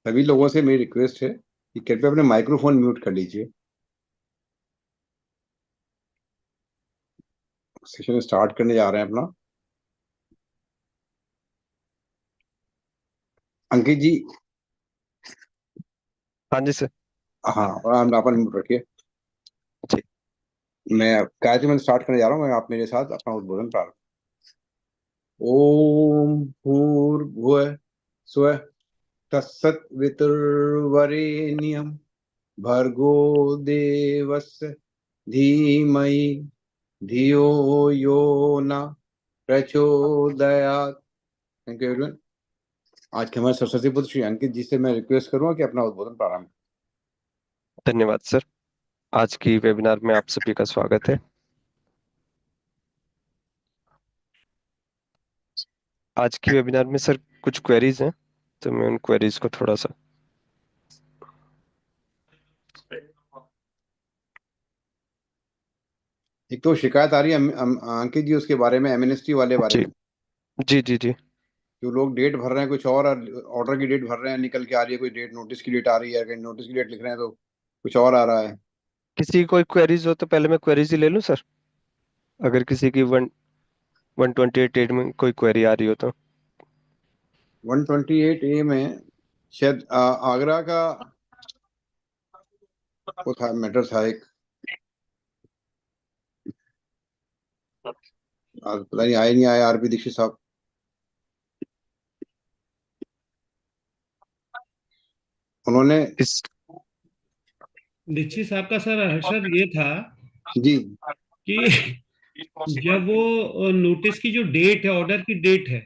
सभी लोगों से मेरी रिक्वेस्ट है कि कृपया अपने माइक्रोफोन म्यूट कर लीजिए। सेशन स्टार्ट करने जा रहे हैं अपना। अंकित जी। हाँ जी सर। हाँ, और अपन म्यूट रखिए। जी। मैं गायत्री मंत्र स्टार्ट करने जा रहा हूँ। आप मेरे साथ अपना उद्बोधन प्रारंभ। ओम भूर्भुवः स्वः तत्सवितुर्वरेण्यं भर्गो देवस्य धीमहि धियो यो न प्रचोदयात्। Thank you everyone. आज के हमारे सरस्वती पुत्र श्री अंकित जी से मैं रिक्वेस्ट करूंगा कि अपना उद्बोधन प्रारंभ। धन्यवाद सर। आज की वेबिनार में आप सभी का स्वागत है। आज की वेबिनार में सर कुछ क्वेरीज हैं, तो मैं उन क्वेरीज को थोड़ा सा एक तो शिकायत आ रही है अंकित जी उसके बारे में, एमएनएसटी वाले बारे जी में। जी जी जी। जो लोग डेट भर रहे हैं कुछ और ऑर्डर की डेट भर रहे हैं, निकल के आ रही है कोई डेट, नोटिस की डेट आ रही है, कहीं नोटिस की डेट लिख रहे हैं तो कुछ और आ रहा है। किसी की कोई क्वेरीज हो तो पहले मैं क्वेरीज ही ले लूं सर। अगर किसी की 128 में कोई क्वेरी आ रही हो तो। 128A में शायद आगरा का वो था, मैटर था एक। आज पता नहीं आए नहीं आए आरपी दीक्षित साहब। उन्होंने इस दीक्षित साहब का सर हर्षद ये था जी कि जब वो नोटिस की जो डेट है, ऑर्डर की डेट है,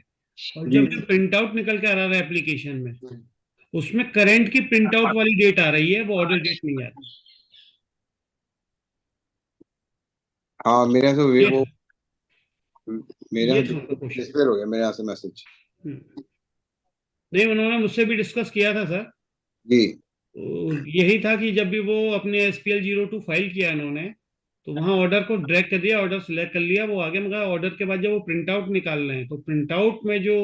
और जी जब जो प्रिंट आउट निकल के आ रहा है एप्लीकेशन में, उसमें करंट की प्रिंट आउट वाली डेट आ रही है, वो ऑर्डर डेट नहीं आ रही। हाँ, मेरे यहाँ से ये वो मेरे ये यहाँ था उनका क्वेश्चन। डिस्पेयर हो गया मेरे यहाँ से मैसेज। नहीं, उन्होंने मुझसे भी डिस्कस किया था सर। जी तो यही था कि जब भी वो अपने SPL02 फाइल किया इन्होंने, तो वहां ऑर्डर को ड्रैग कर दिया, ऑर्डर सिलेक्ट कर लिया, वो आगे मगा ऑर्डर के बाद जब वो प्रिंट आउट निकाल रहे हैं, तो प्रिंट आउट में जो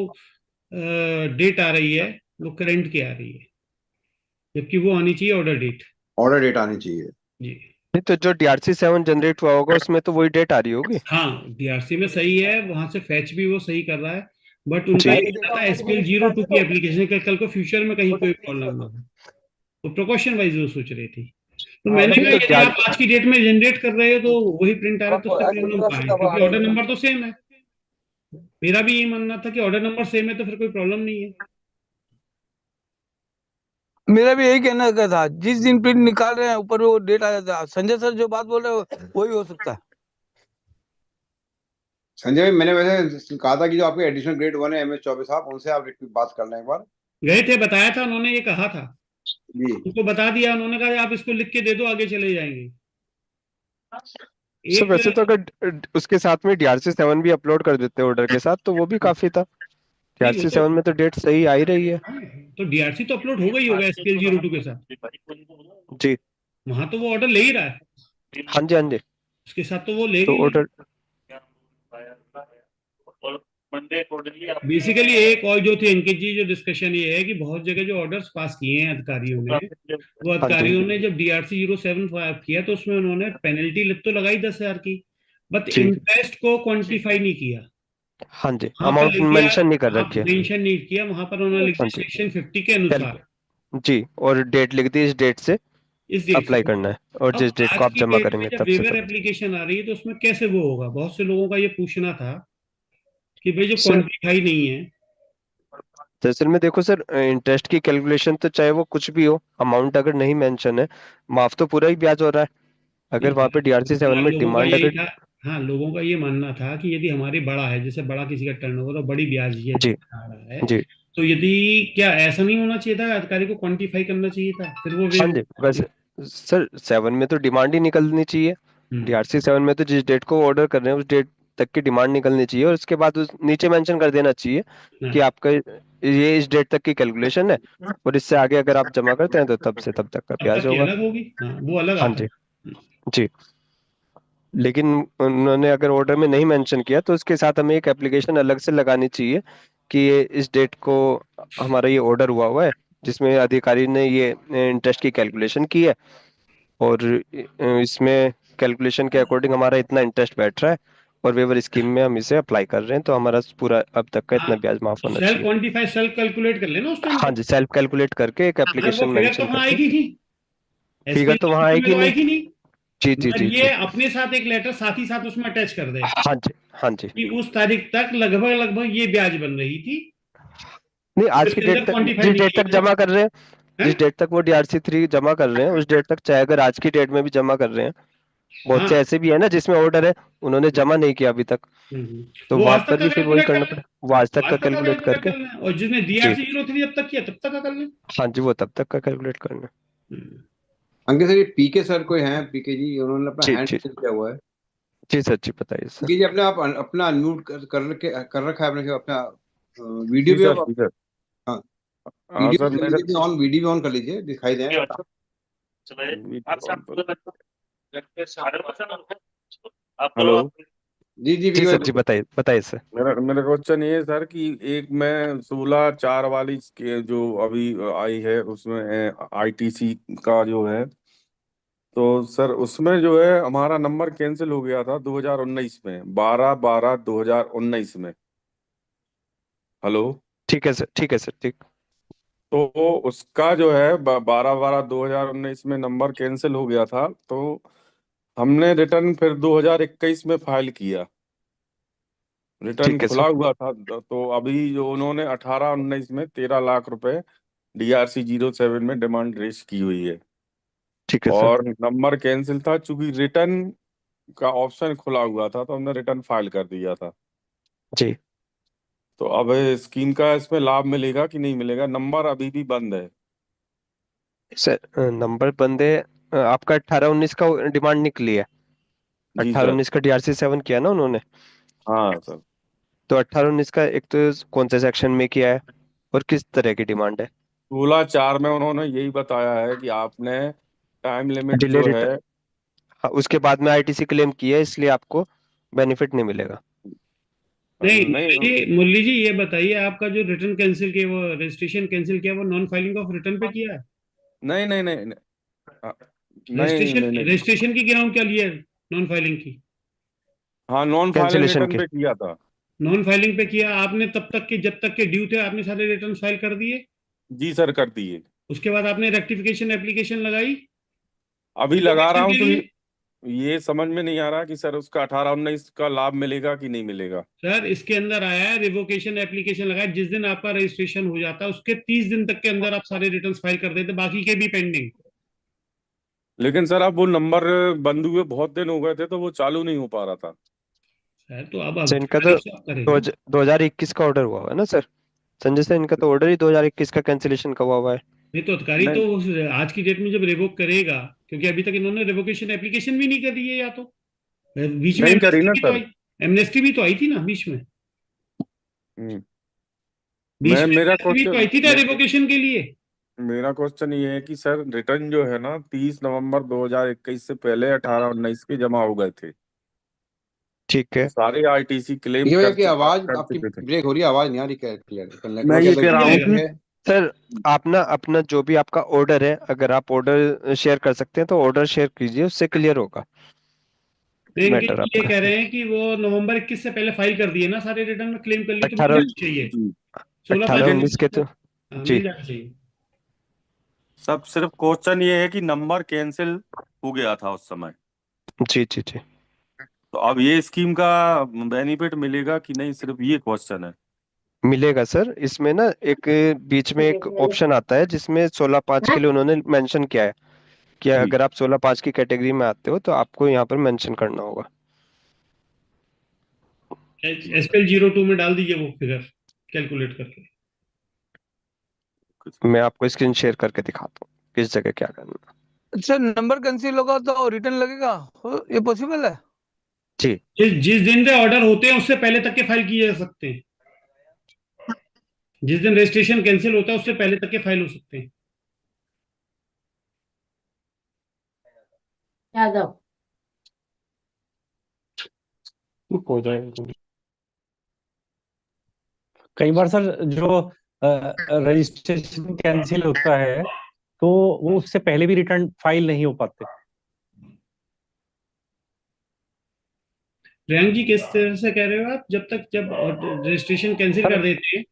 डेट आ रही है वो करंट की आ रही है, जबकि वो आनी चाहिए ऑर्डर डेट। ऑर्डर डेट आनी चाहिए। जी। नहीं तो जो DRC7 जनरेट हुआ होगा उसमें तो वही डेट आ रही होगी। हाँ, DRC में सही है, वहां से फैच भी वो सही कर रहा है, बट उनका जी ये कहना था SPL02 की एप्लीकेशन का कल को फ्यूचर में कहीं कोई प्रॉब्लम ना हो, तो प्रिकॉशन वाइज वो सोच रही थी। तो मैंने नहीं कहा तो यदि आप आज की डेट में जनरेट कर रहे हो तो वही प्रिंट आ रहा है, तो उससे प्रॉब्लम कहाँ है, क्योंकि ऑर्डर नंबर तो सेम है। मेरा भी यही मानना था कि ऑर्डर नंबर सेम है तो फिर कोई प्रॉब्लम नहीं है। मेरा भी यही कहना का था, जिस दिन प्रिंट निकाल रहे हैं ऊपर वो डेट आ जाता है। संजय सर जो बात बोल रहे हो वही हो सकता है। संजय भाई, मैंने वैसे कहा था कि जो आपके एडिशनल ग्रेड 1 है MS 24 साहब, उनसे आप बात कर लें एक बार। गए थे, बताया था उन्होंने, ये कहा था, जी उनको बता दिया, उन्होंने कहा आप इसको लिख के दे दो, आगे चले जाएंगे। सर एक वैसे तो अगर उसके साथ में DRC7 भी अपलोड कर देते ऑर्डर के साथ तो वो भी काफी था। नहीं, वो तो DRC7 में तो डेट सही आ ही रही है। हाँ, तो DRC तो अपलोड हो गई होगा SPL02 के साथ, जी। वहां तो वो ऑर्डर ले ही रहा है, हाँ जी हाँ जी। उसके साथ तो वो लेगा तो ही। ऑर्डर बेसिकली एक और जो थी अंकित जी, जो डिस्कशन ये है कि बहुत जगह जो ऑर्डर्स पास किए हैं अधिकारियों ने, वो हाँ जी अधिकारियों ने जब DRC07 किया तो उसमें उन्होंने पेनल्टी तो लगाई 10,000 की, बट जी। इंटरेस्ट को क्वांटिफाई नहीं किया। हाँ जी, वहां पर अमाउंट लिख दिया, मेंशन नहीं कर वहां रखी है। मेंशन नहीं किया, वहां पर उन्होंने लिख हाँ दिया जी। सेक्शन 50 के कैल अनुसार, जी, और डेट लिख दी, इस डेट से इस डेट अप्लाई से। करना है और अब जिस डेट को आज आप की जमा डेट में करेंगे जब तब से वेवर तब। एप्लीकेशन आ रही है तो उसमें कैसे वो होगा, बहुत से लोगों का ये पूछना था कि भाई जो सर क्वांटिफाई नहीं है। दरअसल में देखो सर, इंटरेस्ट की कैलकुलेशन तो चाहे वो कुछ भी हो, अमाउंट अगर नहीं मेंशन है, माफ तो पूरा ही ब्याज हो रहा है। अगर वहां पे DRC7 में लोगों का डिमांड यही अगर। था, हाँ, लोगों का ये मानना था कि यदि हमारी बड़ा है, जैसे बड़ा किसी का टर्नओवर और बड़ी ब्याज ये जी आ रहा है, जी। तो यदि क्या ऐसा नहीं होना चाहिए था, अधिकारी को क्वांटिफाई करना चाहिए था, फिर वो वे। हाँ जी वैसे सर 7 में तो डिमांड ही निकलनी चाहिए। हम्म, DRC7 में तो जिस डेट को ऑर्डर कर रहे हैं उस डेट तक की डिमांड निकलनी चाहिए, और उसके बाद उस नीचे मेंशन कर देना चाहिए कि हाँ, आपका ये इस डेट तक की कैलकुलेशन है, और इससे आगे अगर आप जमा करते हैं तो तब से तब तक का तब ब्याज तक की होगा। अलग होगी, हाँ, वो अलग हाँ आता जी है। जी। लेकिन उन्होंने अगर ऑर्डर में नहीं मेंशन किया तो उसके साथ हमें एक एप्लीकेशन अलग से लगानी चाहिए कि ये इस डेट को हमारा ये ऑर्डर हुआ हुआ है, जिसमें अधिकारी ने ये इंटरेस्ट की कैलकुलेशन की है, और इसमें कैलकुलेशन के अकॉर्डिंग हमारा इतना इंटरेस्ट बैठ रहा है, और वेवर स्कीम में हम इसे अप्लाई कर रहे हैं, तो हमारा पूरा अब तक का इतना ब्याज माफ होना सेल्फ चाहिए। क्वांटिफाई, सेल्फ कैलकुलेट कर लेना उस टाइम हाँ पे। जी, सेल्फ कैलकुलेट करके एक हाँ, वो एप्लीकेशन फिगर तो मेंशन वहां करके। आएगी नहीं, फिगर तो वहां एसपीएल में आएगी तो नहीं। आएगी नहीं, जी जी मगर जी ये जी। अपने साथ एक लेटर साथ ही साथ उसमें अटैच कर दे हाँ जी। हाँ जी। कि उस तारीख तक लगभग लगभग ये ब्याज बन रही थी, नहीं, तो आज की इसके डेट अंदर तक, क्वांटिफाई जिस नहीं डेट तक किया जमा कर रहे हैं, है। जिस डेट तक वो DRC 3 जमा कर रहे हैं उस डेट तक, चाहे अगर आज की डेट में भी जमा कर रहे हैं, बहुत हाँ। से ऐसे भी है ना जिसमें ऑर्डर है उन्होंने जमा नहीं किया अभी तक, तो वो वहां आज तक पर का भी फिर वही कैलकुलेट कर करना लें, पड़े, वो आज तक आज का तक का कैलकुलेट कैलकुलेट करके। कर लें, और जिसने जी। DRC03 अब तक किया तब तक का कर लें। हाँ जी, वो तब तक का कैलकुलेट करना। हम्म। अंकित सर, ये पीके सर कोई हैं, पीके जी, उन्होंने अपना जी हैंड जी किया हुआ है। जी सर, जी बताइए सर। पीके जी, अपने आप अपना अनम्यूट कर रखा है आपने क्या? अपना वीडियो जी भी सर, आप, जी सर। हाँ, हाँ वीडियो सर, भी कर मेरे लीजिए, ऑन वीडियो भी ऑन कर लीजिए, दिखाई दें। हेलो। जी जी, जी पीके सर, जी भाई। बताइए बताइए सर। मेरा मेरा क्वेश्चन ये है सर कि एक मैं 16/4 वाली के जो अभी आई है उसमें ITC का जो है, तो सर उसमें जो है हमारा नंबर कैंसिल हो गया था 2019 में, 12/12/2019 में। हेलो। ठीक है सर, ठीक है सर, ठीक। तो उसका जो है 12/12/2019 में नंबर कैंसिल हो गया था, तो हमने रिटर्न फिर 2021 में फाइल किया, रिटर्न ठीक है खुला सर। हुआ था। तो अभी जो उन्होंने 18-19 में 13 लाख रुपए DRC 07 में डिमांड रेज की हुई है, ठीक है सर। और नंबर कैंसिल था, चूंकि रिटर्न का ऑप्शन खुला हुआ था तो हमने रिटर्न फाइल कर दिया था। जी तो अब स्कीम का इसमें लाभ मिलेगा कि नहीं मिलेगा? नंबर अभी भी बंद है। सर, नंबर बंदे, आपका 18-19 का डिमांड निकली है। जी अट्ठारह सर। उन्नीस का DRC 7 किया ना उन्होंने? हाँ सर। तो 18-19 का एक तो कौन से सेक्शन में किया है और किस तरह की डिमांड है? 16/4 में उन्होंने यही बताया है कि आपने टाइम लिमिट डिले जो है। रिटर्न। हाँ, उसके बाद में ITC क्लेम किया है, इसलिए आपको बेनिफिट नहीं मिलेगा। नहीं नहीं मुरली जी, ये बताइए, आपका जो रिटर्न कैंसिल किया, वो रजिस्ट्रेशन कैंसिल किया, वो नॉन फाइलिंग ऑफ रिटर्न पे किया है? नहीं नहीं नहीं नहीं नहीं रजिस्ट्रेशन नहीं नहीं। रजिस्ट्रेशन की ग्राउंड क्या लिया है नॉन फाइलिंग की? हाँ, नॉन फाइलिंग कैंसिलेशन रिटर्न की। पे किया था। नॉन फाइलिंग पे किया आपने, तब तक के जब तक के ड्यू थे आपने सारे रिटर्न फाइल कर दिए? जी सर, कर दिए। उसके बाद आपने रेक्टिफिकेशन एप्लीकेशन लगाई अभी लगा रहा रिवोकेशन हूँ, के तो लिए? ये समझ में नहीं आ रहा कि सर उसका 18-19 का लाभ मिलेगा कि नहीं मिलेगा। सर, इसके अंदर आया है रिवोकेशन एप्लीकेशन लगाया, जिस दिन आपका रजिस्ट्रेशन हो जाता है उसके 30 दिन तक के अंदर आप सारे रिटर्न फाइल कर देते, बाकी के भी पेंडिंग। लेकिन सर अब वो नंबर बंद हुए बहुत दिन हो गए थे, तो वो चालू नहीं हो पा रहा था। सर, तो अब सर, इनका तो तारीख से आप करें ना। 2021 का ऑर्डर हुआ हुआ है ना सर? संजय सर, इनका तो ऑर्डर ही 2021 का कैंसिलेशन का हुआ हुआ है। नहीं तो अधिकारी नहीं तो आज की डेट में जब रिवोक करेगा, क्योंकि अभी तक इन्होंने रिवोकेशन एप्लीकेशन भी नहीं करी है, या तो बीच में नहीं करी एमनेस्टी ना भी तो सर। आई, एमनेस्टी भी तो आई थी ना बीच में, हम्म, बीच मैं में मेरा एमनेस्टी भी तो आई थी ना क्वेश्चन रिवोकेशन के लिए। मेरा क्वेश्चन ये है कि सर रिटर्न जो है ना 30 नवंबर 2021 से पहले 18-19 के जमा हो गए थे, ठीक तो है। सारे ITC क्लेम पीके भाई, कर आपकी आवाज, कर आपकी चुके थे। ब्रेक हो रही है, आवाज नहीं आ रही, क्लियर मैं नेटवर्क ये अलग कह रहा मिल हूँ जाएगा। कि है। सर, आप ना अपना जो भी आपका ऑर्डर है, अगर आप ऑर्डर शेयर कर सकते हैं तो ऑर्डर शेयर कीजिए, उससे क्लियर होगा नहीं, इनके मैटर ये आपका। कह रहे हैं कि वो नवंबर 21 से पहले फाइल कर दिए ना सारे रिटर्न में, क्लेम कर ली, तो मिल अट्ठारह जाना चाहिए। जी, 16 लेकिन 18-19 के तो। हाँ, जी। मिल जाना चाहिए। सब सिर्फ क्वेश्चन ये है कि नंबर कैंसिल हो गया था उस समय, जी जी जी। तो अब ये स्कीम का बेनिफिट मिलेगा कि नहीं, सिर्फ ये क्वेश्चन है। मिलेगा सर, इसमें ना एक बीच में एक ऑप्शन आता है जिसमें 16/5 के लिए उन्होंने मेंशन किया है कि जी। अगर आप 16/5 की कैटेगरी में आते हो तो आपको यहाँ पर मेंशन करना होगा। SPL 02 में डाल दीजिए वो फिगर कैलकुलेट करके। मैं आपको स्क्रीन शेयर करके दिखाता हूँ किस जगह क्या करना। अच्छा, नंबर कैंसिल होगा तो रिटर्न लगेगा? ये पॉसिबल है? जी। जिस दिन के ऑर्डर होते हैं उससे पहले तक के फाइल किए जा सकते हैं, जिस दिन रजिस्ट्रेशन कैंसिल होता है उससे पहले तक के फाइल हो सकते हैं। यादव। हो जाएगा। कई बार सर जो रजिस्ट्रेशन कैंसिल होता है तो वो उससे पहले भी रिटर्न फाइल नहीं हो पाते। प्रियंक जी, किस तरह से कह रहे हो आप? जब रजिस्ट्रेशन कैंसिल सर कर देते हैं?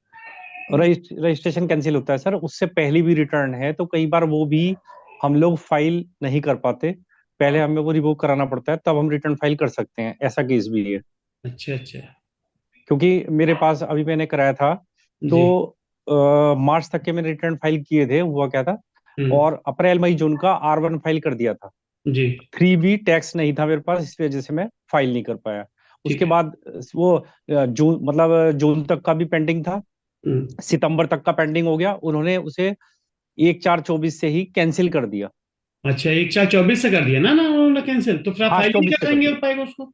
रजिस्ट्रेशन कैंसिल होता है सर, उससे पहले भी रिटर्न है तो कई बार वो भी हम लोग फाइल नहीं कर पाते, पहले हमें वो रिवोक कराना पड़ता है तब हम रिटर्न फाइल कर सकते हैं, ऐसा केस भी है। अच्छा अच्छा। क्योंकि मेरे पास अभी मैंने कराया था तो जी। मार्च तक के मैंने रिटर्न फाइल किए थे, हुआ क्या था, हम्म। और अप्रैल मई जून का R1 फाइल कर दिया था। जी। 3B टैक्स नहीं था मेरे पास, इस वजह से मैं फाइल नहीं कर पाया। ठीक उसके है। बाद वो जून मतलब जून तक का भी पेंडिंग था, हम्म। सितंबर तक का पेंडिंग हो गया, उन्होंने उसे 1/4/24 से ही कैंसिल कर दिया। अच्छा, 1/4/24 से कर दिया ना उन्होंने कैंसिल, तो फिर आप हाँ फाइल नहीं 24 कर से कर पाएंगे दिया। और पाएगा उसको?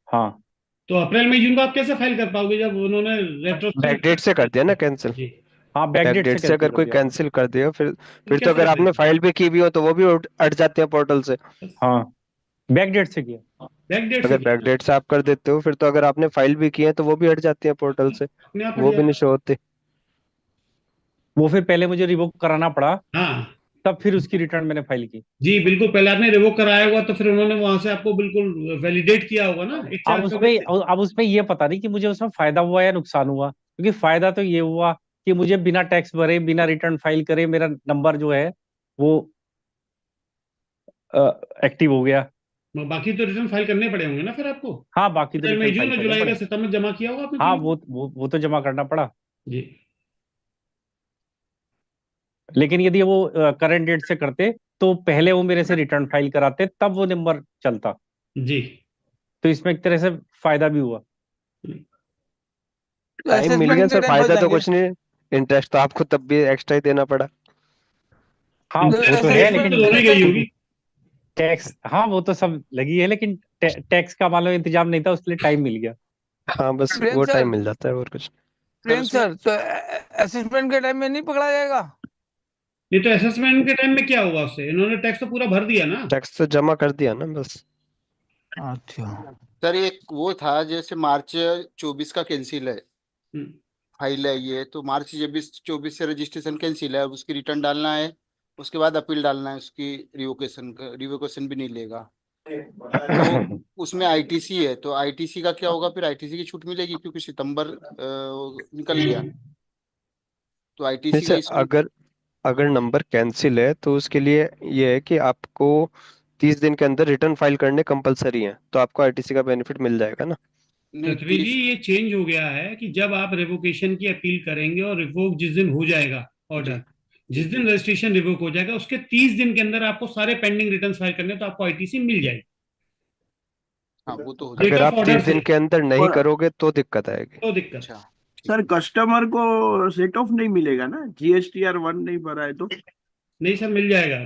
हाँ तो अप्रैल मई जून को आप कैसे फाइल कर पाओगे जब उन्होंने रेट्रोस्पेक्टिव बैकडेट से कर दिया ना कैंसिल। जी। हाँ बैकडेट से बैकडेट से कैंसिल अगर कर कोई दिया। कैंसिल कर दिया फिर तो कैसे अगर आपने करेंगे? फाइल भी की भी हो तो वो भी अट जाते हैं पोर्टल से। हाँ बैकडेट से किया। बैक डेट से अगर किया? बैकडेट से आप कर देते हो फिर तो अगर आपने फाइल भी की है तो वो भी हट जाती है पोर्टल से, अपने आप हट वो भी जाएगा। नहीं शो होती। वो फिर पहले मुझे रिवोक कराना पड़ा, हाँ तब फिर उसकी रिटर्न मैंने फाइल की। जी, बिल्कुल। पहले आपने रिवोक कराया होगा तो फिर उन्होंने वहां से आपको बिल्कुल वैलिडेट किया होगा ना, एक अब चार उसमें चौबीस से। अब उसमें ये पता नहीं कि मुझे उसमें फायदा हुआ या नुकसान हुआ, क्योंकि फायदा तो ये हुआ कि मुझे बिना टैक्स भरे बिना रिटर्न फाइल करे मेरा नंबर जो है वो एक्टिव हो गया। बाकी तो रिटर्न फाइल करने पड़े होंगे ना फिर आपको? हाँ बाकी तो अप्रैल मई रिटर्न फाइल जून और करने जुलाई का पड़े। सितंबर जमा किया होगा आपने हाँ पहले? वो तो जमा करना पड़ा। जी। लेकिन यदि वो करंट डेट से करते तो पहले वो मेरे से रिटर्न फाइल कराते तब वो नंबर चलता, जी। तो इसमें एक तरह से फायदा भी हुआ। टाइम मिल गया असेसमेंट के सर, टाइम फंस फायदा तो जाएंगे। कुछ नहीं, इंटरेस्ट तो आपको तब भी एक्स्ट्रा ही देना पड़ा। हाँ वो तो है इंटरेस्ट तो लेकिन दोनों ही गई होगी। टैक्स, हाँ वो तो सब लगी है लेकिन टैक्स का मान लो इंतजाम नहीं था, उसके लिए टाइम मिल गया। हाँ बस वो प्रियंक टाइम सर, मिल जाता है और कुछ। प्रियंक सर, तो असेसमेंट के टाइम में नहीं पकड़ा जाएगा? नहीं तो असेसमेंट के टाइम में क्या हुआ उससे? इन्होंने टैक्स तो पूरा भर दिया ना। टैक्स तो जमा कर दिया ना बस। अच्छा। सर एक वो था, जैसे मार्च 24 का कैंसिल है, हम्म। फाइल है ये, तो मार्च 24 से रजिस्ट्रेशन कैंसिल है, अब उसकी रिटर्न डालना है, उसके बाद अपील डालना है, उसकी रिवोकेशन भी नहीं लेगा। तो उसमें आईटीसी है, तो आईटीसी का क्या होगा फिर? आईटीसी की छूट मिलेगी क्योंकि सितंबर निकल गया, तो आईटीसी का जैसे इसमें। अगर अगर नंबर कैंसिल है तो उसके लिए ये है कि आपको 30 दिन के अंदर रिटर्न फाइल करने कंपलसरी है, तो आपको आईटीसी का बेनिफिट मिल जाएगा ना। नहीं पृथ्वी जी, 30। ये चेंज हो गया है कि जब आप रिवोकेशन की अपील करेंगे और रिवोक जिस दिन हो जाएगा जी ऑर्डर, जी जिस जी। दिन रजिस्ट्रेशन रिवोक हो जाएगा उसके 30 दिन के अंदर आपको सारे पेंडिंग रिटर्न फाइल करने, तो आपको आईटीसी मिल जाएगी हाँ वो तो हो डेट अगर जाएगा। ऑफ आप ऑर्डर 30 से। दिन के अंदर नहीं और करोगे तो दिक्कत आएगी। तो दिक्कत। अच्छा ठीक सर है। कस्टमर को सेट ऑफ नहीं मिलेगा ना, GSTR 1 नहीं भरा है तो? नहीं सर, मिल जाएगा।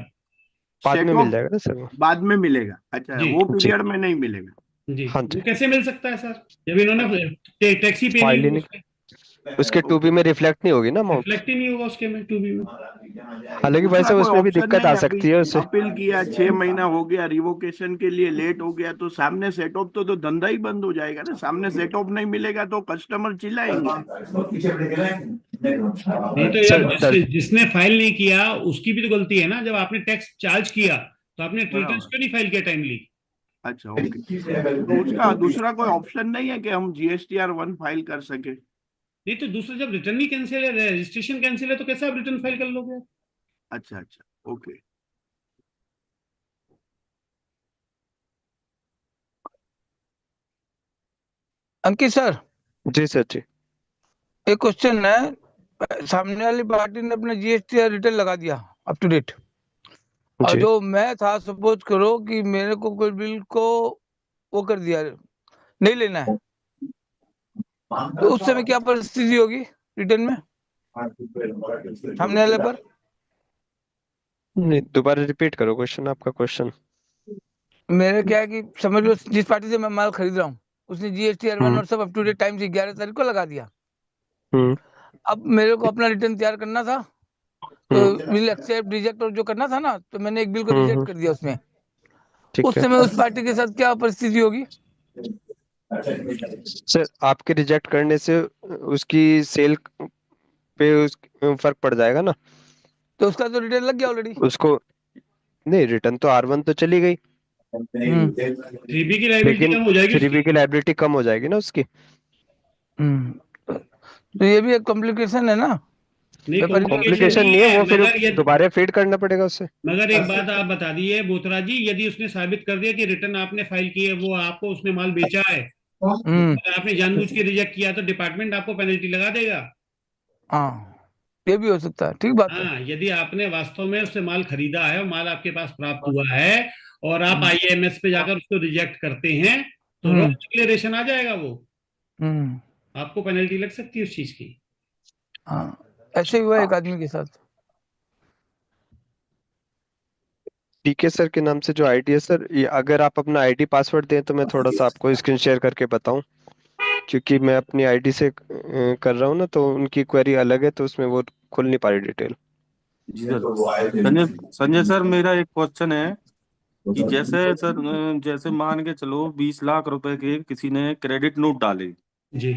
बाद में सेट मिल ऑफ जाएगा ना सर वो। बाद में मिलेगा? अच्छा, जी वो जी पीरियड में नहीं मिलेगा? जी। हाँ वो जी। कैसे मिल सकता है सर, जब इन्होंने टैक्स ही पे नहीं फाइल ही हुआ नहीं, उसमें? उसके टू बी ओके। में रिफ्लेक्ट नहीं होगी ना अमाउंट। रिफ्लेक्ट ही नहीं होगा उसके में, टू बी में। हालांकि भाई दूसरा साहब कोई उसमें भी ऑप्शन दिक्कत नहीं आ है? अभी सकती है उससे। अपील किया, 6 महीना हो गया, रिवोकेशन के लिए लेट हो गया, तो सामने सेट ऑफ तो धंधा ही बंद हो जाएगा ना। सामने सेट ऑफ नहीं मिलेगा तो कस्टमर चिल्लाएंगे। नहीं तो सर यार, जिसने फाइल नहीं किया उसकी भी तो गलती है ना। जब आपने टैक्स चार्ज किया तो आपने रिटर्न बराबर। क्यों नहीं फाइल किया टाइमली? अच्छा ओके। तो उसका दूसरा कोई ऑप्शन नहीं है कि हम GSTR 1 फाइल कर सके? नहीं तो दूसरा, जब रिटर्न ही कैंसिल है, रजिस्ट्रेशन कैंसिल है, तो कैसे आप रिटर्न फाइल कर लोगे? अच्छा अच्छा ओके। अंकित सर, जी सर जी। एक क्वेश्चन है। सामने वाली पार्टी ने अपना GST रिटर्न लगा दिया अप टू डेट, और जी जो मैं था, सपोज करो कि मेरे को कोई बिल को वो कर दिया, नहीं लेना है, तो उस समय क्या परिस्थिति होगी रिटर्न में सामने वाले पर? नहीं, दोबारा रिपीट करो क्वेश्चन, आपका क्वेश्चन। मेरे क्या है कि समझ लो जिस पार्टी से मैं माल खरीद रहा हूँ उसने GSTR 1 हम्म और सब अप टू डेट टाइम से 11 तारीख को लगा दिया। हम्म अब मेरे को अपना रिटर्न तैयार करना था, तो हम्म बिल एक्सेप्ट रिजेक्ट और जो करना था ना, तो मैंने एक बिल को रिजेक्ट हम्म, कर दिया उसमें। ठीक उस है। समय उस पार्टी के साथ क्या परिस्थिति होगी? सर आपके रिजेक्ट करने से उसकी सेल पे फर्क पड़ जाएगा ना। तो उसका तो रिटर्न लग गया ऑलरेडी। उसको नहीं, रिटर्न तो R1 तो चली गई, 3B की लाइबिलिटी लेकिन कम हो जाएगी 3B उसकी। की लाइबिलिटी कम हो जाएगी ना उसकी। तो ये भी एक कॉम्प्लिकेशन है ना। नहीं, व्यापारी को कॉम्प्लिकेशन कॉम्प्लिकेशन नहीं नहीं है, है, वो फिर मगर ये दोबारा फीड करना पड़ेगा उससे। मगर एक बात आप बता दीजिए बोथरा जी, यदि उसने साबित कर दिया कि रिटर्न आपने फाइल की है, वो आपको उसने माल बेचा है, अगर आपने जानबूझ के रिजेक्ट किया तो डिपार्टमेंट आपको पेनल्टी लगा देगा। हाँ, ये भी हो सकता है, ठीक बात है। हाँ, यदि आपने वास्तव में उससे माल खरीदा है और माल आपके पास प्राप्त हुआ है और आप IAMS पे जाकर उसको रिजेक्ट करते हैं, तो रॉन्ग डिक्लेरेशन आ जाएगा, वो आपको पेनल्टी लग सकती है उस चीज की। हाँ, ऐसे ही हुआ एक आदमी के साथ। टीके सर के नाम से जो आईडी है सर, ये अगर आप अपना आईडी पासवर्ड दें तो मैं थोड़ा सा आपको स्क्रीन शेयर करके बताऊं, क्योंकि मैं अपनी आईडी से कर रहा हूँ ना, तो उनकी क्वेरी अलग है, तो उसमें वो खुल नहीं पा रही डिटेल। जी सर। संजय सर, मेरा एक क्वेश्चन है कि जैसे सर जैसे मान के चलो 20 लाख रुपए के किसी ने क्रेडिट नोट डाले, जी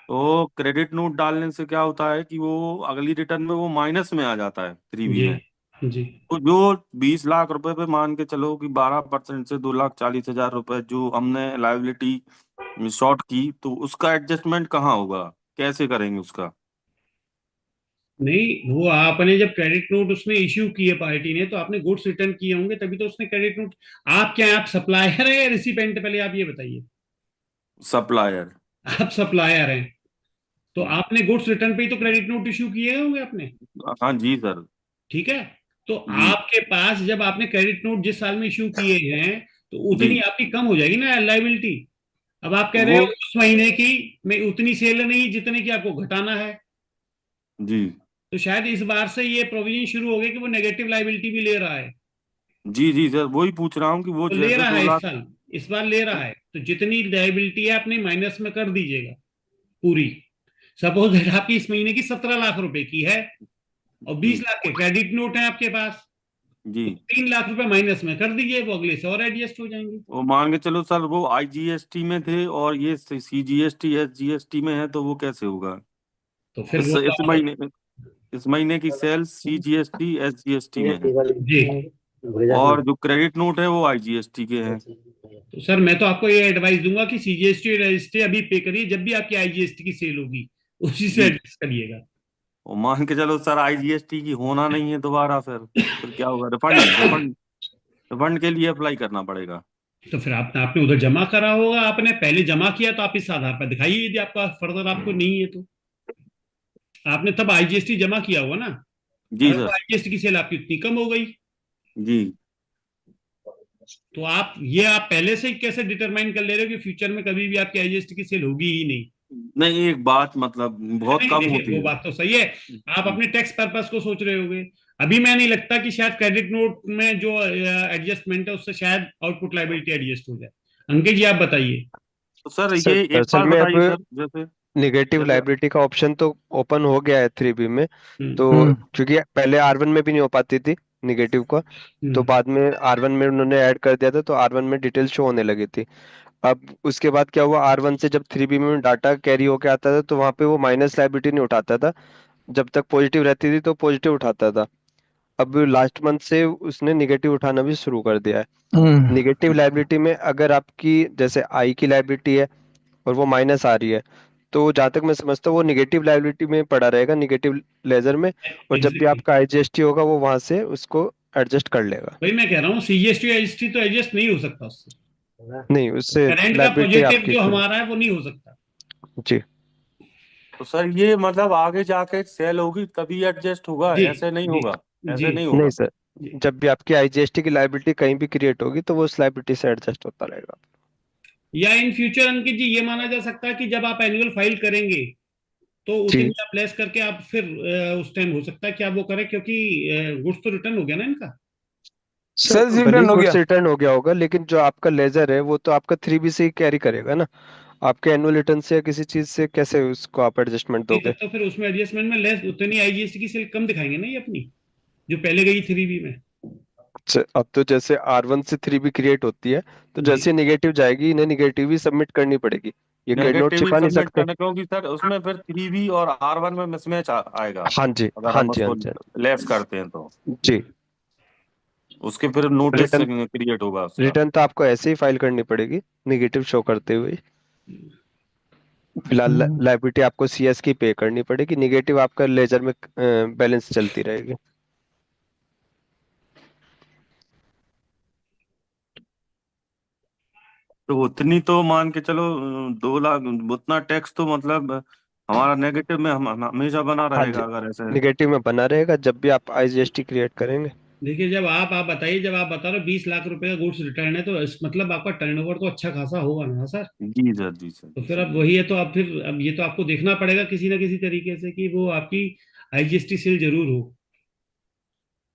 तो क्रेडिट नोट डालने से क्या होता है कि वो अगली रिटर्न में वो माइनस में आ जाता है 3B जी में। जी तो जो 20 लाख रुपए पे मान के चलो कि 12% से 2,40,000 रुपए जो हमने लाइबिलिटी शॉर्ट की, तो उसका एडजस्टमेंट कहाँ होगा, कैसे करेंगे उसका? नहीं, वो आपने जब क्रेडिट नोट उसने इश्यू किए पार्टी ने, तो आपने गुड्स रिटर्न किए होंगे, तभी तो उसने क्रेडिट नोट। आप क्या, आप सप्लायर है या रिसिपेंट? पहले आप ये बताइए। सप्लायर। आप सप्लायर हैं, तो आपने गुड्स रिटर्न पे ही तो क्रेडिट नोट इश्यू किए होंगे आपने। हाँ जी सर। ठीक है, तो जी आपके पास जब आपने क्रेडिट नोट जिस साल में इश्यू किए हैं, तो जी। उतनी आपकी कम हो जाएगी ना लाइबिलिटी। अब आप कह रहे वो हो उस महीने की में उतनी सेल नहीं जितने की आपको घटाना है, जी तो शायद इस बार से ये प्रोविजन शुरू हो गई कि वो नेगेटिव लाइबिलिटी भी ले रहा है। जी जी सर, वही पूछ रहा हूँ कि वो तो ले जैसे रहा दो है इस लाख साल, इस बार ले रहा है, तो जितनी लाइबिलिटी है अपनी माइनस में कर दीजिएगा पूरी। सपोज आपकी इस महीने की 17 लाख रुपए की है और 20 जी लाख के क्रेडिट नोट है आपके पास, जी। तो 3 लाख रुपए माइनस में कर दीजिए, वो अगले से और एडजस्ट हो जाएंगे। वो मान के चलो सर, वो IGST में थे और ये CGST SGST में है, तो वो कैसे होगा? तो फिर इस वो इस महीने इस महीने की सेल्स CGST SGST में है, जी। और जो क्रेडिट नोट है वो IGST के हैं। तो सर मैं तो आपको ये एडवाइस दूंगा कि CGST और रजिस्ट्री अभी पे करिए, जब भी आपकी IGST की सेल होगी उसी से जी। एडजस्ट करिएगा। और मान के चलो सर IGST की होना नहीं है दोबारा, फिर क्या होगा? रिफंड रिफंड रिफंड के लिए अप्लाई करना पड़ेगा? तो फिर आपने उधर जमा करा होगा, आपने पहले जमा किया, तो आप इस आधार पर दिखाइए, यदि आपका फर्दर आपको नहीं है तो। आपने तब IGST जमा किया होगा ना, जी अगर वो सर। IGST की सेल आपकी उतनी कम हो गई, जी। तो आप पहले से ही कैसे डिटरमाइन कर ले रहे हो कि फ्यूचर में कभी भी आपकी IGST की सेल होगी ही नहीं? नहीं, एक बात मतलब बहुत नहीं, कम देखिए होती वो है। बात तो सही है, आप अपने टैक्स पर्पस को सोच रहे होगे। अभी मैं नहीं लगता कि शायद क्रेडिट नोट में जो एडजस्टमेंट है उससे शायद आउटपुट लायबिलिटी एडजस्ट हो जाए। अंकित जी आप बताइए। तो सर सर ये एक दरअसल बात में बताइए अब सर, जैसे निगेटिव जैसे लाइबिलिटी का ऑप्शन तो ओपन हो गया है 3B में, तो हम्म क्योंकि पहले R1 में भी नहीं हो पाती थी निगेटिव का, तो हम्म बाद में R1 में उन्होंने ऐड कर दिया था, तो R1 में डिटेल शो होने लगी थी। अब उसके बाद क्या हुआ, R1 से जब 3B में डाटा कैरी होके आता था, तो वहां पे वो माइनस लाइबिलिटी नहीं उठाता था, जब तक पॉजिटिव रहती थी तो पॉजिटिव उठाता था। अब लास्ट मंथ से उसने निगेटिव उठाना भी शुरू कर दिया है। निगेटिव लाइबिलिटी में अगर आपकी जैसे आई की लाइबिलिटी है और वो माइनस आ रही है, तो जहां तक मैं समझता हूँ वो निगेटिव लाइबिलिटी में पड़ा रहेगा, निगेटिव लेजर में, और जब भी एग्जैक्टली, आपका IGST होगा वो वहां से उसको एडजस्ट कर लेगा। वही मैं कह रहा हूँ, CGST IGST तो एडजस्ट नहीं हो सकता उससे। नहीं, उससे करंट का लाइबिलिटी पॉजिटिव आपकी जो खुद। हमारा है वो नहीं हो सकता। जी तो सर ये मतलब आगे जाके सेल होगी तभी एडजस्ट होगा, जी ऐसे नहीं जी होगा? जी ऐसे नहीं नहीं होगा? सर, जी। जब भी आपकी IGST की लाइबिलिटी कहीं भी क्रिएट होगी तो वो उस लाइबिलिटी से एडजस्ट होता रहेगा। या इन फ्यूचर अंकित जी ये माना जा सकता है कि जब आप एनुअल फाइल करेंगे तो जी उतनी आप लेस करके आप फिर उस टाइम हो सकता है कि आप वो करें, क्योंकि गुड्स तो रिटर्न हो गया ना इनका। सर, सेल्स भले ही रिटर्न हो गुड्स गया। रिटर्न हो गया होगा, लेकिन जो आपका लेजर है वो तो आपका 3B से ही कैरी करेगा ना, आपके एनुअल रिटर्न से या किसी चीज से कैसे उसको आप एडजस्टमेंट नहीं, दोगे? तब तो फिर उसमें एडजस्टमेंट में लेस उतनी IGST की सेल कम दिखाएंगे ना ये अपनी, जो पहले गई 3B में। अच्छा, अब तो जैसे R1 से 3B क्रिएट होती है, तो जी जैसे नेगेटिव जाएगी इन्हें नेगेटिव ही सबमिट करनी पड़ेगी, ये क्रेडिट नोट नेगेटिव ही छिपा नहीं सबमिट सकते। करना, क्योंकि सर उसमें फिर 3B और R1 में मिसमैच आएगा हाँ जी, अगर हाँ हम जी, हाँ उसको जी, लेस करते हैं तो जी। उसके फिर नोटिस रिटर्न क्रिएट होगा उसका। रिटर्न तो आपको ऐसे ही फाइल करनी पड़ेगी, नेगेटिव शो करते हुए। फिलहाल लायबिलिटी आपको CS की पे करनी पड़ेगी, नेगेटिव आपका लेजर में बैलेंस चलती रहेगी। तो उतनी तो मान के चलो 2 लाख, उतना टैक्स तो मतलब हमारा नेगेटिव में हम हमेशा बना हाँ जी, रहेगा अगर ऐसे। नेगेटिव में बना रहेगा जब भी आप IGST क्रिएट करेंगे। देखिए, जब आप बताइए, जब आप बता रहे हो 20 लाख रुपए का गुड्स रिटर्न है, तो इस मतलब आपका टर्नओवर तो अच्छा खासा होगा ना सर। जी सर, जी सर, तो जी फिर सर। अब वही है, तो अब फिर अब ये तो आपको देखना पड़ेगा किसी ना किसी तरीके से कि वो आपकी IGST सेल जरूर हो,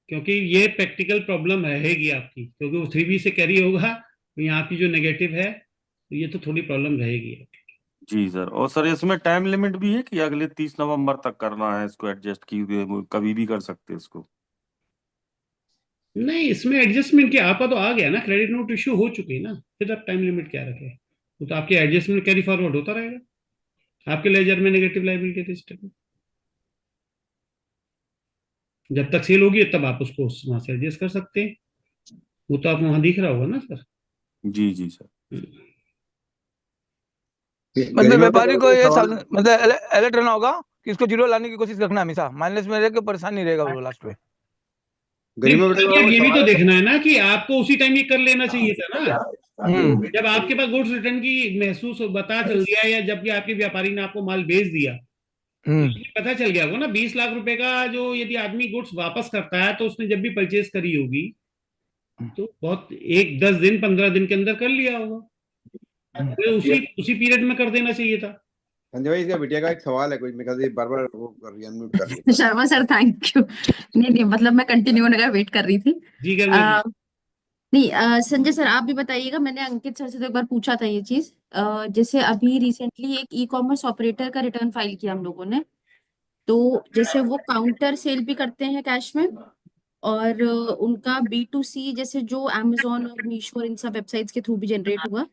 क्योंकि ये प्रैक्टिकल प्रॉब्लम रहेगी आपकी, क्योंकि वो 3B से कैरी होगा, तो यहाँ की जो नेगेटिव है, तो ये तो थोड़ी प्रॉब्लम रहेगी। जी सर, और सर इसमें टाइम लिमिट भी है कि अगले 30 नवंबर तक करना है इसको एडजस्ट, की कभी भी कर सकते हैं इसको? नहीं, इसमें एडजस्टमेंट क्या, आपका तो आ गया ना, क्रेडिट नोट इश्यू हो चुकी है ना, फिर आप टाइम लिमिट क्या रखे, वो तो आपके एडजस्टमेंट कैरी फॉरवर्ड होता रहेगा आपके लेजर में नेगेटिव लायबिलिटी रजिस्टर में। जब तक सेल होगी तब आप उसको वहां से एडजस्ट कर सकते हैं, वो तो आप वहां दिख रहा होगा ना सर। जी जी सर। मतलब गरिमा व्यापारी को का ये सवाल मतलब अलर्ट रहना होगा कि इसको जीरो लाने की कोशिश रखना हमेशा, माइनस में रह के परेशान नहीं रहेगा वो लास्ट में। नहीं, गरिमा बेटे मतलब का ये भी सवाल तो है। देखना है ना कि आपको उसी टाइम ये कर लेना चाहिए था ना, जब हम्म आपके पास गुड्स रिटर्न की महसूस पता चल दिया, या जबकि आपके व्यापारी ने आपको माल बेच दिया, तो हम्म ये पता चल गया होगा ना 20 लाख रुपए का, जो यदि आदमी गुड्स वापस करता है तो उसने जब भी परचेज करी होगी, तो बहुत 1 10 दिन 15 दिन के अंदर कर लिया होगा, तो उसी उसी पीरियड में कर देना चाहिए था। संजय भाई, इसका बिटिया का एक सवाल है, कुछ मेरे ख्याल से बार बार वो कर रही है, अनम्यूट कर रही है। Sharma sir, thank you. नहीं नहीं, मतलब मैं कंटिन्यू होने का वेट कर रही थी। जी गर्मा जी। नहीं, संजय सर आप भी बताइएगा, मैंने अंकित सर से तो एक बार पूछा था ये चीज। जैसे अभी रिसेंटली एक ई-कॉमर्स ऑपरेटर का रिटर्न फाइल किया हम लोगों ने, तो जैसे वो काउंटर सेल भी करते हैं कैश में, और उनका B2C जैसे जो Amazon और मीशो और इन सब वेबसाइट्स के थ्रू भी जनरेट हुआ,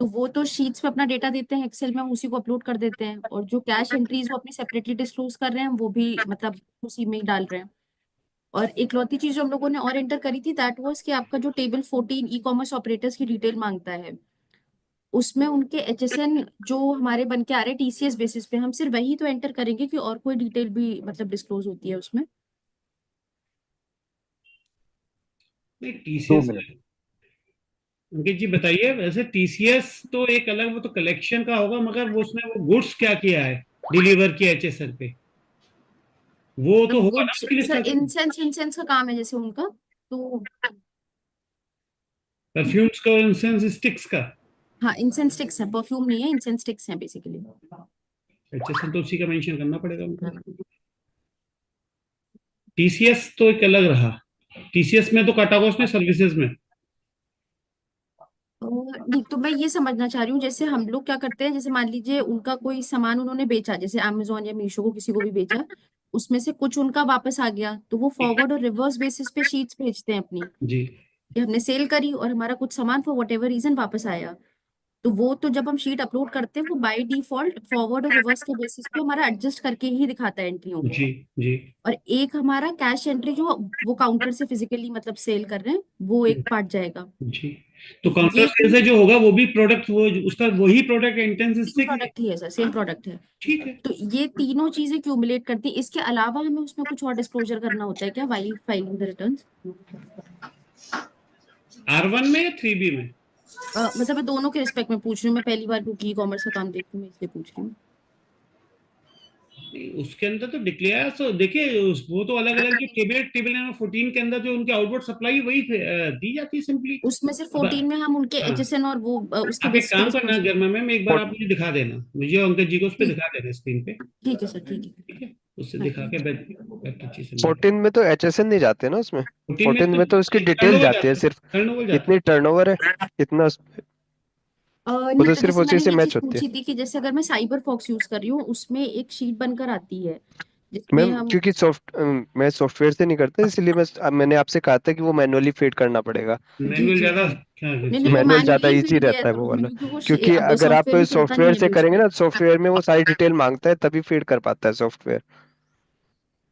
तो वो तो शीट्स पे अपना डेटा देते हैं एक्सेल में, हम उसी को अपलोड कर देते हैं, और जो कैश एंट्रीज वो अपनी सेपरेटली डिस्क्लोज कर रहे हैं, वो भी मतलब उसी में ही डाल रहे हैं। और इकलौती चीज जो हम लोगों ने और एंटर करी थी, दैट वाज कि आपका जो टेबल 14 ई-कॉमर्स ऑपरेटर्स की डिटेल मांगता है, उसमें उनके HSN जो हमारे बन के आ रहे हैं TCS बेसिस पे, हम सिर्फ वही तो एंटर करेंगे कि और कोई डिटेल भी मतलब डिस्क्लोज होती है उसमें? नहीं, TCS, अंकित जी बताइए, वैसे TCS तो एक अलग, वो तो कलेक्शन का होगा, मगर वो उसने वो गुड्स क्या किया है डिलीवर किया HSN पे, वो तो होगा ना गुड्स उसकी लिस्ट सर, में। इंसेंस का काम है जैसे उनका, तो परफ्यूम्स का, इंसेंस स्टिक्स का, हाँ इंसेंस स्टिक्स है, परफ्यूम नहीं है, इंसेंस स्टिक्स है बेसिकली। HSN तो उसी का मेंशन करना पड़ेगा उनको। TCS तो एक अलग रहा, TCS में तो काटा हुआ उसने सर्विसेज में। नहीं, तो मैं ये समझना चाह रही हूँ, जैसे हम लोग क्या करते हैं, जैसे मान लीजिए उनका कोई सामान उन्होंने बेचा, जैसे Amazon या मीशो को किसी को भी बेचा, उसमें से कुछ उनका वापस आ गया, तो वो फॉरवर्ड और रिवर्स बेसिस पे शीट्स भेजते हैं अपनी, जी कि हमने सेल करी और हमारा कुछ सामान फॉर वट एवर रीजन वापस आया, तो वो तो जब हम शीट अपलोड करते हैं, वो बाय डिफॉल्ट फॉरवर्ड और रिवर्स के बेसिस पे हमारा एडजस्ट करके ही दिखाता है एंट्रियों को। जी जी और एक हमारा कैश एंट्री जो वो काउंटर से फिजिकली मतलब सेल कर रहे हैं, वो एक पार्ट जाएगा। जी। तो तो काउंटर ये सेल से जो होगा वो भी प्रोडक्ट, वो उसका वही प्रोडक्ट इंटेंस सेम स्टिक है। प्रोडक्ट ही है सर, सेम प्रोडक्ट है। ठीक है। तो ये तीनों चीजें क्यूमुलेट करती है, इसके अलावा हमें उसमें कुछ और डिस्क्लोजर करना होता है क्या while filing the returns? R1 में या 3B में? मतलब मैं दोनों के रिस्पेक्ट में पूछ रही हूँ, मैं पहली बार क्योंकि ई-कॉमर्स का काम देखती हूँ, मैं इसलिए पूछ रही हूँ। उसके अंदर तो डिक्लेयर, तो देखिए वो तो अलग अलग, जो टेबल नंबर 14 के अंदर जो उनकी आउटवर्ड सप्लाई वही दी जाती है सिंपली। उसमें सिर्फ 14 में हम उनके हाँ, HSN और वो उसके आप एक बेसिस पे काम करना डिस्क्लोज। गर्मा मैम, एक बार आप मुझे दिखा देना, मुझे और अंकित जी को उस पर ठीक दिखा देना स्क्रीन पे। ठीक है सर, ठीक है। ठीक है, उससे हाँ। दिखा के बेटर चीज समझ 14 में तो HSN नहीं जाते ना उसमें, 14 में तो उसकी डिटेल टर्नओवर जाती है, जाता है, सिर्फ टर्नओवर जाता इतनी टर्नओवर है, इतना वो तो नहीं, सिर्फ जैसे उसी मैंने से ये मैच चीज होती है। पूछी थी कि जैसे अगर मैं साइबर फॉक्स यूज कर रही हूँ, उसमें एक शीट बनकर आती है जिसमें मैम हम क्योंकि मैं सॉफ्टवेयर से नहीं करता, इसलिए मैंने आपसे कहा था कि वो मैनुअली फीड करना पड़ेगा। जी मैनुअल जी ज्यादा जी क्या नहीं नहीं वो मैनुअल ज्यादा मैन्युअली इजी फीड किया रहता है तो वो वाला, क्योंकि वो क्योंकि अब अगर आप सॉफ्टवेयर में चलता नहीं सॉफ्टवेयर है से अभी करेंगे उसमें। ना, सॉफ्टवेयर में वो सारी डिटेल मांगता है तभी फीड कर पाता है सॉफ्टवेयर।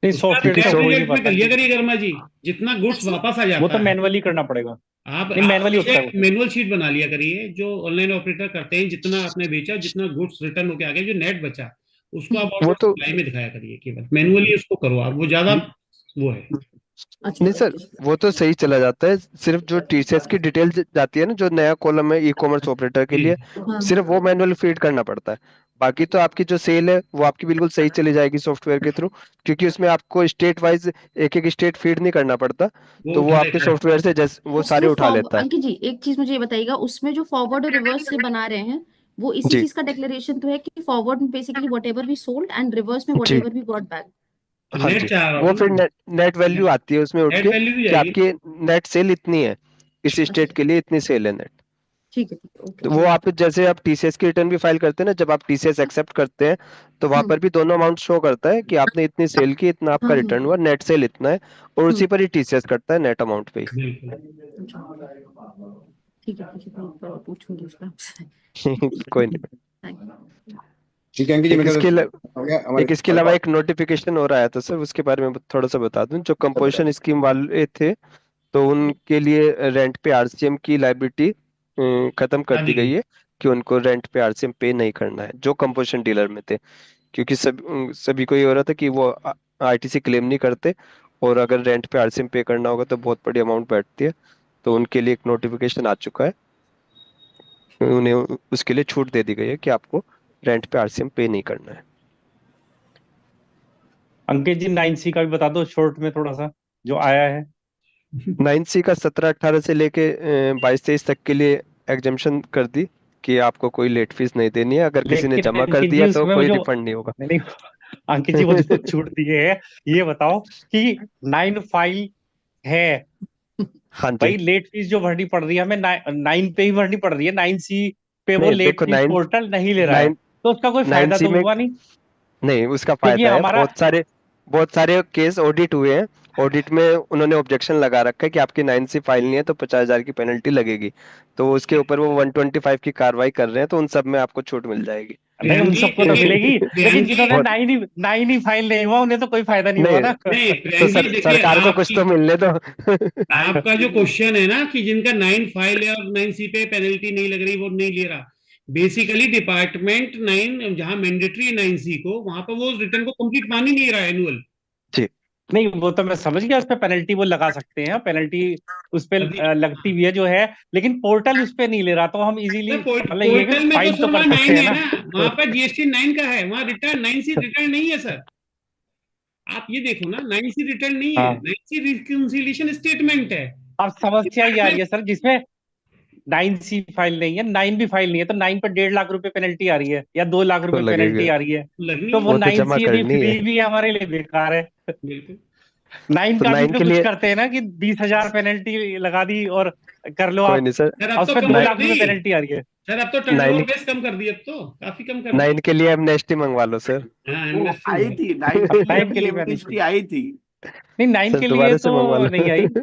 नहीं, उसका सॉफ्टवेयर क्योंकि से नेट अब हो ही नहीं रिजल्ट में पाता करिए अंकित। करिए वर्मा जी, जितना गुड्स वापस आ वो जाता तो है मैनुअली करना पड़ेगा। आप नहीं, मैनुअली होता है वो तो। मैनुअल शीट बना लिया करिए, जो ऑनलाइन ऑपरेटर करते हैं, जितना आपने बेचा, जितना गुड्स रिटर्न होके आ गया, जो नेट बचा, उसको आप वो ऑर्डर तो सप्लाई में दिखाया करिए, केवल मैनुअली उसको करो आप, वो ज्यादा वो है। अच्छा नहीं सर, अच्छा वो तो सही चला जाता है। सिर्फ जो टीसीएस की डिटेल जाती है ना, जो नया कॉलम है ई कॉमर्स ऑपरेटर के जी लिए, हाँ सिर्फ वो मैनुअल फीड करना पड़ता है। बाकी तो आपकी जो सेल है वो आपकी बिल्कुल सही चली जाएगी सॉफ्टवेयर के थ्रू, क्योंकि उसमें आपको स्टेट वाइज एक एक स्टेट फीड नहीं करना पड़ता। वो तो वो उठा आपके लेता है। सॉफ्टवेयर से जैसे वो सारे उसमें उठा लेता है। अंकित जी एक चीज मुझे ये बताइएगा, उसमें जो फॉरवर्ड और रिवर्स से बना रहे हैं वो इसी जी चीज का डिक्लेरेशन तो है कि फॉरवर्ड में basically whatever we sold and reverse में वट जी एवर वी गॉट बैक। तो हाँ नेट जी। चाह रहा वो हूँ फिर ना, नेट वैल्यू आती है उसमें उठ नेट के वैल्यू भी कि जाएगी। आपकी नेट सेल इतनी है, इस अच्छा स्टेट के लिए इतनी सेल है नेट। ठीक है ओके तो वो आप जैसे आप टीसीएस की रिटर्न भी फाइल करते हैं ना, जब आप टीसीएस एक्सेप्ट करते हैं तो वहां हम्म पर भी दोनों अमाउंट शो करता है कि आपने इतनी सेल की, इतना आपका हाँ रिटर्न हुआ, नेट सेल इतना है, और उसी हम्म पर ही टीसीएस करता है नेट अमाउंट पे बिल्कुल। ठीक है मैं पूछूंगी उसका आपसे। ही। कोई नहीं। Thank you. ठीक है अंकित जी, एक मेरे इसके ख्याल अला- से हो गया हमारे एक इसके अलावा एक नोटिफिकेशन और आया था सर, उसके बारे में थोड़ा सा बता दूं। जो कंपोजिशन स्कीम वाले थे, तो उनके लिए रेंट पे आरसीएम की लाइबिलिटी खत्म कर हाँ दी गई जी। है, कि उनको रेंट पे आरसीएम पे नहीं करना है जो कंपोजिशन डीलर में थे। क्योंकि सभी को ये हो रहा था कि वो आईटीसी क्लेम नहीं करते, और अगर रेंट पे आरसीएम पे करना होगा तो बहुत बड़ी अमाउंट बैठती है। तो उनके लिए एक नोटिफिकेशन आ चुका है, उन्हें उसके लिए छूट दे दी गई है कि आपको रेंट पे आरसीएम पे नहीं करना है। अंकित जी 9C का भी बता दो शॉर्ट में थोड़ा सा जो आया है। 9C का 17-18 से लेके 22-23 तक के लिए एग्जेम्पशन कर दी, कि आपको कोई लेट फीस नहीं देनी है, अगर किसी ने लेकिन जमा कर अंकित जी दिया तो उसमें वो कोई जो रिफंड नहीं होगा। नहीं अंकित जी वो जो छूट दिए है, ये बताओ कि 9 फाइल है, हाँ जी। भाई लेट फीस जो भरनी पड़ रही है हमें 9 पे ही भरनी पड़ रही है, 9C पे वो नहीं लेट देखो, फीस नाइन पोर्टल नहीं ले रहा है, नाइन तो उसका कोई नाइन फायदा सी तो में हुआ नहीं। नहीं, उसका क्योंकि फायदा है। हमारा बहुत सारे केस ऑडिट हुए हैं। ऑडिट में उन्होंने ऑब्जेक्शन लगा रखा है कि आपकी 9C फाइल नहीं है तो 50,000 की पेनल्टी लगेगी। तो उसके ऊपर वो 125 की कार्रवाई कर रहे हैं, तो उन सब में आपको छूट मिल जाएगी। नहीं उन प्रियंकी सबको तो मिलेगी, लेकिन प्रियंकी जिन्होंने बहुत 9 ही फाइल नहीं हुआ उन्हें तो कोई फायदा नहीं हुआ नहीं, ना। नहीं तो प्रियंकी देखिए, सरकार को कुछ आपकी तो मिलने दो। आपका जो क्वेश्चन है ना कि जिनका 9 फाइल है और 9C पे पेनल्टी नहीं लग रही, वो नहीं ले रहा, बेसिकली डिपार्टमेंट 9 जहां मैंडेटरी 9C को, वहां पर वो रिटर्न को कंप्लीट मान ही नहीं रहा है एनुअल। जी नहीं वो तो मैं समझ गया, उस पर पेनल्टी वो लगा सकते हैं, पेनल्टी उस पर अभी लगती भी है जो है, लेकिन पोर्टल उस पर नहीं ले रहा, तो हम इजीली सर मतलब ये है कि पोर्टल में तो फाइल तो सर कर वहाँ सकते 9 हैं है ना। ना, वहां पर जीएसटी 9 का है, वहां रिटर्न 9C रिटर्न नहीं है सर। आप ये देखो ना, 9C रिटर्न नहीं है, हाँ 9C रिकंसिलिएशन स्टेटमेंट है। अब समस्या ये आ रही है सर, जिसमें 9C फाइल नहीं है, 9 भी फाइल नहीं है, तो 9 पर 1.5 लाख रुपए पेनल्टी आ रही है या 2 लाख तो रुपए पेनल्टी लगेगा, आ रही है, लगनी तो वो है। वो तो जमा 9C यदि करनी फ्री है। भी है हमारे लिए बेकार है। बिल्कुल। 9 तो का भी 9 तो के कुछ लिए करते हैं ना कि 20,000 पेनल्टी लगा दी और कर लो कोई आप, नहीं सर। सर और अब उस तो पर कम दो कर लाख दी, रुपए पेनल्टी आ रही है। सर अब तो टर्नओवर 9 बेस कम कर दी, अब तो काफी कम कर दी। 9 के लिए एमनेस्टी मंगवा लो सर। हाँ वो एमनेस्टी आई हुआ। थी 9 के अब लिए 9 के भी लिए एमनेस्टी पेनल्टी आई थी। नहीं, 9 सर के लिए दोबारा से तो मंगवा नहीं आई, लो।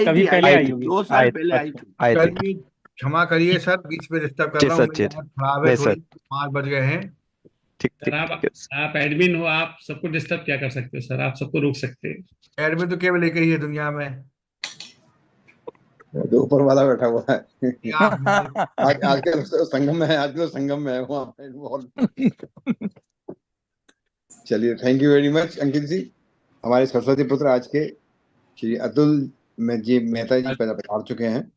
कभी आई पहले आई आई थी, 2 साल आई थी, पहले आई अच्छा। थी। आई सर थी। जी क्षमा करिए सर, बीच में डिस्टर्ब कर जी रहा हूँ, सर, मेरी जी आँख खराब है नहीं थोड़ी, सर, 5 बज गए हैं। ठीक सर ठीक आप ठीक है। आप एडमिन हो, आप सबको डिस्टर्ब क्या कर सकते हो सर, आप सबको रोक सकते हो। एडमिन तो केवल एक ही है दुनिया में। जो ऊपर वाला बैठा हुआ है। आप हमारे आजकल संगम में है, आजकल संगम में है वहाँ पे involved। चलिए, थैंक यू वेरी मच अंकित जी। हमारे सरस्वती पुत्र आज के श्री अतुल जी मेहता जी पधार चुके हैं।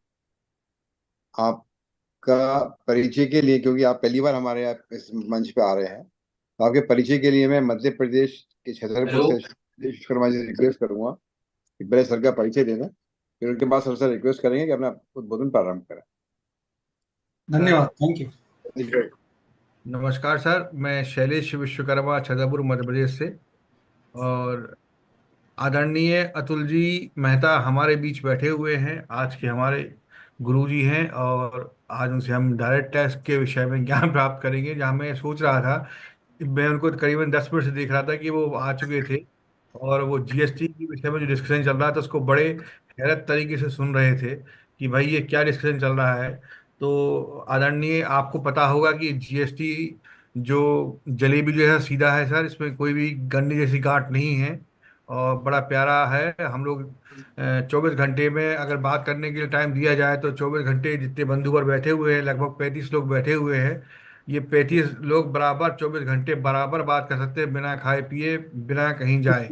आपका परिचय के लिए, क्योंकि आप पहली बार हमारे इस मंच पे आ रहे हैं, तो आपके परिचय के लिए मैं मध्य प्रदेश के छतरपुर से विश्वकर्मा जी से रिक्वेस्ट करूंगा कि पहले सर का परिचय देना, फिर उनके बाद सर रिक्वेस्ट करेंगे कि अपना उद्बोधन प्रारंभ करें। धन्यवाद, थैंक यू। नमस्कार सर, मैं शैलेश विश्वकर्मा छतरपुर मध्य प्रदेश से, और आदरणीय अतुल जी मेहता हमारे बीच बैठे हुए हैं, आज के हमारे गुरुजी हैं, और आज उनसे हम डायरेक्ट टैक्स के विषय में ज्ञान प्राप्त करेंगे। जहाँ मैं सोच रहा था मैं उनको करीबन 10 मिनट से देख रहा था कि वो आ चुके थे और वो जीएसटी के विषय में जो डिस्कशन चल रहा था उसको बड़े हैरत तरीके से सुन रहे थे कि भाई ये क्या डिस्कशन चल रहा है। तो आदरणीय, आपको पता होगा कि जीएसटी जो जलेबी जो है सीधा है सर, इसमें कोई भी गन्ने जैसी गांठ नहीं है और बड़ा प्यारा है। हम लोग 24 घंटे में अगर बात करने के लिए टाइम दिया जाए तो 24 घंटे जितने बंधुवर बैठे हुए हैं, लगभग 35 लोग बैठे हुए हैं, ये 35 लोग बराबर 24 घंटे बराबर बात कर सकते हैं बिना खाए पिए, बिना कहीं जाए,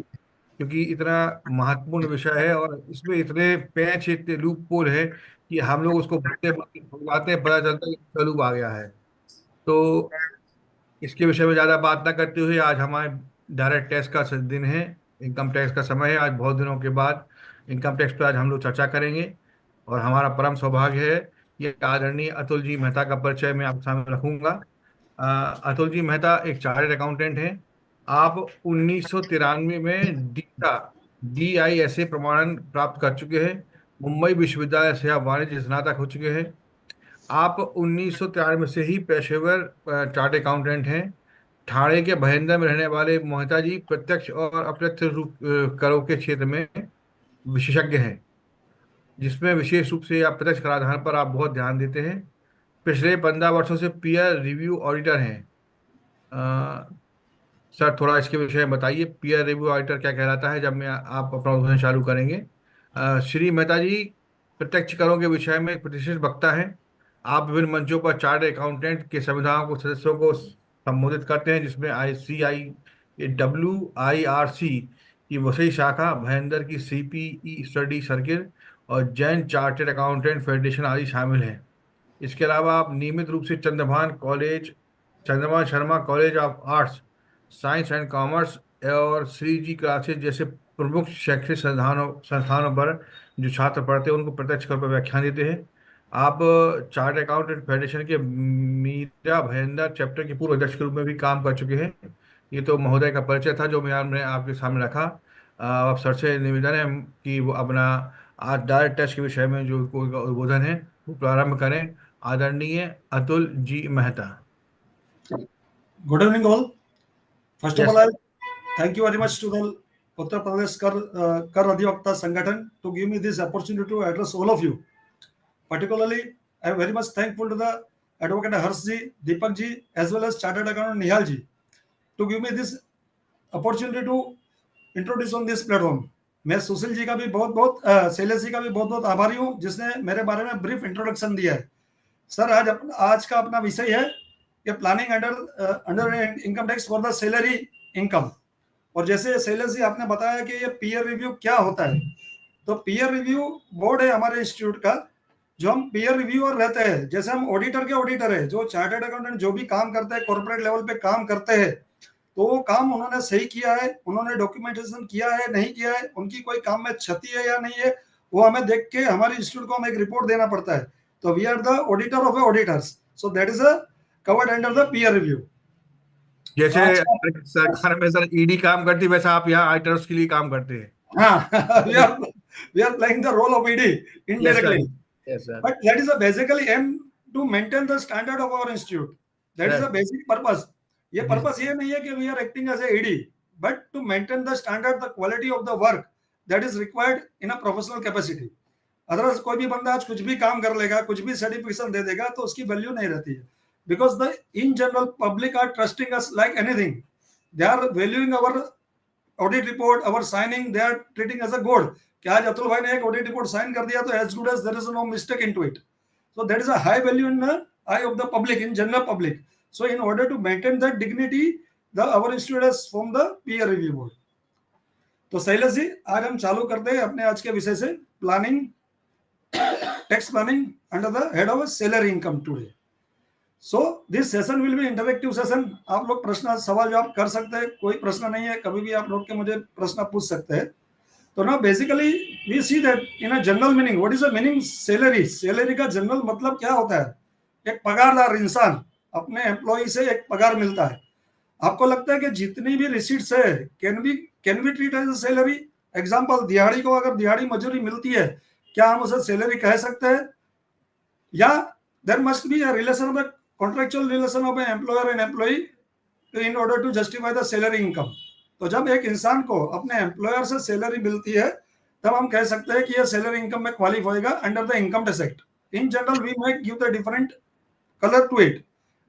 क्योंकि इतना महत्वपूर्ण विषय है और इसमें इतने पैच इतने लूप पोल है कि हम लोग उसको भरते भरते हैं, पता चलता है कि चालू आ गया है। तो इसके विषय में ज़्यादा बात ना करते हुए आज हमारे डायरेक्ट टैक्स का दिन है, इनकम टैक्स का समय है। आज बहुत दिनों के बाद इनकम टैक्स पर आज हम लोग चर्चा करेंगे और हमारा परम सौभाग्य है कि आदरणीय अतुल जी मेहता का परिचय मैं आपके सामने रखूंगा। अतुल जी मेहता एक चार्टर्ड अकाउंटेंट हैं। आप 1993 में DISA प्रमाणन प्राप्त कर चुके हैं। मुंबई विश्वविद्यालय से आप वाणिज्य स्नातक हो चुके हैं। आप 1993 से ही पेशेवर चार्टर्ड अकाउंटेंट हैं। ठाणे के भयंदर में रहने वाले मोहिता जी प्रत्यक्ष और अप्रत्यक्ष रूप करों के क्षेत्र में विशेषज्ञ हैं, जिसमें विशेष रूप से आप प्रत्यक्ष कराधान पर आप बहुत ध्यान देते हैं। पिछले 15 वर्षों से पीयर रिव्यू ऑडिटर हैं। सर थोड़ा इसके विषय में बताइए, पीयर रिव्यू ऑडिटर क्या कहलाता है, जब मैं आप अपना उद्घाटन चालू करेंगे। श्री मेहता जी प्रत्यक्ष करों के विषय में एक प्रतिष्ठित वक्ता हैं। आप विभिन्न मंचों पर चार्टर्ड अकाउंटेंट के संविधाओं को सदस्यों को संबोधित करते हैं, जिसमें ICIWIRC की वसई शाखा, भयंदर की CPE स्टडी सर्किल और जैन चार्टर्ड अकाउंटेंट फेडरेशन आदि शामिल हैं। इसके अलावा आप नियमित रूप से Chandrabhan Sharma college of arts science and commerce और श्री जी क्लासेज जैसे प्रमुख शैक्षिक संस्थानों पर जो छात्र पढ़ते हैं उनको प्रत्यक्ष कर पर व्याख्यान देते हैं। आप चार्टर्ड अकाउंटेंट फेडरेशन के मीरा भयंदर चैप्टर के पूर्व अध्यक्ष के रूप में भी काम कर चुके हैं। ये तो महोदय का परिचय था जो मैंने आपके सामने रखा। आप सर से निवेदन है कि वो अपना आज डायरेक्ट टेस्ट के विषय में जो उद्बोधन है वो प्रारंभ करें। आदरणीय Atul ji Mehta. Good evening all. First of Yes, all, I thank you very much to the Uttar Pradesh Kar Adhivakta Sangathan to give me this opportunity to address all of you. Particularly, I am very much thankful to the Advocate Harsh ji, Deepak ji, as well as Chartered Accountant Nihal ji to give me this opportunity to introduce on this platform. मैं सुशील जी का भी बहुत शैलेश जी का भी बहुत आभारी हूँ जिसने मेरे बारे में ब्रीफ इंट्रोडक्शन दिया है। सर आज का अपना विषय है कि planning under income tax for the salary income. और जैसे शैलेश जी आपने बताया कि ये पीयर रिव्यू क्या होता है, तो पीयर रिव्यू बोर्ड है हमारे इंस्टीट्यूट का, जो हम पीयर रिव्यूअर रहते हैं। जैसे हम ऑडिटर के ऑडिटर है, जो चार्टर्ड अकाउंटेंट जो भी काम करते हैं कॉर्पोरेट लेवल पे काम करते हैं, तो वो काम उन्होंने सही किया है, उन्होंने डॉक्यूमेंटेशन किया है नहीं किया है, उनकी कोई काम में क्षति है या नहीं है, वो हमें देख के हमारे इंस्टीट्यूट को हमें एक रिपोर्ट देना पड़ता है। तो we are the auditor of auditors, so that is covered under the peer review. जैसे सरकार में सर ईडी काम करती है वैसा आप यहाँ ऑडिटर्स के लिए काम करते हैं। हाँ, we are playing the role of ED indirectly. Yes, sir. But that is a basically aim to maintain the standard of our institute. That is a basic purpose. ये पर्पस ये नहीं है कि we are acting as a ED, but to maintain the standard, the quality of the work that is required in a professional capacity. Otherwise कोई भी बंदा आज कुछ भी काम कर लेगा, कुछ भी सर्टिफिकेशन दे देगा तो उसकी वैल्यू नहीं रहती है। Because the in general public are trusting us like anything. They are valuing our audit report, our signing, they are treating as a gold. कि आज अतुल भाई ने एक ऑडिट रिपोर्ट साइन कर दिया तो as good as there is no mistake into it. So that is a high value in the eye of the public, in general public. So in order to maintain that dignity, our institute has formed the peer review board. तो शैलेश जी आज हम चालू करते हैं अपने आज के विषय से, planning tax planning under the head of salary income today. So this session will be interactive session. आप लोग प्रश्न सवाल जवाब कर सकते हैं, कोई प्रश्न नहीं है, कभी भी आप लोग के मुझे प्रश्न पूछ सकते हैं। तो ना basically we see that in a general meaning, what is the meaning salary? Salary का जनरल मतलब क्या होता है? एक पगारदार इंसान, अपने एम्प्लॉय से एक पगार मिलता है। आपको लगता है कि जितनी भी रिसीट्स है can be treat as salary? Example, दिहाड़ी को अगर दिहाड़ी मजदूरी मिलती है, क्या हम उसे सैलरी कह सकते हैं? या there must be a relation of contractual relation of employer and employee in order to justify the salary income. तो जब एक इंसान को अपने एम्प्लॉयर से सैलरी मिलती है तब हम कह सकते हैं कि यह सैलरी इनकम में क्वालिफाई होगा under the income tax act. In general, we might give the different color to it,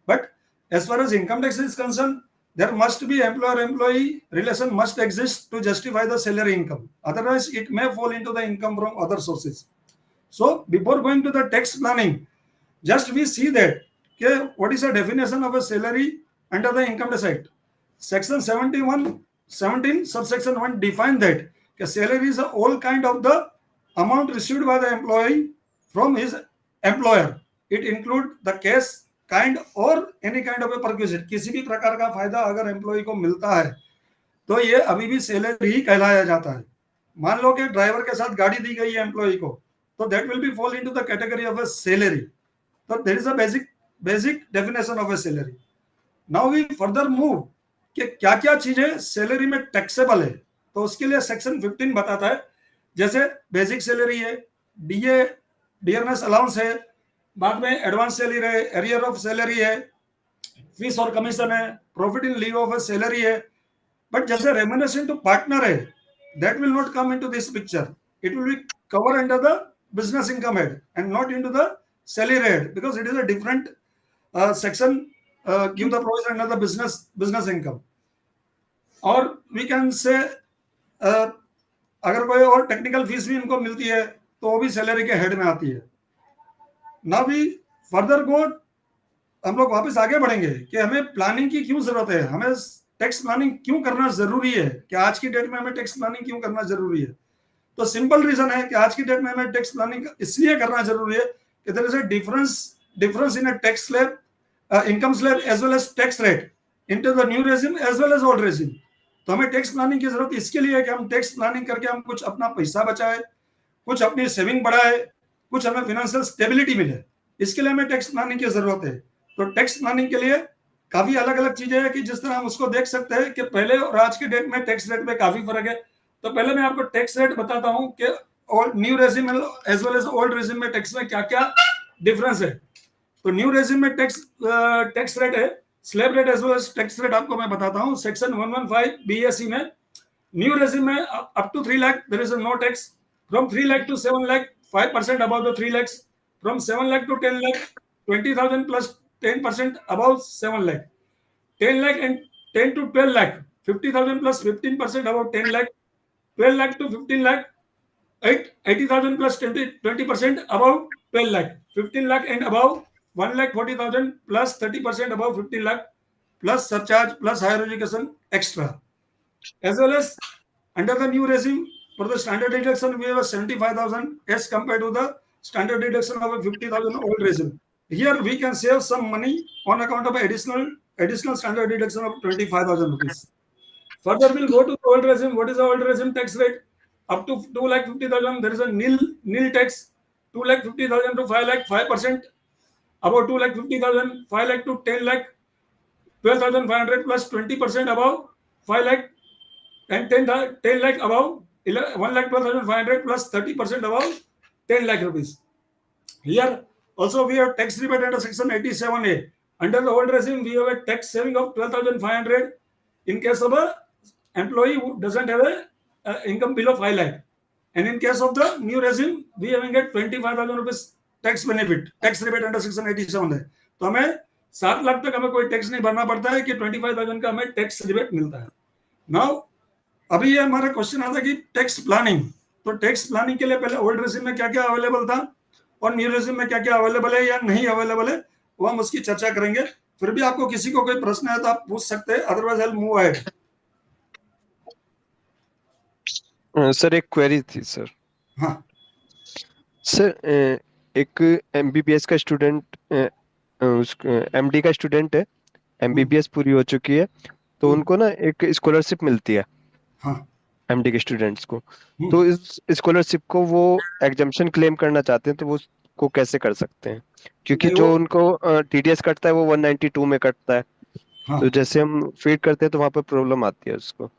but as far as income tax is concerned, there must be employer-employee relation must exist to justify the salary income. Otherwise, it may fall into the income from other sources. So, before going to the tax planning, just we see that okay, what is the definition of a salary under the Income Tax Act? Section 17, subsection 1 define that okay, salary is all kind of the amount received by the employee from his employer. It include the cash, kind or any kind of a perquisite. किसी भी प्रकार का फायदा अगर employ को मिलता है तो ये अभी भी सैलरी ही कहलाया जाता है. मान लो कि ड्राइवर के साथ गाड़ी दी गई है एम्प्लॉय को, तो that will be fall into the category of a salary. तो there is a basic definition of a salary. Now we further move कि क्या क्या चीजें सैलरी में टैक्सेबल है. तो उसके लिए सेक्शन 15 बताता है, जैसे बेसिक सैलरी है, डीए डियरनेस अलाउंस है, बाद में एडवांस सैलरी है, एरियर ऑफ सैलरी है, फीस और कमीशन है, profit in leave of salary है. बट जैसे रेम्यूनरेशन टू पार्टनर है, that will not come into this picture. It will B cover under the business income head and not into the salary head, because it is a different section give the provision under the business income. और we can say अगर कोई और technical fees भी इनको मिलती है तो वो भी सैलरी के हेड में आती है. ना भी फर्दर गो, हम लोग वापस आगे बढ़ेंगे कि हमें प्लानिंग की क्यों जरूरत है, हमें टैक्स प्लानिंग क्यों करना जरूरी है, कि आज की डेट में हमें टैक्स प्लानिंग क्यों करना जरूरी है. तो सिंपल रीजन है कि आज की डेट में हमें टैक्स प्लानिंग इसलिए करना जरूरी है कि there is a difference in a tax slab, income slab as well as tax rate into the new regime as well as old regime. तो हमें टैक्स प्लानिंग की जरूरत इसके लिए है कि हम टैक्स प्लानिंग करके हम कुछ अपना पैसा बचाए, कुछ अपनी सेविंग बढ़ाए, कुछ हमें फाइनेंशियल स्टेबिलिटी मिले. इसके लिए हमें टैक्स प्लानिंग की जरूरत है. तो टैक्स प्लानिंग के लिए काफी अलग अलग चीजें हैं कि जिस तरह हम उसको देख सकते हैं कि पहले और आज के डेट में टैक्स रेट में काफी फर्क है. तो पहले मैं आपको टैक्स रेट बताता हूं कि new regime as well as old regime में टैक्स में क्या क्या डिफरेंस है. तो न्यू रेजिम में टैक्स रेट है slab rate as well as tax rate. आपको मैं बताता हूं सेक्शन 115 BSE में न्यू रेजिम में up to 3 lakh there is no tax. From 3 lakh to 7 lakh 5% above the 3 lakhs. From 7 lakh to 10 lakh 20,000 plus 10% above 7 lakh. 10 lakh and 10 to 12 lakh 50,000 plus 15% above 10 lakh. 12 lakh to 15 lakh 80,000 plus 20% above 12 lakh. 15 lakh and above 1 lakh 40,000 plus 30% above 15 lakh plus surcharge plus higher education extra. As well as under the new regime, for the standard deduction we have 75,000 as compared to the standard deduction of a 50,000 old regime. Here we can save some money on account of additional standard deduction of 25,000 rupees. Further we'll go to the old regime. What is the old regime tax rate? Up to 2,50,000 there is a nil tax. 2,50,000 to 5 lakh 5%. Above 2,50,000 5 lakh to 10 lakh 12,500 plus 20% above 5 lakh and 10 lakh above 1,12,500 plus 30% above 10 lakh rupees. Here also we have tax rebate under section 87A. Under the old regime we have a tax saving of 12,500 in case of a employee who doesn't have a income below 5 lakh. And in case of the new regime we have get 25,000 rupees tax benefit, tax rebate under section 87 है. तो हमें 7 लाख तक हमें कोई tax नहीं भरना पड़ता है कि 25,000 का हमें टैक्स रिबेट मिलता है. नाउ अभी ये हमारा क्वेश्चन आता है कि टैक्स प्लानिंग. तो टैक्स प्लानिंग के लिए पहले ओल्ड रेजिम में क्या क्या अवेलेबल था और न्यू रेजिम में क्या क्या अवेलेबल है या नहीं अवेलेबल है, वो हम उसकी चर्चा करेंगे. फिर भी आपको किसी को कोई प्रश्न है तो आप पूछ सकते हैं, otherwise I will move ahead. Sir एक क्वेरी थी सर. हाँ सर, एक MBBS का स्टूडेंट MD का स्टूडेंट है, MBBS पूरी हो चुकी है, तो उनको ना एक स्कॉलरशिप मिलती है. हाँ MD के स्टूडेंट्स को. तो इस स्कॉलरशिप को वो एग्जम्पशन क्लेम करना चाहते हैं, तो वो उसको कैसे कर सकते हैं? क्योंकि जो उनको TDS कटता है वो 192 में कटता है. हाँ. तो जैसे हम फीड करते हैं तो वहां पर प्रॉब्लम आती है उसको.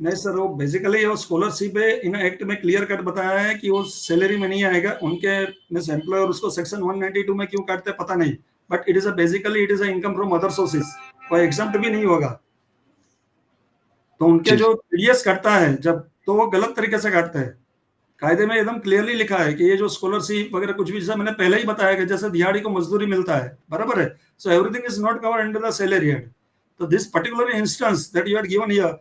नहीं सर, वो बेसिकली वो स्कॉलरशिप है, इन एक्ट में क्लियर कट बताया है कि वो सैलरी में नहीं आएगा. उनके मींस एम्प्लॉयर उसको सेक्शन 192 में क्यों काटते हैं पता नहीं, but it is a basically it is a income from other sources. वो एग्जाम्प्ट भी नहीं होगा। तो उनके जी जो टीडीएस कटता है जब, तो वो गलत तरीके से काटते हैं। कायदे में एकदम क्लियरली लिखा है कि ये जो स्कॉलरशिप वगैरह कुछ भी, जैसा मैंने पहले ही बताया कि जैसे दिहाड़ी को मजदूरी मिलता है, बराबर है, so everything is not covered under the salary head. तो this particular instance that you had given here,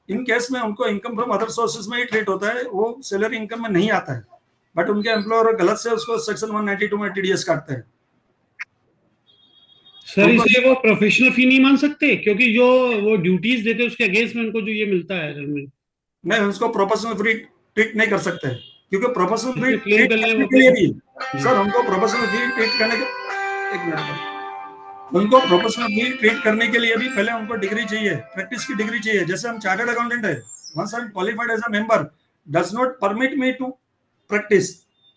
in case में उनको इनकम फ्रॉम अदर सोर्सेज में ही ट्रीट होता है, वो सैलरी इनकम में नहीं आता है, बट उनके एम्प्लॉयर गलत से उसको सेक्शन 192 में टीडीएस काटते हैं। सर इसलिए वो प्रोफेशनल फी नहीं मान सकते, क्योंकि जो वो ड्यूटीज देते हैं उसके अगेंस्ट में उनको जो ये मिलता है नहीं, उसको प्रोफेशनल फ्री ट्रीट नहीं कर सकते, क्योंकि प्रोफेशनल फी इसमें क्लेम ट्रीट कर करने लें के लिए भी सर हमको प्रोफेशनल फी ट्रीट करने के, एक मिनट, उनको प्रोफेशनल फी ट्रीट करने के लिए भी पहले उनको डिग्री चाहिए, प्रैक्टिस की डिग्री चाहिए। जैसे हम चार्टर्ड अकाउंटेंट है, once I am qualified as a member does not permit me to practice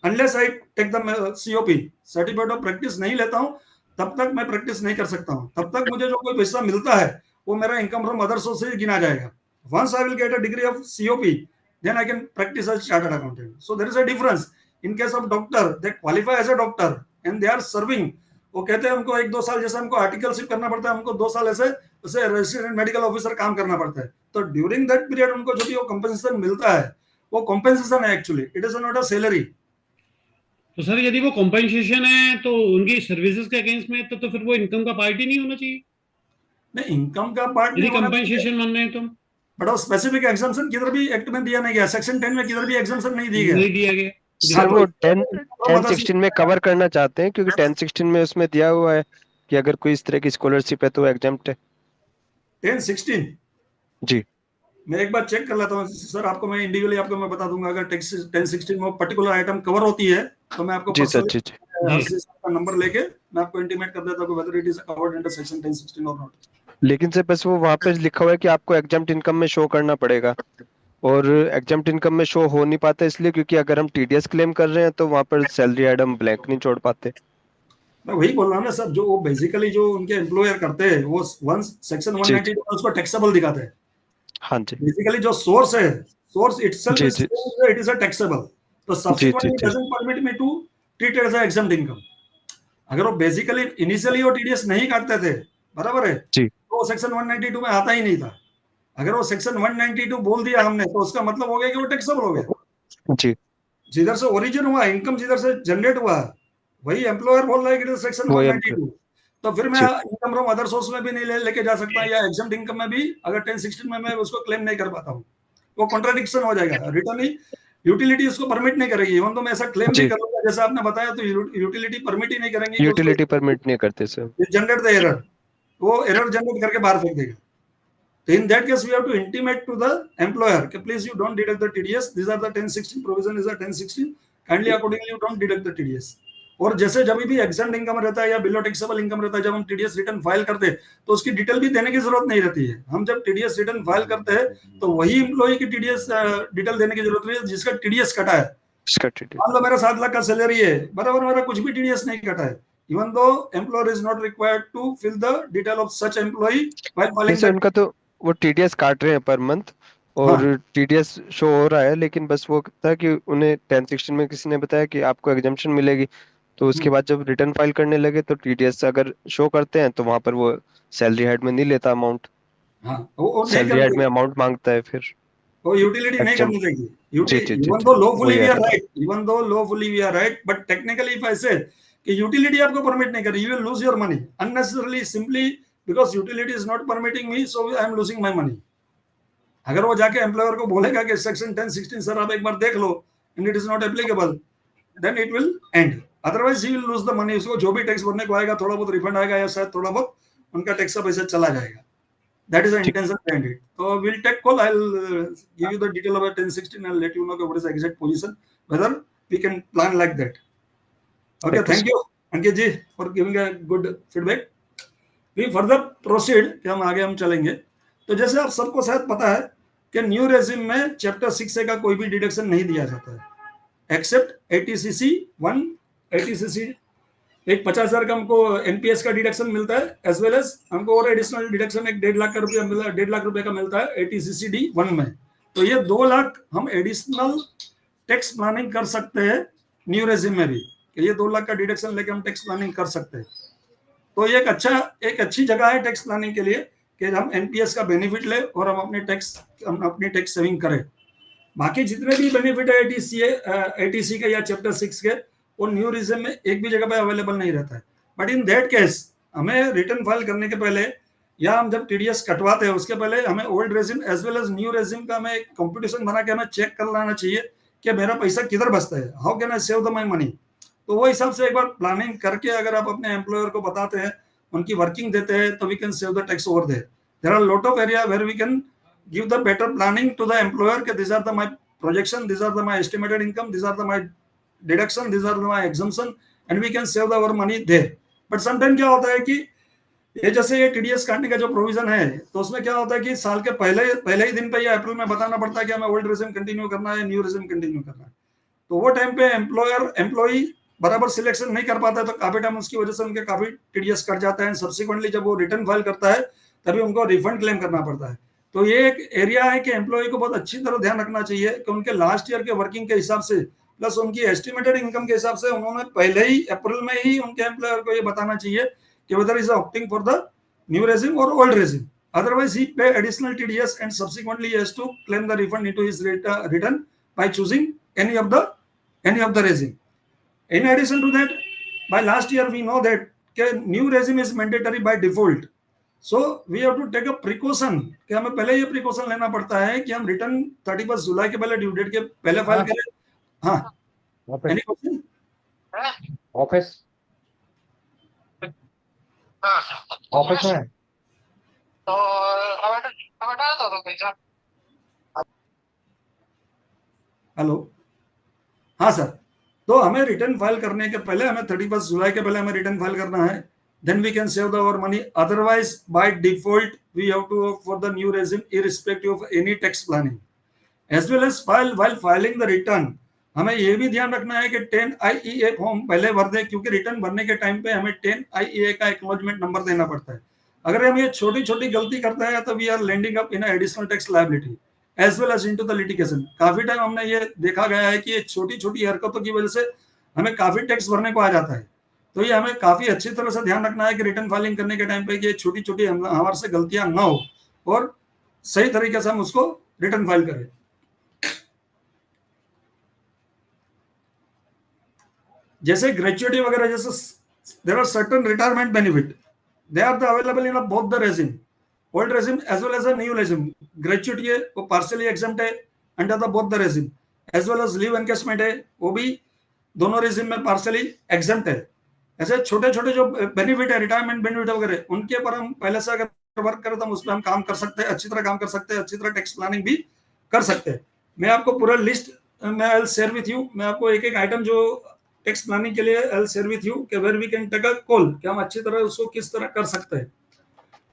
unless I take the COP certificate of practice. नहीं लेता हूं तब तक मैं प्रैक्टिस नहीं कर सकता हूं, तब तक मुझे जो कोई पैसा मिलता है वो मेरा इनकम फ्रॉम अदर सोर्स से गिना जाएगा। Once I will get a degree of COP then I can practice as chartered accountant. So there is a difference. In case of doctor, they qualify as a doctor and they are serving. वो कहते हैं हमको 1-2 साल, जैसे हमको articleship करना पड़ता है, हमको 2 साल ऐसे उसे रेजिडेंट मेडिकल ऑफिसर काम करना पड़ता है। तो ड्यूरिंग दैट पीरियड उनको जो भी वो कंपनसेशन मिलता है, वो कंपनसेशन है actually, it is not a salary. तो सर यदि वो कॉम्पेंसेशन है तो उनकी सर्विसेज के अगेंस्ट में तो फिर वो इनकम का पार्ट ही नहीं होना चाहिए। नहीं, इनकम का पार्ट यदि नहीं होना कंपेंसेशन मान रहे हैं तो, बट वो स्पेसिफिक एग्जाम्पशन किधर भी एक्ट में दिया नहीं गया, सेक्शन 10 में किधर भी एग्जाम्पशन नहीं दी गया। नहीं दिया गया सर वो 1016 में कवर करना चाहते हैं, क्योंकि 1016 में उसमें दिया हुआ है कि अगर कोई इस तरह की स्कॉलरशिप है तो एग्जाम्प्ट है। 1016 जी मैं एक बार चेक कर लेता हूँ सर, आपको मैं इंडिविजुअली आपको मैं बता दूंगा। अगर 1016 में पर्टिकुलर आइटम कवर होती है तो मैं आपको जी सर, जी पर्सनली का नंबर लेके मैं आपको इंटीमेट कर देता हूँ weather it is covered under section 1016 और नॉट। लेकिन सर बस वो वहां पे लिखा हुआ है कि आपको एग्जाम्प्ट इनकम में शो करना पड़ेगा, और एग्जाम्प्ट इनकम में शो हो नहीं पाता इसलिए क्योंकि अगर हम टीडीएस क्लेम कर रहे हैं तो वहां पर सैलरी आइटम ब्लैंक नहीं छोड़ पाते। मैं वही बोल रहा हूँ ना सर, जो वो बेसिकली जो उनके एम्प्लॉयर करते हैं वो वंस सेक्शन 192 में उसको टैक्सेबल दिखाते हैं। हाँ जी, बेसिकली जो सोर्स है, source itself is it is a taxable, तो subsequently doesn't permit me to treat it as a exempt income. अगर वो बेसिकली इनिशियली वो टीडीएस नहीं काटते थे, बराबर है, तो वो सेक्शन 192 में आता ही नहीं था। अगर वो सेक्शन 192 बोल दिया हमने तो उसका मतलब हो गया कि वो टैक्सेबल हो गया। जी, जिधर से ओरिजिन हुआ इनकम, जिधर से जनरेट हुआ, वही एम्प्लॉयर बोल रहा है कि सेक्शन 192, तो फिर मैं इनकम फ्रॉम अदर सोर्स में भी नहीं लेके जा सकता, या एग्जम्प्ट इनकम में भी अगर 1016 में मैं उसको क्लेम नहीं कर पाता हूँ, वो कॉन्ट्राडिक्शन हो जाएगा। रिटर्न ही यूटिलिटी उसको परमिट नहीं करेगी। इवन तो मैं ऐसा क्लेम भी करूंगा जैसा आपने बताया, तो यूटिलिटी परमिट ही नहीं करेंगे, यूटिलिटी परमिट नहीं करते सर, जनरेट द एरर, वो एरर जनरेट करके बाहर फेंक देगा। So in that case, we have to intimate to the employer, okay, please you don't deduct the TDS. These are the 1016 provision is the 1016. Kindly accordingly you don't deduct the TDS. और जैसे जब भी exempt income रहता है या below taxable income रहता है, जब हम टीडीएस रिटर्न फाइल करते हैं तो उसकी डिटेल भी देने की जरूरत नहीं रहती है। हम जब टीडीएस रिटर्न फाइल करते हैं तो वही एम्प्लॉय की टीडीएस डिटेल देने की जरूरत है जिसका टीडीएस कटा है। मान लो मेरा 7 लाख का सैलरी है, बराबर मेरा कुछ भी टीडीएस नहीं कटा है, even though employer is not required to fill the detail of such employ while filing. उनका तो वो टीडीएस काट रहे हैं पर मंथ और टीडीएस शो हो रहा है, लेकिन बस वो था कि उन्हें 1016 में किसी ने बताया कि आपको एग्जम्पशन मिलेगी, तो उसके बाद जब रिटर्न फाइल करने लगे तो टीडीएस अगर शो करते हैं तो वहां पर वो सैलरी हेड में नहीं लेता अमाउंट, सैलरी हेड में अमाउंट मांगता है, फिर वो यूटिलिटी नहीं करनी चाहिए। Even though lawfully we are right, but technically if I say कि यूटिलिटी आपको परमिट नहीं कर रही, you will lose your money unnecessarily simply because utility is not permitting me, so I am losing my money. अगर वो जाके employer को बोलेगा कि सेक्शन 1016 सर आप एक बार देख लो and it is not applicable, then it will end, otherwise he will lose the money. उसको जो भी टैक्स भरने को आएगा थोड़ा बहुत रिफंड आएगा या शायद थोड़ा बहुत उनका टैक्स का पैसा चला जाएगा। That is the intention behind it. So we'll take call. I'll give you the detail about 1016. I'll let you know what is the exact position, whether we can plan like that. Okay, thank you, Ankit ji, for giving a good feedback. We further proceed कि हम आगे हम चलेंगे। तो जैसे आप सबको शायद पता है कि न्यू रेजिम में चैप्टर 6A का कोई भी डिडक्शन नहीं दिया जाता है एक्सेप्ट ATCC 1, ATCC एक 50,000 का हमको एनपीएस का डिडक्शन मिलता है, एज वेल एज हमको और एडिशनल डिडक्शन एक 1.5 लाख का रुपया मिला, 1.5 लाख रुपए का मिलता है ATCCD 1 में। तो ये 2 लाख हम एडिशनल टैक्स प्लानिंग कर सकते हैं न्यू रेजिम में भी, कि ये 2 लाख का डिडक्शन लेके हम टैक्स प्लानिंग कर सकते हैं। तो ये एक अच्छी जगह है टैक्स प्लानिंग के लिए कि हम एनपीएस का बेनिफिट ले और हम अपनी टैक्स सेविंग करें। बाकी जितने भी बेनिफिट है एटीसी के या चैप्टर 6 के, वो न्यू रिजिम में एक भी जगह पे अवेलेबल नहीं रहता है। बट इन दैट केस हमें रिटर्न फाइल करने के पहले या हम जब टीडीएस कटवाते हैं उसके पहले हमें old regime as well as new regime का हमें कंपटीशन बना के हमें चेक कर लेना चाहिए कि मेरा पैसा किधर बचता है, how can I save the my money. तो वो हिसाब से एक बार प्लानिंग करके अगर आप अपने एम्प्लॉयर को बताते हैं, उनकी वर्किंग देते हैं, तो we can save the tax over there are lot of area where we can give the better planning to the employer कि these are the my projection, these are the my estimated income, these are the my deduction, these are the my exemption, and we can save the our money there. But sometimes क्या होता है कि ये जैसे ये TDS काटने का जो प्रोविजन है, तो उसमें क्या होता है कि साल के पहले ही दिन पे या अप्रैल में बताना पड़ता है कि हमें ओल्ड रेजिम कंटिन्यू करना है, न्यू रेजिम कंटिन्यू करना है। तो वो टाइम पे एम्प्लॉई बराबर सिलेक्शन नहीं कर पाता है, तो काफी टाइम उसकी वजह से उनके काफी टीडीएस कट जाता है। सब्सिक्वेंटली जब वो रिटर्न फाइल करता है तभी उनको रिफंड क्लेम करना पड़ता है। तो ये एक एरिया है कि एम्प्लॉय को बहुत अच्छी तरह ध्यान रखना चाहिए कि उनके लास्ट ईयर के वर्किंग के हिसाब से प्लस उनकी एस्टिमेटेड इनकम के हिसाब से उन्होंने पहले ही अप्रैल में ही उनके एम्प्लॉयर को ये बताना चाहिए कि whether is opting for the new regime or old regime, otherwise he pay additional TDS and subsequently he has to claim the refund into his return by choosing any of the regime. In addition to that, by last year we know that कि new regime is mandatory by default, so we have to take a precaution कि हमें पहले ये precaution लेना पड़ता है कि हम रिटर्न 31 जुलाई के पहले ड्यू डेट के पहले फाइल करें। हाँ, एनी क्वेश्चन? ऑफिस में हेलो, हाँ सर। तो हमें रिटर्न फाइल करने के पहले हमें 31 जुलाई के पहले हमें रिटर्न फाइल करना है, then we can save our money. Otherwise, by default, we have to opt for the new regime irrespective of any tax planning. As well as while filing the return, हमें ये भी ध्यान रखना है कि 10 IEA form पहले भर दें, क्योंकि रिटर्न भरने के टाइम पे हमें 10 IEA का एक्नॉलेजमेंट नंबर देना पड़ता है। अगर हम ये छोटी छोटी गलती करते हैं तो we are landing up in additional tax liability as well as into the litigation. काफी टाइम हमने ये देखा गया है कि ये छोटी छोटी हरकतों की वजह से हमें काफी टैक्स भरने को आ जाता है। तो ये हमें काफी अच्छी तरह से ध्यान रखना है कि रिटर्न फाइलिंग करने के टाइम पे कि छोटी छोटी हमारे से गलतियां ना हो और सही तरीके से हम उसको रिटर्न फाइल करें। जैसे ग्रेचुइटी वगैरह, जैसे there are certain retirement benefit, they are the available in both the regime, old regime as well as a new regime. Gratuity है वो पार्शियली एग्जम्प्ट है under the both the regime, as well as leave encashment है वो भी दोनों regime में partially exempt है। ऐसे छोटे छोटे जो बेनिफिट है, रिटायरमेंट बेनिफिट वगैरह, उनके ऊपर हम पहले से अगर वर्क करें तो हम उस पर हम काम कर सकते हैं, अच्छी तरह काम कर सकते हैं, अच्छी तरह टैक्स प्लानिंग भी कर सकते हैं। मैं आपको पूरा लिस्ट मैं आई विल शेयर विथ यू, मैं आपको एक एक आइटम जो टैक्स प्लानिंग के लिए I will share with you कि where we can take a call कि हम अच्छी तरह उसको किस तरह कर सकते हैं।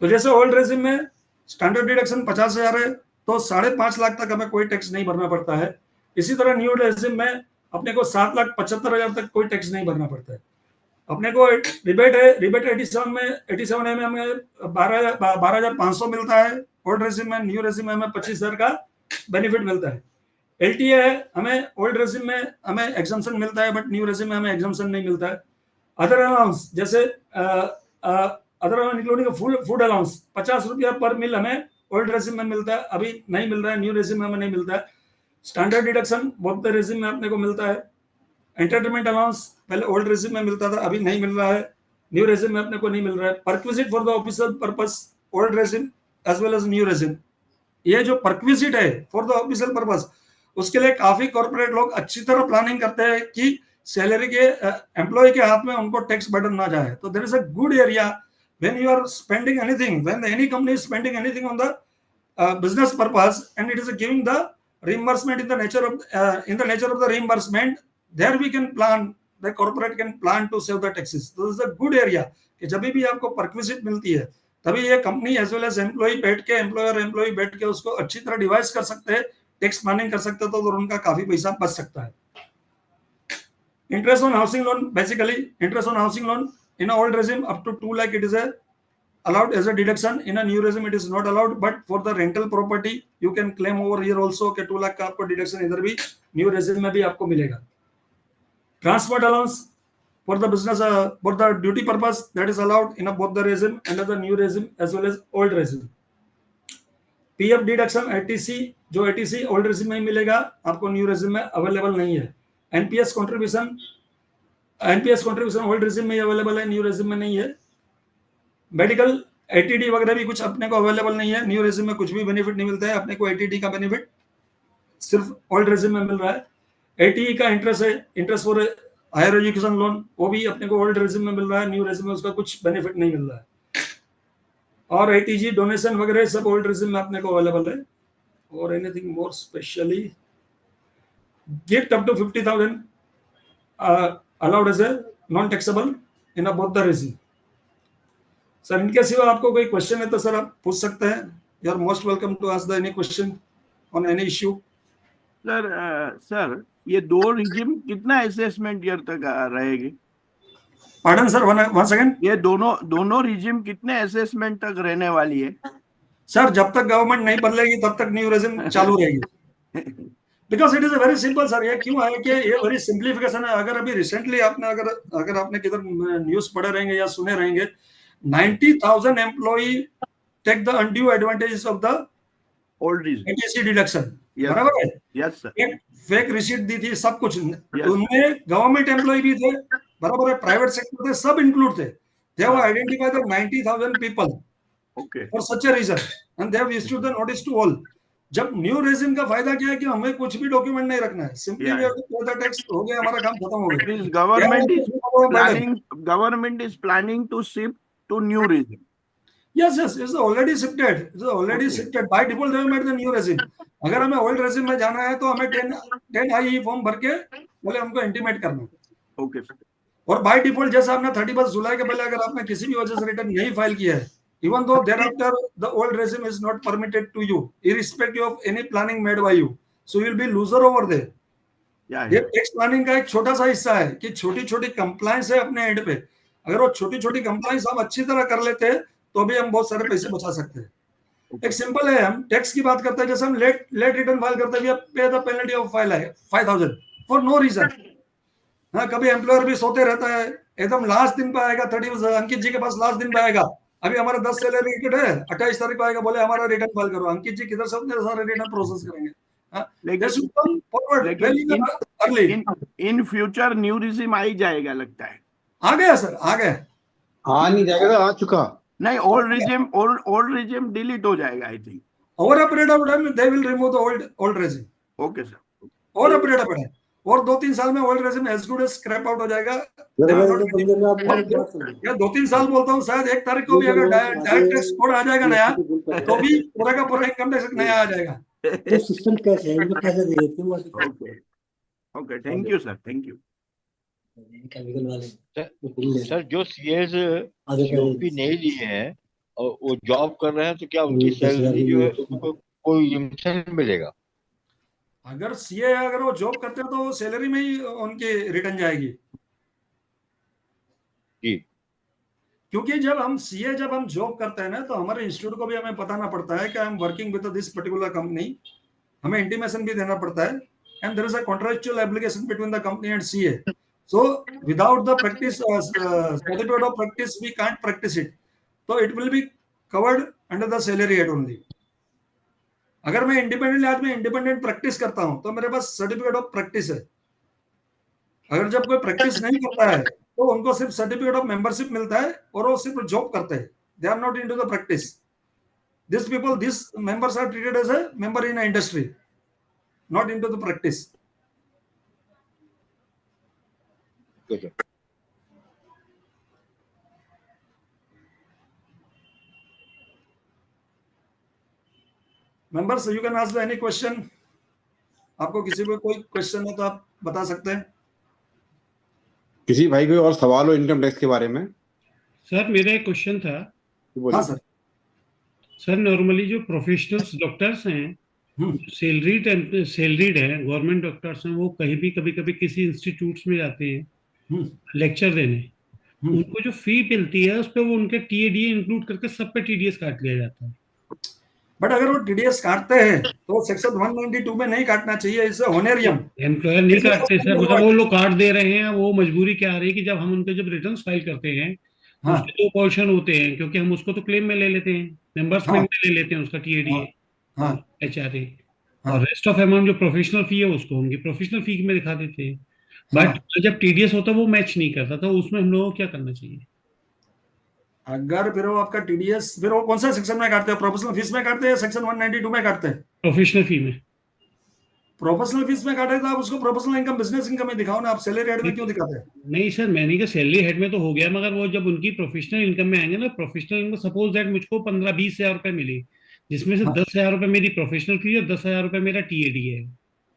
तो जैसे ओल्ड रेजिम में स्टैंडर्ड डिडक्शन 50,000 है, तो 5.5 लाख तक हमें कोई टैक्स नहीं भरना पड़ता है। इसी तरह न्यू रेजिम में अपने को 7,75,000 तक कोई टैक्स नहीं भरना पड़ता है। अपने को रिबेट है, रिबेट 87 में हमें 12,500 मिलता है ओल्ड रेजिम में, न्यू रेजिम में हमें 25,000 का बेनिफिट मिलता है। एलटीए है, हमें ओल्ड रेजिम में हमें एग्जम्पशन मिलता है बट न्यू रेजिम में हमें एग्जम्पशन नहीं मिलता है। अदर अलाउंस जैसे अदर इंक्लूडिंग फूड अलाउंस 50 रुपया पर मील हमें ओल्ड रेजिम में मिलता है, अभी नहीं मिल रहा है, न्यू रेजिम में हमें नहीं मिलता है। Standard deduction both the regime में अपने को मिलता है। एंटरटेनमेंट अलाउंस पहले ओल्ड रेजिम में मिलता था, अभी नहीं मिल रहा है, न्यू रेजिम में अपने को नहीं मिल रहा है। Perquisite for the official purpose old regime as well as new regime, ये जो परक्विजिट है फॉर द ऑफिशियल पर्पस, उसके लिए काफी कॉर्पोरेट लोग अच्छी तरह प्लानिंग करते हैं कि सैलरी के एम्प्लॉय के हाथ में उनको टैक्स बर्डन ना जाए। तो there is a good area when you are spending anything, when any company is spending anything on the business purpose and it is giving the reimbursement in the nature of the reimbursement, there we can plan, the corporate can plan to save the taxes. So this is a good area कि जब भी आपको perquisite मिलती है तभी ये company as well as employ बैठ के, एम्प्लॉय बैठ के उसको अच्छी तरह डिवाइस कर सकते हैं, टैक्स प्लानिंग कर सकते हैं, तो उनका काफी पैसा बच सकता है। Interest on housing loan, basically interest on housing loan in old regime up to 2 lakh it is allowed as a deduction, in a new regime it is not allowed, but for the rental property you can claim over here also कि 2 लाख का आपको deduction इधर भी new regime में भी आपको मिलेगा। Transport allowance for the business, for the duty purpose, that is allowed in both the regime, under the new regime as well as old regime. PF deduction eighty C, जो eighty C old regime में मिलेगा, आपको new regime में available नहीं है। NPS contribution old regime में available है, new regime में नहीं है। मेडिकल एटीडी वगैरह भी कुछ अपने को अवेलेबल नहीं है, न्यू रेजिम में कुछ भी बेनिफिट नहीं मिलता है अपने को। एटीडी का बेनिफिट सिर्फ ओल्ड रेजिम में मिल रहा है। एटीई का इंटरेस्ट है, interest for higher education loan, वो भी अपने को ओल्ड रेजिम में मिल रहा है, न्यू रेजिम में उसका कुछ बेनिफिट नहीं मिल रहा है। और एटीजी डोनेशन वगैरह सब ओल्ड रेजिम में अपने को अवेलेबल है। और anything more specially, gift up to 50,000 allowed as a non taxable in both the regime. Sir इनके सिवा आपको कोई क्वेश्चन है तो सर आप पूछ सकते हैं। You are most welcome to ask the any question on any issue. Sir ये दो रिजिम कितना असेसमेंट ईयर तक रहेगी? Pardon sir, one second. ये दोनों रिजिम कितने असेसमेंट तक रहने वाली है? सर जब तक गवर्नमेंट नहीं बदलेगी तब तक न्यू रेजिम चालू रहेगी। Because it is a very simple sir. ये क्यों है कि ये वेरी सिंप्लीफिकेशन है। अगर अभी रिसेंटली आपने अगर आपने किधर न्यूज पढ़े रहेंगे या सुने रहेंगे, 90,000 employee take the undue advantages of the old regime eighty C deduction. बराबर है? Yes sir. एक फेक रिसीट दी थी, सब कुछ उनमें गवर्नमेंट एम्प्लॉय भी थे, बराबर है, प्राइवेट सेक्टर थे, सब इंक्लूड थे। They have identified the 90,000 people for such a reason and they have issued the notice to all. जब न्यू रेजिम का फायदा क्या है कि हमें कुछ भी डॉक्यूमेंट नहीं रखना है, simply we have to pay the tax, हो गया, हमारा काम खत्म हो गया। Government is planning to shift to new regime. Yes, it's already shifted. It's already shifted. By default, they have made the new regime. अगर हमें ओल्ड रेजिम में जाना है तो हमें 10 आई फॉर्म भर के बोले हमको इंटीमेट करना है। ओके। और बाय डिफॉल्ट जैसा आपने 31 जुलाई के पहले अगर आपने किसी भी वजह से रिटर्न नहीं फाइल किया है, इवन दो thereafter the old regime is not permitted to you, irrespective of any planning made by you, so you will be loser over there. ये टैक्स प्लानिंग का एक छोटा सा हिस्सा है कि छोटी छोटी कंप्लायंस है अपने एंड पे। अगर वो छोटी छोटी कंप्लायंस हम अच्छी तरह कर लेते हैं तो भी हम बहुत सारे पैसे बचा सकते हैं। एक सिंपल है, हम टैक्स की बात करते हैं, जैसे हम लेट रिटर्न फाइल करते हैं, पे द पेनल्टी ऑफ फाइल है 5,000 फॉर नो रीजन। हाँ, कभी एम्प्लॉयर भी सोते रहता है, एकदम लास्ट दिन पे आएगा, 30 अंकित जी के पास लास्ट दिन पे आएगा, अभी हमारा 10 सैलरी टिकट है, 28 तारीख को आएगा, बोले हमारा रिटर्न फाइल करो। अंकित जी किधर से अपने सारे रिटर्न प्रोसेस करेंगे? इन फ्यूचर न्यू रिजिम आ ही जाएगा लगता है। आ गया सर, आ गया। हाँ नहीं जाएगा, आ चुका। नहीं, ओल्ड रिजिम डिलीट हो जाएगा I think. Over a period of time they will remove the old regime. Okay sir. Over a period of time, और 2-3 साल में old regime as good as scrap out हो जाएगा। या 2-3 साल बोलता हूँ, शायद 1 तारीख को भी अगर डायरेक्ट टैक्स कोड आ जाएगा नया, तो भी पूरा का पूरा इनकम टैक्स नया आ जाएगा। तो सिस्टम कैसे है, इनको कैसे दे देते हैं? Okay, thank you sir, thank you. Sir जो सीएस सीओपी नहीं लिए हैं और वो जॉब कर रहे हैं, तो क्या उनकी सैलरी जो है उनको कोई लिमिटेशन मिलेगा? अगर सीए अगर वो जॉब करते हैं तो वो सैलरी में ही उनकी रिटर्न जाएगी जी। क्योंकि जब हम जॉब करते हैं ना, तो हमारे इंस्टीट्यूट को भी हमें बताना पड़ता है कि I am working with this particular company, हमें इंटीमेशन भी देना पड़ता है, and there is a contractual application between the company and CA. So without the practice, certificate of practice, we can't practice it. So it will be covered under the salary head only. अगर मैं independently आज मैं independent practice करता हूं तो मेरे पास certificate of practice है। अगर जब कोई प्रैक्टिस नहीं करता है तो उनको सिर्फ सर्टिफिकेट ऑफ मेंबरशिप मिलता है और वो सिर्फ जॉब करते हैं। They are not into the practice. This members are treated as a member in industry, not into the practice. Okay. Members, you can ask any question. आपको किसी को कोई क्वेश्चन है तो आप बता सकते हैं। किसी भाई कोई और सवाल हो इनकम टैक्स के बारे में? सर मेरा एक क्वेश्चन था। हाँ सर। सर नॉर्मली जो प्रोफेशनल्स डॉक्टर्स हैं, सैलरीड हैं, गवर्नमेंट डॉक्टर्स हैं, वो कहीं भी कभी कभी किसी इंस्टीट्यूट्स में जाते हैं लेक्चर देने, उनको जो फी मिलती है उस पर वो उनके टीएडीए इंक्लूड करके सब पे टीडीएस काट लिया जाता है। बट अगर वो टीडीएस काटते हैं तो सेक्शन 192 में नहीं काटना चाहिए, इससे होनेरियम। एम्प्लॉयर नहीं काटते सर, मतलब वो लोग काट दे रहे हैं। वो मजबूरी क्या आ रही है कि जब हम उनके जब रिटर्न फाइल करते हैं तो हाँ उसके 2 पोर्शन होते हैं, क्योंकि हम उसको तो क्लेम में ले लेते हैं, रिम्बर्समेंट हाँ में ले लेते हैं उसका टीएडीए हाँ और एचआरए, और हाँ रेस्ट ऑफ अमाउंट जो प्रोफेशनल फी है उसको उनकी प्रोफेशनल फी में दिखा देते हैं। हाँ। बट जब टीडीएस होता है वो मैच नहीं करता, तो उसमें हम लोगों को क्या करना चाहिए? अगर फिर वो आपका टीडीएस, फिर वो कौन सा सेक्शन में काटते हैं, प्रोफेशनल फीस में काटते हैं या सेक्शन 192 में काटते हैं? प्रोफेशनल फी में। प्रोफेशनल फीस में काटे तो आप उसको प्रोफेशनल इनकम, बिजनेस इनकम में दिखाओ ना, आप सैलरी हेड में क्यों दिखाते हैं? नहीं सर, मैंने कहा सैलरी हेड में तो हो गया, मगर वो जब उनकी प्रोफेशनल इनकम में आएंगे ना, प्रोफेशनल इनकम, सपोज दैट मुझको 15-20 हजार रुपए मिली, जिसमें से हाँ 10 हजार रुपए मेरी प्रोफेशनल फी और 10 हजार रुपए मेरा टीएडी है,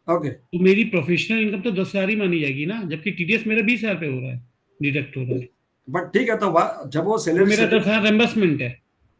ओके। तो मेरी प्रोफेशनल इनकम तो 10 हजार ही मानी जाएगी ना, जबकि टीडीएस मेरा 20 हजार पे हो रहा है, डिडक्ट हो रहा है। बट ठीक है, तो जब वो वो सैलरी मेरा 10 हजार रिम्बर्समेंट है।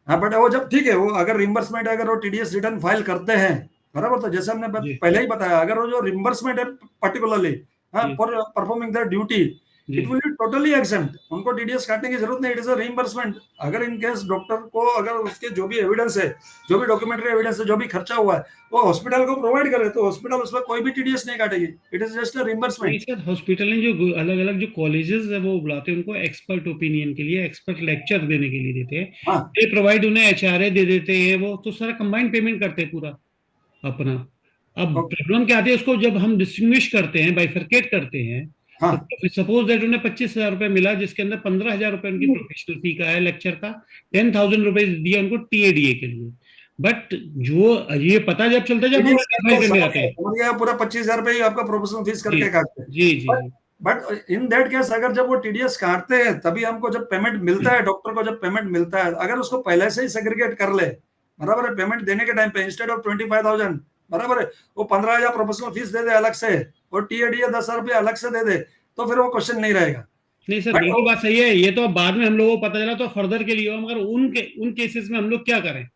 हाँ बट वो जब ठीक है, वो अगर रिम्बर्समेंट, अगर वो टीडीएस रिटर्न फाइल करते हैं बराबर, तो जैसे हमने जी पहले ही बताया, अगर वो जो रिम्बर्समेंट है पर्टिकुलरली हाँ जी फॉर परफॉर्मिंग द ड्यूटी, जी it will be totally exempt, उनको टीडीएस काटने की जरूरत नहीं, इट इज अ रिम्बर्समेंट। अगर इन केस डॉक्टर को, अगर उसके जो भी एविडेंस है, जो भी डॉक्यूमेंट्री एविडेंस है, जो भी खर्चा हुआ है, वो हॉस्पिटल को प्रोवाइड करे, तो हॉस्पिटल उसमें कोई भी टीडीएस नहीं काटेगी, इट इज जस्ट अ नहीं रिम्बर्समेंट। सर, हॉस्पिटल ने जो अलग अलग जो कॉलेजेस है वो बुलाते हैं उनको एक्सपर्ट ओपिनियन के लिए, एक्सपर्ट लेक्चर देने के लिए देते हैं, हाँ दे प्रोवाइड, उन्हें एचआरए दे देते हैं, वो तो सारा कंबाइंड पेमेंट करते हैं पूरा अपना। अब ओके प्रॉब्लम क्या आती है, उसको जब हम डिस्टिंग्विश करते हैं, बाइफरकेट करते हैं, हाँ तो सपोज दैट उन्हें 25 हजार रुपए मिला, जिसके अंदर 15 हजार रुपए उनकी प्रोफेशनल फी का है, लेक्चर का 10,000 रुपीज दिया उनको टीएडीए के लिए। बट जो ये पता जब चलता है जब वो टीडीएस वेरीफाई करने जाते हैं। समझ गया, पूरा 25,000 रुपये ही आपका प्रोफेशनल फीस जी करके काटते हैं। जी जी जी बट इन दैट केस, अगर जब वो टीडीएस काटते हैं तभी हमको जब पेमेंट मिलता है, डॉक्टर को जब पेमेंट मिलता है, अगर उसको पहले से ही सेग्रीगेट कर ले बराबर है, पेमेंट देने के टाइम पे इंस्टेड ऑफ 25,000 बराबर है, वो 15,000 प्रोफेशनल फीस दे दे अलग से, और टीएडीए 10,000 रुपये अलग से दे दे, तो फिर वो क्वेश्चन नहीं रहेगा। नहीं सर, बट बिल्कुल बात सही है, ये तो अब बाद में हम लोगों को पता चला तो फर्दर के लिए हो, मगर उन केसेस में हम लोग क्या करें?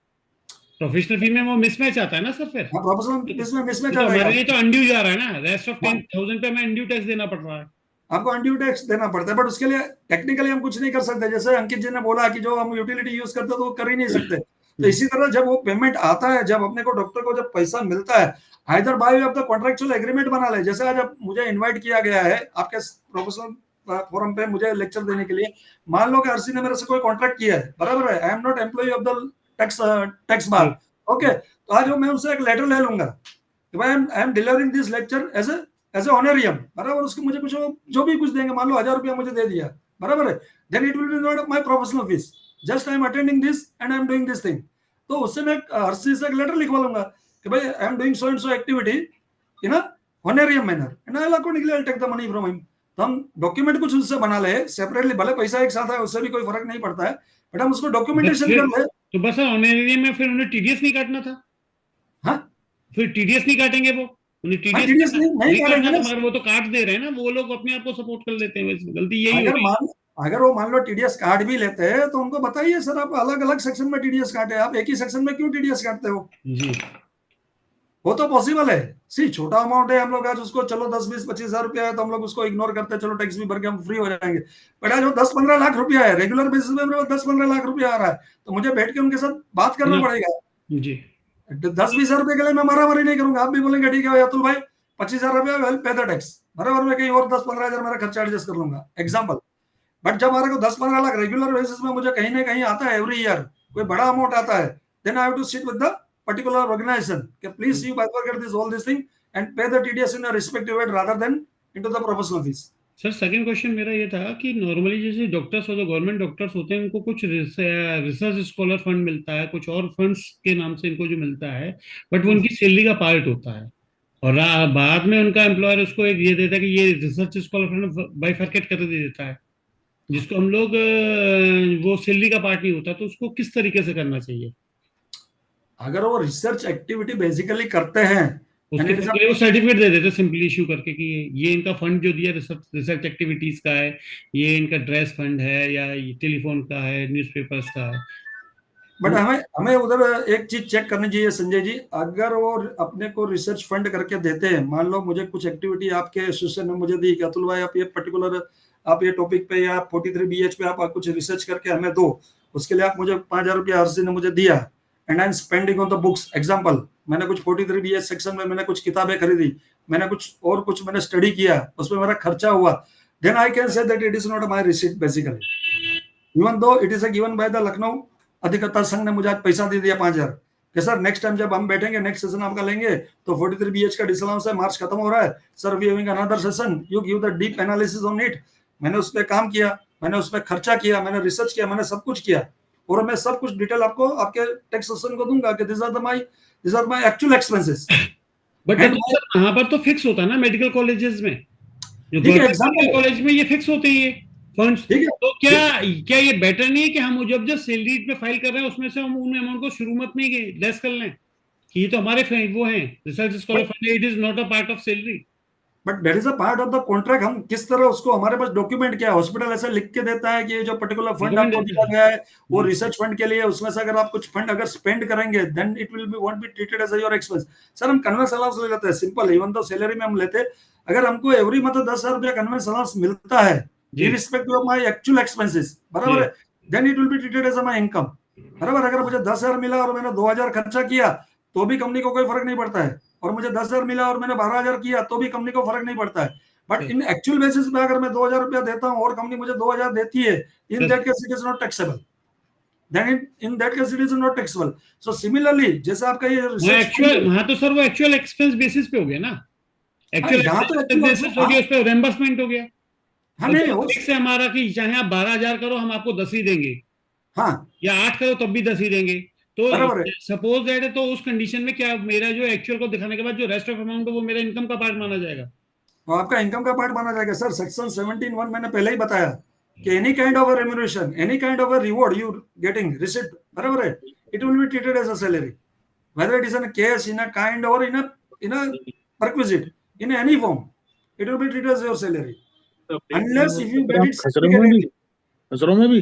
प्रोफेशनल फी में वो मिसमैच आता है ना सर, फिर प्रोफेशनल फीस में मिसमैच ये तो आ हमारे जाएगा, लिए तो अनड्यू जा रहा है ना, रेस्ट ऑफ हाँ 10,000 पे हमें अनड्यू टैक्स देना पड़ रहा है। आपको अनड्यू टैक्स देना पड़ता है, बट उसके लिए टेक्निकली हम कुछ नहीं कर सकते, जैसे अंकित जी ने बोला कि जो हम यूटिलिटी यूज करते हैं तो वो कर ही नहीं सकते। तो इसी तरह जब वो पेमेंट आता है, जब अपने को डॉक्टर को जब पैसा मिलता है, either bye of the contractual agreement बना ले, जैसे आज मुझे इनवाइट किया गया है आपके प्रोफेशनल फोरम पे मुझे लेक्चर देने के लिए, मान लो कि आरसी ने मेरे से कोई कॉन्ट्रैक्ट किया है बराबर है, I am not employ of the tax bar, okay, तो आज मैं उनसे एक लेटर ले लूंगा कि भाई I am delivering this lecture as a honorarium बराबर, उसके मुझे कुछ जो भी कुछ देंगे, मान लो 1,000 रुपया मुझे दे दिया बराबर है, then it will be not my professional fees, just I am attending this and I am doing this thing. तो उससे मैं हर्षी से एक लेटर लिखवा लूंगा कि भाई I am doing so and so activity in a honorarium manner and I accordingly I take the money from him. तो हम डॉक्यूमेंट कुछ उससे बना ले सेपरेटली, भले पैसा एक साथ है उससे भी कोई फर्क नहीं पड़ता है, बट हम उसको डॉक्यूमेंटेशन कर ले। तो बस ऑनरेरियम में फिर उन्हें टीडीएस नहीं काटना था, हाँ फिर टीडीएस नहीं काटेंगे वो, उन्हें टीडीएस टीडीएस नहीं काटना काटेंगे था, ना, मगर वो तो काट दे रहे हैं ना, वो लोग अपने आप को सपोर्ट कर लेते हैं, गलती यही हो रही है। अगर वो मान लो टीडीएस काट भी लेते हैं तो उनको बताइए सर आप अलग अलग सेक्शन में टीडीएस काटे, आप एक ही सेक्शन में क्यों टीडीएस काटते हो? जी वो तो पॉसिबल है, सी छोटा अमाउंट है, हम लोग आज उसको चलो 10-20-25 हजार रुपया है तो हम लोग उसको इग्नोर करते हैं, चलो टैक्स भी भर के हम फ्री हो जाएंगे। बट आज वो 10-15 लाख रुपया है, रेगुलर बेसिस में मेरे 10-15 लाख रुपया आ रहा है, तो मुझे बैठ के उनके साथ बात करना पड़ेगा। जी 10-20 हजार रुपये के लिए मैं मारामारी नहीं करूंगा, आप भी बोलेंगे ठीक है अतुल भाई 25,000 रुपया वेल पे द टैक्स बराबर, में कहीं और 10-15 हजार मेरा खर्चा एडजस्ट कर लूंगा एग्जाम्पल। बट जब हमारे को 10-15 लाख रेगुलर बेसिस में मुझे कहीं ना कहीं आता है एवरी ईयर, कोई बड़ा अमाउंट आता है, then I have to sit with the particular organization कि please you bifurcate this all this thing and pay the TDS in a respective way rather than into the professional fees। Sir second question मेरा ये था कि normally जैसे doctors हो, जो government doctors होते हैं, उनको कुछ रिसर्च स्कॉलर फंड मिलता है, कुछ और फंड्स के नाम से इनको जो मिलता है, बट वो उनकी सैलरी का पार्ट होता है, और बाद में उनका एम्प्लॉयर उसको एक ये देता है कि ये रिसर्च स्कॉलर फंड बाइफरकेट कर दे देता है, जिसको हम लोग वो सैलरी का पार्ट नहीं होता, तो उसको किस तरीके से करना चाहिए? अगर वो रिसर्च एक्टिविटी बेसिकली करते हैं, उसके वो सर्टिफिकेट दे देते सिंपली इशू करके कि ये इनका फंड जो दिया रिसर्च एक्टिविटीज का है, ये इनका ड्रेस फंड है, या टेलीफोन का है, न्यूज़पेपर्स का है। बट हमें उधर एक चीज चेक करनी चाहिए संजय जी, अगर वो अपने को रिसर्च फंड करके देते हैं, मान लो मुझे कुछ एक्टिविटी आपके एसोसिएशन ने मुझे दी कि अतुल भाई आप ये पर्टिकुलर आप ये टॉपिक पे या 43BH पे आप कुछ रिसर्च करके हमें दो, उसके लिए आप मुझे 5,000 रुपया हर ने मुझे दिया, and I'm spending on the books. Example, मैंने कुछ 43BS सेक्शन में मैंने कुछ किताबें खरीदी, मैंने कुछ मैंने स्टडी किया, उसमें मेरा खर्चा हुआ, then I can say that it is not my receipt basically. Even though it is given by the Lucknow अधिकतर संघ ने मुझे आज पैसा दे दिया 5,000 कि सर नेक्स्ट टाइम जब हम बैठेंगे, नेक्स्ट सेशन आपका लेंगे तो 43BH का डिसअलाउंस है, मार्च खत्म हो रहा है sir, we having another session, you give the deep analysis on it. मैंने उस पर काम किया, मैंने उस पर खर्चा किया, मैंने रिसर्च किया, मैंने सब कुछ किया, और मैं सब कुछ डिटेल आपको आपके टैक्स सेशन को दूंगा कि this are my actual expenses. But यहाँ पर तो फिक्स होता है ना मेडिकल कॉलेजेस में, जो एग्जाम्पल कॉलेज में ये फिक्स होते हैं ये फंड्स. तो क्या ये बेटर नहीं है कि हम जब सैलरी पे फाइल कर रहे हैं उसमें से हम उन अमाउंट को शुरू में ही लेस कर लें कि ये तो हमारे वो हैं research scholar fund, it is not a part of salary. But that is a part of the contract. हम किस तरह उसको, हमारे पास डॉक्यूमेंट क्या है, हॉस्पिटल ऐसा लिख के देता है कि ये जो पर्टिकुलर फंड आपको दिया गया है वो रिसर्च फंड के लिए, उसमें से अगर आप कुछ फंड अगर स्पेंड करेंगे then it will be won't be treated as your expense. Sir हम कन्वेंस अलाउंस ले लेते हैं, सिंपल, इवन तो सैलरी में हम लेते, अगर हमको एवरी मंथ 10,000 रुपया कन्वेंस अलाउंस मिलता है irrespective of my actual expenses, बराबर है, then it will be treated as my income. बराबर, अगर मुझे 10,000 मिला और मैंने 2,000 खर्चा किया तो भी कंपनी को कोई फर्क नहीं पड़ता है, और मुझे 10,000 मिला और मैंने 12,000 किया तो भी कंपनी को फर्क नहीं पड़ता है. बट इन एक्चुअल बेसिस पे अगर मैं 2,000 रुपया देता हूं और कंपनी मुझे 2,000 देती है, in that case it is not taxable. Then in that case it is not taxable. So similarly, जैसे आपका ये एक्चुअल, वहां तो सर वो एक्चुअल एक्सपेंस बेसिस पे हो गया ना, एक्चुअल एक्सपेंस बेसिस हो गया, उस पे रिइंबर्समेंट हो गया. हाँ नहीं, से हमारा कि चाहे आप 12,000 करो हम आपको 10 ही देंगे, हाँ, या 8 करो तब भी 10 ही देंगे. तो सपोज दैट है, तो उस कंडीशन में क्या मेरा जो एक्चुअल को दिखाने के बाद जो रेस्ट ऑफ अमाउंट है वो मेरा इनकम का पार्ट माना जाएगा? वो आपका इनकम का पार्ट माना जाएगा सर. सेक्शन 17(1) मैंने पहले ही बताया कि any kind of remuneration, any kind of reward you getting receipt, बराबर है, it will be treated as a salary, whether it is in cash, in a kind or in a perquisite, in any form, it will be treated as your salary. Unless if you get it खसरों में भी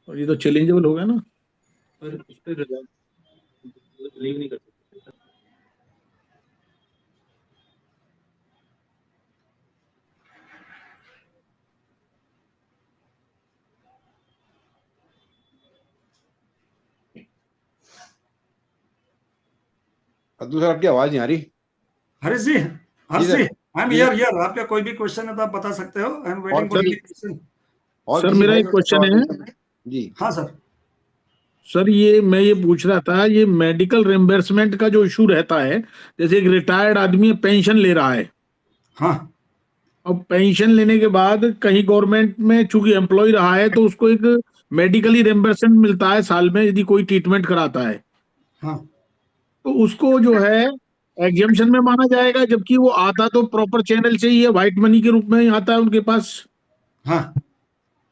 और ये तो challengeable हो गया ना, पर उस पे लीव नहीं कर सकते. अब्दुल सर आपकी आवाज नहीं आ रही. हरीश जी, आई एम हियर. आपका कोई भी क्वेश्चन है तो आप बता सकते हो. I am waiting for the question. Sir मेरा एक क्वेश्चन है जी. हाँ सर. सर ये मैं ये पूछ रहा था, ये मेडिकल रिम्बर्समेंट का जो इशू रहता है, जैसे एक रिटायर्ड आदमी पेंशन ले रहा है, हाँ, अब पेंशन लेने के बाद कहीं गवर्नमेंट में चूंकि एम्प्लॉय रहा है तो उसको एक मेडिकली रिम्बर्समेंट मिलता है साल में यदि कोई ट्रीटमेंट कराता है, हाँ, तो उसको जो है एग्जेम्पशन में माना जाएगा, जबकि वो आता तो प्रॉपर चैनल से ही है, व्हाइट मनी के रूप में ही आता है उनके पास. हाँ,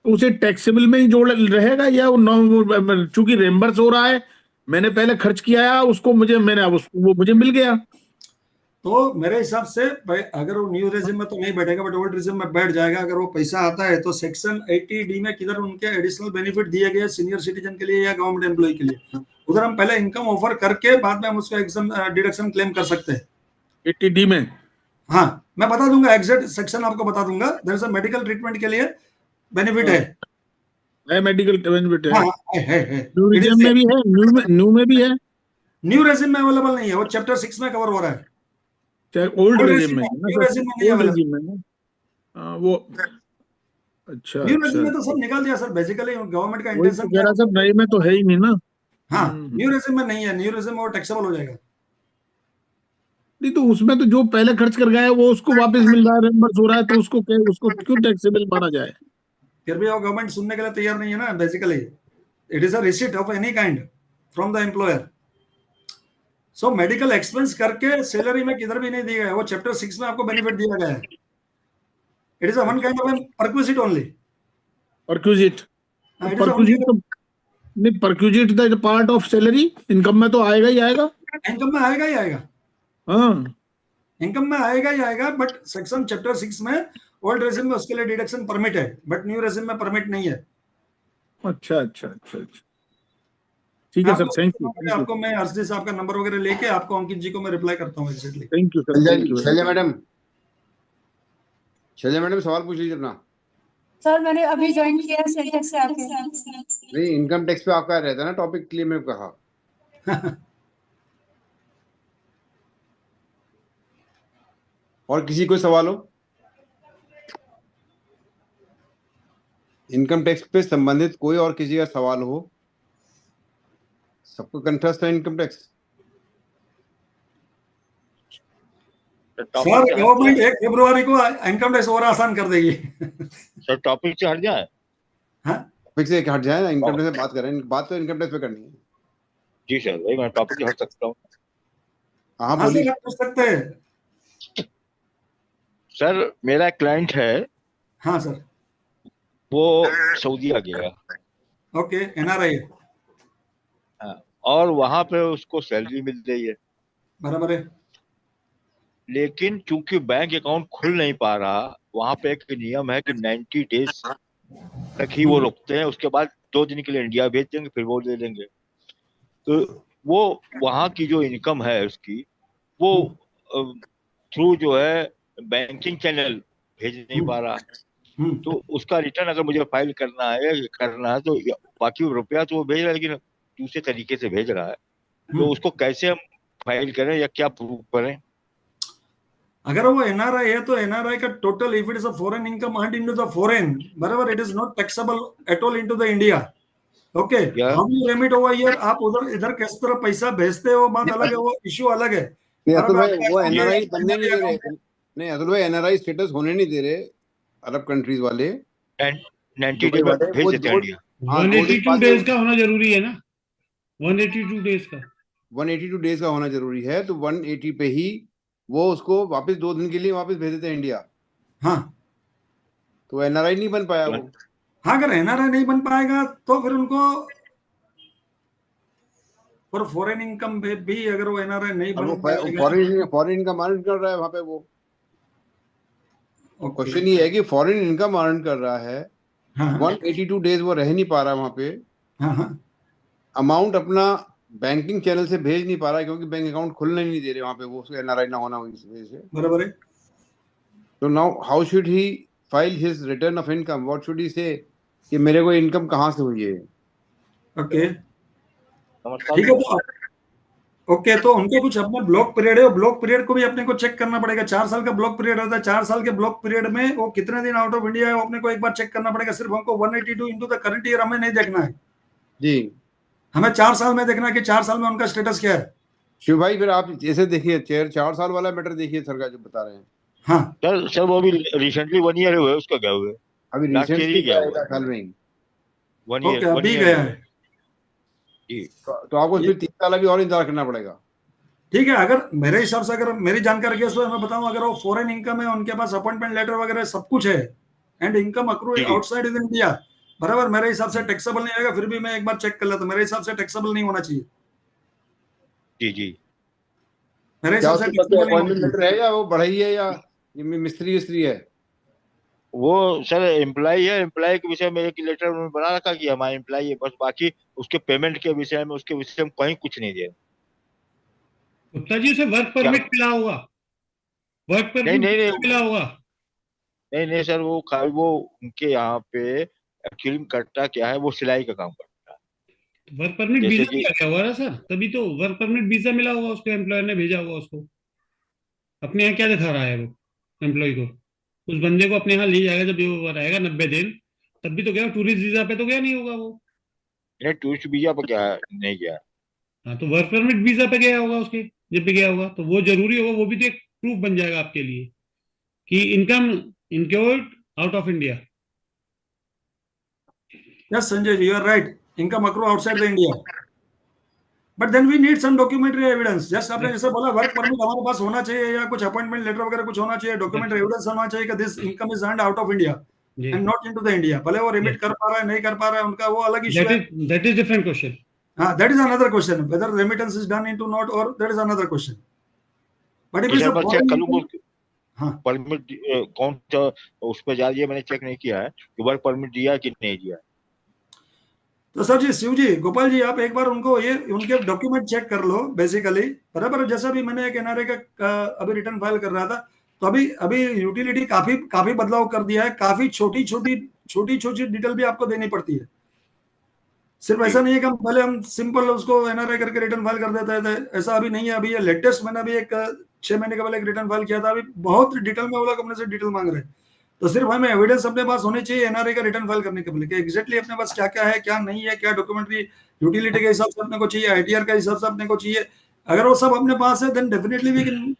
तो उसे टैक्सेबल में ही जोड़ रहेगा, या चूंकि रिम्बर्स हो रहा है, मैंने पहले खर्च किया है उसको, वो मुझे मिल गया. तो मेरे हिसाब से अगर वो न्यू रेजिम में तो नहीं बैठेगा, बट ओल्ड रेजिम में बैठ जाएगा. अगर वो पैसा आता है तो सेक्शन 80D में किधर उनके एडिशनल बेनिफिट दिए गए सीनियर सिटीजन के लिए या गवर्नमेंट एम्प्लॉय के लिए, उधर हम पहले इनकम ऑफर करके बाद में हम उसका एग्जाम डिडक्शन क्लेम कर सकते हैं 80D में. हाँ, मैं बता दूंगा, एग्जैक्ट सेक्शन आपको बता दूंगा. There is a medical treatment के लिए बेनिफिट है, मेडिकल बेनिफिट है. है. न्यू रेजिम में भी है, न्यू में भी है. न्यू रेजिम में अवेलेबल नहीं है, वो चैप्टर 6 में कवर हो रहा है. ओल्ड रेजिम में, न्यू रेजिम में नहीं अवेलेबल. वो अच्छा, न्यू रेजिम में तो सब निकाल दिया सर, बेसिकली गवर्नमेंट का इंटेंशन कह रहा सब नए में तो है ही नहीं ना. हाँ, न्यू रेजिम में नहीं है. न्यू रेजिम में वो टैक्सेबल हो जाएगा. नहीं तो उसमें तो जो पहले खर्च कर गया है वो उसको वापस मिल रहा है, रिम्बर्स हो रहा है, तो उसको क्यों टैक्सेबल माना जाए? फिर भी वो गवर्नमेंट सुनने के लिए तैयार नहीं है ना. Basically it is a receipt of any kind from the employer. So medical expense करके सैलरी में किधर भी नहीं दिया गया, वो चैप्टर 6 में आपको बेनिफिट दिया गया है. It is a one kind of perquisite only. Perquisite नहीं, perquisite the part of salary, income में तो आएगा ही आएगा. इनकम में आएगा ही आएगा. हाँ, इनकम में आएगा ही आएगा. बट सेक्शन चैप्टर 6 में ओल्ड रेजिम में उसके लिए डिडक्शन परमिट है, बट न्यू रेजिम में परमिट नहीं है. अच्छा अच्छा अच्छा अच्छा, ठीक है सर, थैंक यू. आपको मैं अर्शदीप साहब का नंबर वगैरह लेके आपको अंकित जी को मैं रिप्लाई करता हूँ exactly. Thank you sir. Thank you. शैल्या madam सवाल पूछ लीजिए अपना. सर मैंने अभी ज्वाइन किया सेंटेक्स से आके. नहीं, इनकम टैक्स पे आपका रहता है ना टॉपिक, के लिए मैंने कहा. और किसी कोई सवाल हो? इनकम टैक्स पे संबंधित कोई और किसी का सवाल हो? सबको कंठस्थ है इनकम टैक्स? सर गवर्नमेंट 1 फरवरी को इनकम टैक्स और आसान कर देगी। सर टॉपिक से हट जाए, टॉपिक से हट जाए ना, इनकम टैक्स से बात करें, बात तो इनकम टैक्स पे करनी है। जी सर, वही मैं टॉपिक से हट सकता हूँ। हाँ हाँ बोलिए सर, आप पूछ सकते हैं। सर मेरा क्लाइंट है, हाँ सर, वो सऊदीया गया, ओके, एनआरआई, हाँ, और वहां पे उसको सैलरी मिल रही है, बराबर है। लेकिन चूंकि बैंक अकाउंट खुल नहीं पा रहा, वहां पे एक नियम है कि 90 डेज तक ही वो रुकते हैं, उसके बाद 2 दिन के लिए इंडिया भेज देंगे, फिर वो ले लेंगे। तो वो वहां की जो इनकम है उसकी, वो थ्रू जो है बैंकिंग चैनल भेज नहीं पा रहा, तो उसका रिटर्न अगर मुझे फाइल करना है तो बाकी रुपया तो वो भेज रहा है, लेकिन दूसरे तरीके से भेज रहा है, तो उसको कैसे हम फाइल करें या क्या प्रूफ करें? अगर वो एनआरआई है तो एनआरआई का total, if it is a foreign income earned into the foreign, बराबर, it is not taxable at all into the India. Okay, how you remit over here, आप उधर इधर किस तरह पैसा भेजते हो, बात अलग है, वो इश्यू अलग है। नहीं अतुल भाई, वो एनआरआई बनने नहीं दे रहे। नहीं अतुल भाई, एनआरआई स्टेटस होने नहीं दे रहे अरब कंट्रीज वाले, 90 डेज बाद भेज देते हैं इंडिया। 182 डेज का होना जरूरी है ना, 182 डेज का, 182 डेज का होना जरूरी है, तो 180 पे ही वो उसको वापस 2 दिन के लिए वापस भेज देते हैं इंडिया। हाँ, तो एनआरआई नहीं बन पाया वो। हाँ, अगर एनआरआई नहीं बन पाएगा तो फिर उनको और फॉरेन इनकम भी, अगर वो एनआरआई नहीं बन पाएगा, फॉरेन इनकम अर्न कर रहा है वहां पे वो। क्वेश्चन ये है कि फॉरेन इनकम अर्न कर रहा है, 182 डेज वो रह नहीं पा रहा वहां पे, अमाउंट अपना बैंकिंग चैनल से भेज नहीं पा रहा है, क्योंकि बैंक अकाउंट खुलने नहीं दे रहे वहां पे, वो उसको एनआरआई ना होना इस वजह से, बराबर है। तो now how should he file his return of income, what should he से कि मेरे को इनकम कहां से हुई है? ओके, ठीक है, तो ओके, तो उनके कुछ अपना ब्लॉक पीरियड है, ब्लॉक पीरियड को भी अपने को चेक करना पड़ेगा। 4 साल का ब्लॉक पीरियड रहता है, 4 साल के ब्लॉक पीरियड में वो कितने दिन आउट ऑफ इंडिया है, वो अपने को एक बार चेक करना पड़ेगा। सिर्फ हमको 182 इंटू द करंट ईयर हमें नहीं देखना है जी, हमें 4 साल में देखना है कि 4 साल में उनका स्टेटस क्या है। शिव भाई फिर आप जैसे देखिए 4 साल वाला मैटर देखिए सर का जो बता रहे हैं। हाँ सर वो भी रिसेंटली 1 ईयर हुआ है, उसका क्या हुआ है? अभी रिसेंटली गया हुआ साल में 1 ईयर, अभी गया है जी, तो आपको फिर 3 साल अभी और इंतजार करना पड़ेगा। ठीक है, अगर मेरे हिसाब से, अगर मेरी जानकारी के उसमें मैं बताऊं, अगर वो फॉरेन इनकम है, उनके पास अपॉइंटमेंट लेटर वगैरह सब कुछ है, and income accrued outside in India, बराबर, मेरे हिसाब से टैक्सेबल नहीं आएगा। फिर भी मैं एक बार चेक कर लेता, मेरे हिसाब से टैक्सेबल नहीं होना चाहिए। जी मेरे हिसाब से अपॉइंटमेंट लेटर है या वो बढ़ई है या मिस्त्री है? वो सर एम्प्लॉय है, एम्प्लॉय के विषय में एक लेटर उन्होंने बना रखा कि हमारा एम्प्लॉय है, बस बाकी उसके पेमेंट के विषय में, उसके विषय में कहीं कुछ नहीं दिया। गुप्ता जी उसे वर्क परमिट मिला होगा, वर्क परमिट मिला होगा। नहीं सर, वो उनके यहाँ पे एक्चुअली करता क्या है, वो सिलाई का काम करता है। वर्क परमिट वीजा मिला गया होगा ना सर, तभी तो वर्क परमिट वीजा मिला होगा उसको, एम्प्लॉयर ने भेजा होगा उसको। अपने यहाँ क्या दिखा रहा है वो एम्प्लॉय को, उस बंदे को अपने यहाँ ले जाएगा जब वो रहेगा 90 दिन, तब भी तो गया, टूरिस्ट वीजा पे तो गया नहीं होगा वो। टूरिस्ट वीजा पे क्या नहीं गया। हाँ, तो वर्क परमिट वीजा पे गया होगा उसके, जब पे गया होगा तो वो जरूरी होगा, वो भी तो एक प्रूफ बन जाएगा आपके लिए कि income incurred out of India. Yes, Sanjay, you are right. Income accrue outside the India. But then we need some documentary evidence. Just आपने जैसे बोला वर्क परमिट हमारे पास होना चाहिए, या कुछ अपॉइंटमेंट लेटर वगैरह कुछ होना चाहिए, डॉक्यूमेंट्री एविडेंस होना चाहिए कि this income is earned out of India and not into the India. भले वो रिमिट कर पा रहा है, नहीं कर पा रहा है, उनका वो अलग इशू है। That is different question. हाँ, that is another question. Whether remittance is done into not, or that is another question. But if it's a foreign, हाँ, परमिट कौन सा उस पर जा रही है, मैंने चेक नहीं किया है कि वर्क परमिट दिया कि नहीं दिया। तो सर जी, शिव जी, गोपाल जी, आप एक बार उनको ये उनके डॉक्यूमेंट चेक कर लो बेसिकली, बराबर। जैसा भी मैंने एक एनआरए का अभी रिटर्न फाइल कर रहा था, तो अभी यूटिलिटी काफी बदलाव कर दिया है, काफी छोटी छोटी डिटेल भी आपको देनी पड़ती है। सिर्फ ऐसा नहीं है कि हम पहले हम सिंपल उसको एनआरआई करके रिटर्न फाइल कर देते थे, ऐसा अभी नहीं है। अभी ये लेटेस्ट मैंने अभी एक 6 महीने के पहले एक रिटर्न फाइल किया था, अभी बहुत डिटेल में वो लोग अपने से डिटेल मांग रहे हैं। तो सिर्फ हमें एविडेंस अपने पास होनी चाहिए एनआरआई का रिटर्न फाइल करने के लिए कि एग्जैक्टली अपने पास क्या क्या है, क्या नहीं है, क्या डॉक्यूमेंट्री यूटिलिटी के हिसाब से अपने को चाहिए, आईटीआर का हिसाब से अपने को चाहिए। अगर वो सब अपने पास है then definitely we can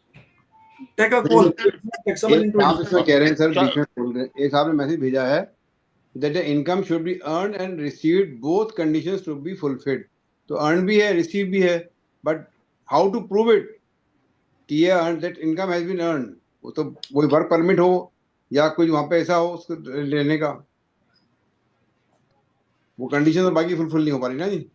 take a call. कह रहे हैं सर, बीच में बोल रहे हैं, एक साहब ने मैसेज भेजा है that the income should be earned and received, both conditions to be fulfilled. तो earn भी है, receive भी है, but how to prove it कि ये that income has been earned? वो तो कोई वर्क परमिट हो या कोई वहां पे ऐसा हो उसको लेने का, वो कंडीशन तो बाकी फुलफिल नहीं हो पा रही ना जी।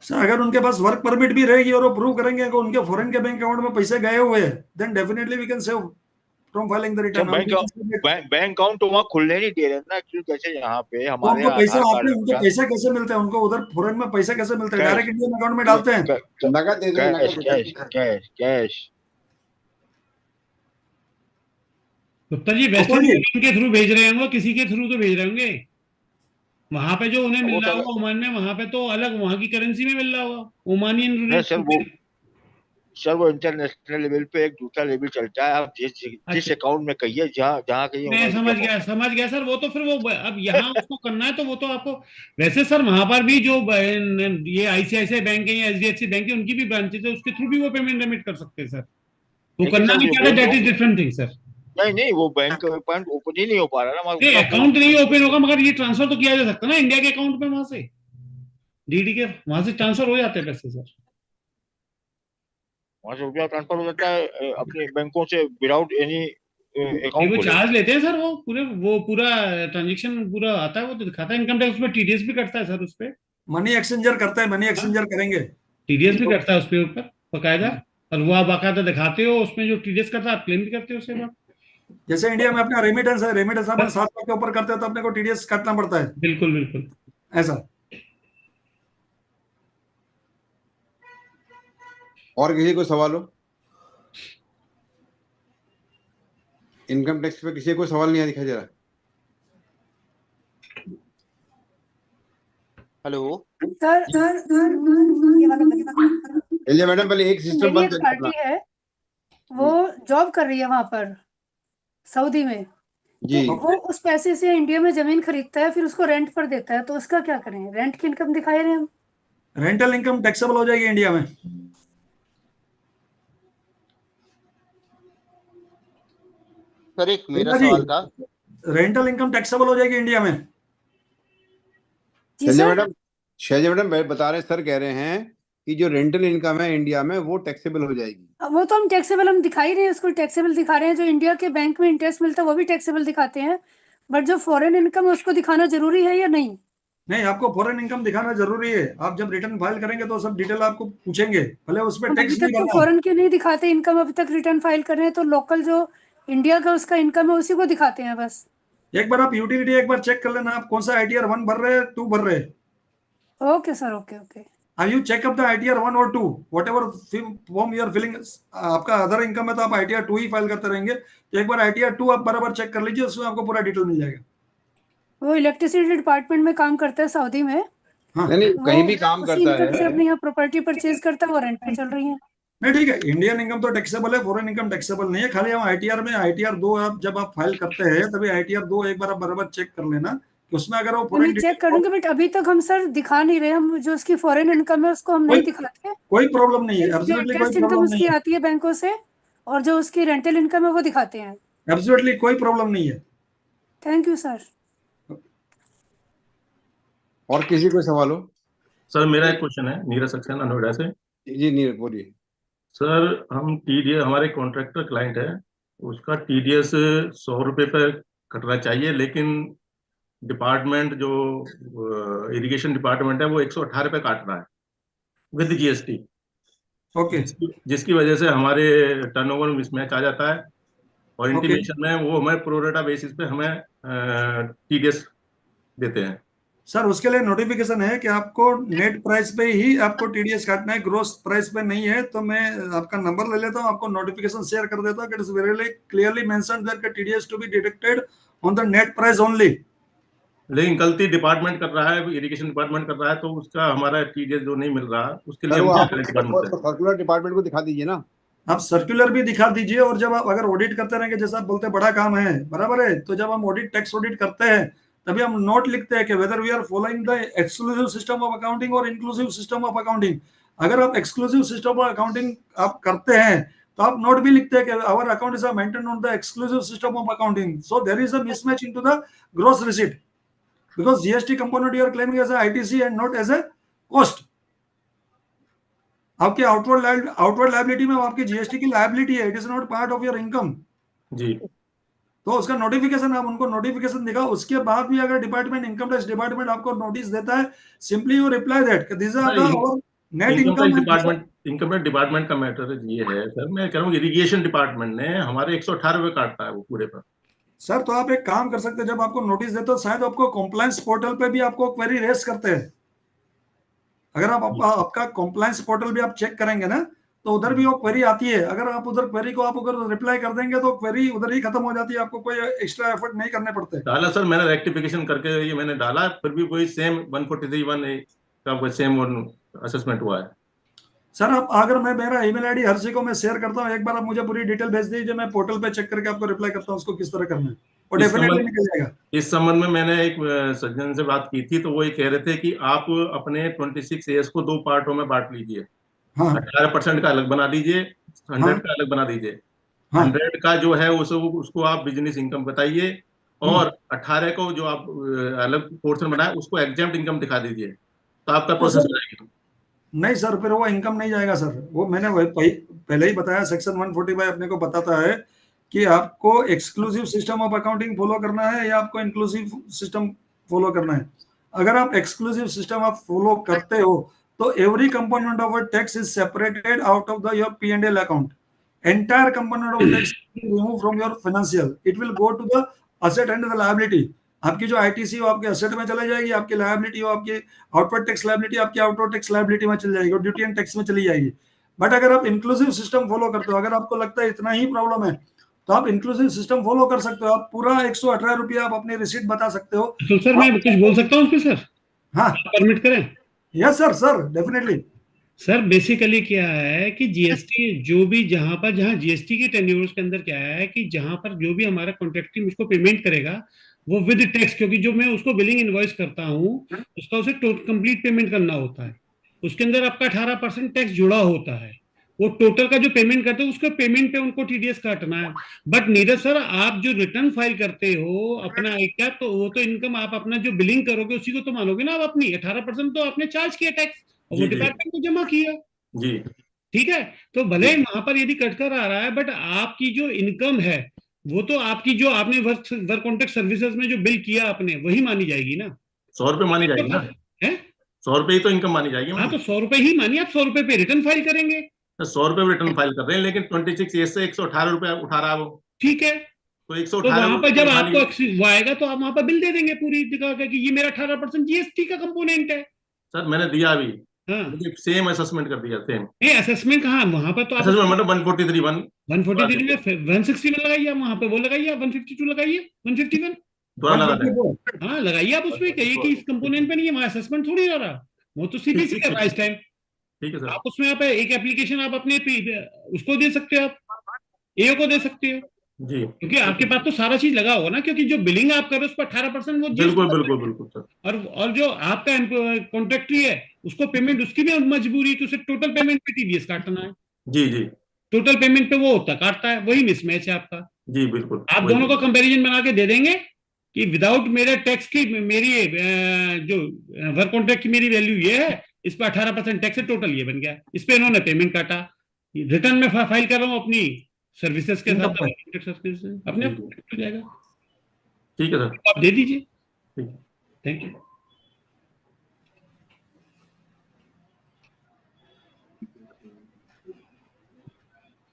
सर अगर उनके पास वर्क परमिट भी रहेगी और वो प्रूव करेंगे कि उनके फॉरेन के बैंक अकाउंट में पैसे गए हुए हैं, then definitely we can save from filing the return. Bank account तो वहाँ खुलने नहीं दे रहे ना एक्चुअली। कैसे यहाँ पे हमारे उनको पैसा आधार आते हैं, उनको कार्ड पैसा कैसे मिलता है, उनको उधर फॉरेन में पैसा कैसे मिलता है? डायरेक्ट इंडियन अकाउंट में डालते हैं, नगद दे दो, cash cash cash cash. Gupta ji Western Union के थ्रू भेज रहे होंगे, किसी के थ्रू तो भेज रहे होंगे। वहां पे जो उन्हें मिल रहा होगा ओमान में, वहां पे तो अलग वहां की करेंसी में मिल रहा होगा, ओमानियन। सर वो इंटरनेशनल लेवल पे एक दूसरा लेवल चलता है। आप जिस अकाउंट में कहिए, जहाँ कहिए। मैं समझ गया सर। वो तो फिर वो अब यहाँ उसको करना है तो वो तो आपको वैसे सर वहां पर भी जो ये आईसीआईसीआई बैंक है या एचडीएफसी बैंक है, उनकी भी ब्रांचेस है, उसके थ्रू भी वो पेमेंट रेमिट कर सकते हैं सर। वो करना भी क्या है, that is different thing sir. नहीं वो बैंक अकाउंट ओपन ही नहीं हो पा रहा ना। अकाउंट नहीं ओपन होगा, मगर ये ट्रांसफर तो किया जा सकता है ना इंडिया के अकाउंट में, वहां से डीडी के वहां से ट्रांसफर हो जाते हैं पैसे सर। वहां से रुपया ट्रांसफर हो जाता है अपने बैंकों से विदाउट एनी अकाउंट। वो चार्ज लेते हैं सर, वो पूरा ट्रांजेक्शन पूरा आता है, वो तो दिखाता है इनकम टैक्स में। टीडीएस भी करता है सर उस पे, मनी एक्सचेंजर करता है, मनी एक्सचेंजर करेंगे, टीडीएस भी करता है उस पे ऊपर बकायदा। और वो आप बाकायदा दिखाते हो उसमें, जो टीडीएस करता है आप क्लेम भी करते हो उसके बाद। जैसे इंडिया में अपना रेमिटेंस है, रेमिटेंस अपन 7 लाख के ऊपर करते हैं तो अपने को टीडीएस काटना पड़ता है। बिल्कुल बिल्कुल ऐसा। और किसी को सवाल हो? इनकम टैक्स पे किसी को सवाल नहीं दिखाई दे रहा? हेलो सर चलिए मैडम, पहले एक सिस्टम मेरी बंद एक पार्टी है, वो जॉब कर रही है वहां पर सऊदी में जी। तो वो उस पैसे से इंडिया में जमीन खरीदता है, फिर उसको रेंट पर देता है, तो उसका क्या करें? रेंट की इनकम दिखाए रहे हम। रेंटल इनकम टैक्सेबल हो जाएगी इंडिया में। सर एक मेरा सवाल था, रेंटल इनकम टैक्सेबल हो जाएगी इंडिया में। शैलजा मैडम बता रहे, सर कह रहे हैं कि जो रेंटल इनकम है इंडिया में वो टैक्सेबल हो जाएगी। वो तो हम टैक्सेबल हम दिखा ही रहे हैं, उसको टैक्सेबल दिखा रहे हैं। जो इंडिया के बैंक में इंटरेस्ट मिलता है वो भी टैक्सेबल दिखाते हैं, बट जो फॉरेन इनकम है उसको दिखाना जरूरी है या नहीं? नहीं, आपको फॉरेन इनकम दिखाना जरूरी है। आप जब रिटर्न फाइल करेंगे तो सब डिटेल आपको पूछेंगे, भले उस पर टैक्स नहीं भरना। फॉरेन के नहीं दिखाते इनकम, अभी तक रिटर्न फाइल कर रहे हैं, तो लोकल जो इंडिया का उसका इनकम है उसी को दिखाते हैं बस। एक बार आप यूटिलिटी एक बार चेक कर लेना, आप कौन सा ITR 1 भर रहे हैं, 2 भर रहे हैं। Okay sir, okay. You check up the ITR 1 or 2, whatever form you are filling। आपका अदर इनकम है तो आप ITR 2 ही फाइल करते रहेंगे, तो एक बार ITR 2 आप बराबर चेक कर लीजिए, उसमें आपको पूरा डिटेल मिल जाएगा। वो इलेक्ट्रिसिटी डिपार्टमेंट में काम करता है सऊदी में। हाँ, नहीं कहीं भी काम करता है। से अपनी यहाँ प्रॉपर्टी परचेज करता है, वो रेंट पे चल रही है। नहीं ठीक है, इंडियन इनकम तो टैक्सेबल है, फॉरेन इनकम टैक्सेबल नहीं है। खाली हम ITR में ITR 2 आप जब आप फाइल करते हैं तभी ITR 2 एक बार आप बराबर चेक कर लेना कि उसमें अगर वो फॉरेन चेक करूंगी, बट अभी तक हम सर दिखा नहीं रहे। हम जो उसकी फॉरेन इनकम है उसको हम नहीं दिखाते। कोई प्रॉब्लम नहीं है, एब्सोल्युटली कोई इनकम प्रॉब्लम उसकी आती है बैंकों से, और जो उसकी रेंटल इनकम है वो दिखाते हैं। एब्सोल्युटली कोई प्रॉब्लम नहीं है। Thank you sir. और किसी को सवाल हो? सर मेरा एक क्वेश्चन है, नीरज सक्सेना नोएडा से। जी नीरज बोलिए। सर हम TDS, हमारे कॉन्ट्रैक्टर क्लाइंट है, उसका TDS 100 रुपये पर कटना चाहिए, लेकिन डिपार्टमेंट जो इरिगेशन डिपार्टमेंट है वो 118 रुपये काट रहा है विद GST। ओके। जिसकी वजह से हमारे टर्नओवर में मिसमैच आ जाता है, और इंटीमेशन में वो हमें प्रोरेटा बेसिस पे हमें TDS देते हैं। सर उसके लिए नोटिफिकेशन है कि आपको नेट प्राइस पे ही आपको TDS काटना है, ग्रोस प्राइस पे नहीं है। तो मैं आपका नंबर ले लेता हूँ, आपको नोटिफिकेशन शेयर कर देता हूँ। It is very clearly mentioned that TDS to be deducted on the net price only. लेकिन गलती डिपार्टमेंट कर रहा है, इरिगेशन डिपार्टमेंट कर रहा है, तो उसका हमारा टीडीएस जो नहीं मिल रहा, उसके लिए सर हम वो क्या आप करें डिपार्टमेंट से? सर्कुलर डिपार्टमेंट को दिखा दीजिए ना। आप सर्कुलर भी दिखा दीजिए, और जब आप अगर ऑडिट करते रहेंगे, जैसा आप बोलते हैं बड़ा काम है, बराबर है, तो जब हम ऑडिट टैक्स ऑडिट करते हैं तभी हम नोट लिखते हैं कि whether we are following the exclusive system of accounting और इंक्लूसिव सिस्टम ऑफ अकाउंटिंग। अगर आप एक्सक्लूसिव सिस्टम ऑफ अकाउंटिंग आप करते हैं तो आप नोट भी लिखते हैं कि our account is maintain on the exclusive system of accounting, so there is a mismatch into the gross receipt because GST component you are claiming as ITC and not as a cost. आपके outward liability में आपकी GST की liability है, it is not part of your income जी। तो उसका notification आप उनको नोटिफिकेशन दिखाओ। उसके बाद भी अगर डिपार्टमेंट इनकम टैक्स डिपार्टमेंट आपको नोटिस देता है, simply you reply that this are the net income income. Tax department का मैटर ये है सर, मैं कह रहा हूँ इरिगेशन डिपार्टमेंट ने हमारे 118 रुपए काटता है वो पूरे पर। सर तो आप एक काम कर सकते हैं, जब आपको नोटिस देते हो शायद आपको कॉम्प्लायंस पोर्टल पे भी आपको क्वेरी रेस करते हैं। अगर आपका कॉम्प्लायंस पोर्टल भी आप चेक करेंगे ना, तो उधर भी वो क्वेरी आती है। अगर आप उधर क्वेरी को आप अगर रिप्लाई कर देंगे तो क्वेरी उधर ही खत्म हो जाती है, आपको कोई एक्स्ट्रा एफर्ट नहीं करने पड़ते। डाला सर मैंने रेक्टिफिकेशन करके ये मैंने डाला, फिर भी वही सेम 143(1) का सेम असेसमेंट हुआ है। सर आप अगर मैं मेरा ईमेल आईडी हर को मैं शेयर करता हूँ, एक बार आप मुझे पूरी डिटेल भेज दीजिए, मैं पोर्टल पे चेक करके आपको रिप्लाई करता हूँ उसको किस तरह करना है, और डेफिनेटली निकल जाएगा। इस संबंध में मैंने एक सज्जन से बात की थी, तो वो ये कह रहे थे कि आप अपने 26 को 2 पार्टों में बांट लीजिए। हाँ। 18% का अलग बना दीजिए, 100 का अलग बना दीजिए। 100 का जो है उसको आप बिजनेस इनकम बताइए, और 18 को जो आप अलग पोर्शन बनाए उसको एग्जेम्प्ट इनकम दिखा दीजिए, तो आपका प्रोसेस रहेगा। नहीं सर, फिर वो इनकम नहीं जाएगा सर। वो मैंने पहले ही बताया, सेक्शन 145 अपने को बताता है कि आपको exclusive system of accounting follow करना है या आपको इंक्लूसिव सिस्टम फॉलो करना है। अगर आप एक्सक्लूसिव सिस्टम आप फॉलो करते हो तो every component of tax is separated out of the your P&L account. Entire component of tax remove from your financial, it will go to the asset and the liability. आपकी जो ITC हो आपके asset में चला जाएगी, आपकी liability हो आपकी आउटवर्ड टैक्स लायबिलिटी आपकी आउटवर्ड टैक्स लायबिलिटी में चली जाएगी, और ड्यूटी एंड टैक्स में चली जाएगी। बट अगर आप इंक्लूसिव सिस्टम फॉलो करते हो, अगर आपको लगता है इतना ही प्रॉब्लम है, तो आप इंक्लूसिव सिस्टम फॉलो कर सकते हो। आप पूरा 118 रुपया आप अपनी रिसीट बता सकते हो। तो सर मैं कुछ बोल सकता हूँ उसमें सर? हाँ परमिट करें? Yes sir definitely. Sir basically क्या है कि जीएसटी जो भी जहां जीएसटी के टेन्योर्स के अंदर क्या है कि जहां पर जो भी हमारा कॉन्ट्रैक्टी मुझको पेमेंट करेगा वो विद टैक्स, क्योंकि जो मैं उसको बिलिंग इनवॉइस करता हूँ उसका उसे कंप्लीट पेमेंट करना होता है। उसके अंदर आपका 18% टैक्स जुड़ा होता है। वो टोटल का जो पेमेंट करते हो उसके पेमेंट पे उनको टीडीएस काटना है। बट नीरज सर आप जो रिटर्न फाइल करते हो अपना क्या, तो वो तो इनकम आप अपना जो बिलिंग करोगे उसी को तो मानोगे ना आप अपनी। 18% तो आपने चार्ज किया टैक्स, वो डिपार्टमेंट को जमा किया। जी ठीक है, तो भले ही वहां पर यदि कटकर आ रहा है, बट आपकी जो इनकम है वो तो आपकी जो आपने वर्क कॉन्ट्रैक्ट सर्विसेज में जो बिल किया आपने वही मानी जाएगी ना। 100 रुपए मानी जाएगी ना? है 100 रुपए ही तो इनकम मानी जाएगी। हाँ तो 100 रुपए ही मानिए, आप 100 रुपए पे रिटर्न फाइल करेंगे। 100 रुपए रिटर्न फाइल कर रहे हैं, लेकिन 26 से 118 रुपए उठा रहा है वो। ठीक है, तो तो 118 वहां पर जब आपको वो आएगा तो आप वहां पर बिल दे देंगे पूरी दिखा के कि ये मेरा 18% जीएसटी का कंपोनेंट है। सर मैंने दिया अभी, हाँ सेम असेसमेंट कर दिया, सेम। नहीं असेसमेंट कहाँ, वहां पर तो आप मतलब 143 में 160 में लगाइए, वहां पे वो लगाइए, 152 लगाइए, 151 हाँ लगाइए। आप उसमें कहिए कि इस कंपोनेंट पे नहीं है, वहां असेसमेंट थोड़ी हो रहा, वो तो सीबीसी कर रहा है इस टाइम। ठीक है सर। आप उसमें आप एक एप्लीकेशन आप अपने उसको दे सकते हो, आप एओ को दे सकते हो जी, क्योंकि आपके पास तो सारा चीज लगा होगा ना, क्योंकि जो बिलिंग आप कर रहे हो उस पर 18% वो बिल्कुल सर। और जो आपका कॉन्ट्रैक्टरी है उसको पेमेंट उसकी भी मजबूरी तो उसे टोटल पेमेंट पे टीडीएस काटना है। जी टोटल पेमेंट पे वो होता काटता है, वही मिसमैच है आपका। जी बिल्कुल। आप दोनों को कंपैरिजन बना के दे देंगे कि विदाउट मेरे टैक्स की मेरी जो वर्क कॉन्ट्रैक्ट की मेरी वैल्यू ये है, इस पर 18% टैक्स है, टोटल ये बन गया, इस पे इन्होंने पेमेंट काटा, रिटर्न में फाइल कर रहा हूँ अपनी सर्विसेज के साथ अपने आप हो जाएगा। ठीक है सर, आप दे दीजिए। Thank you.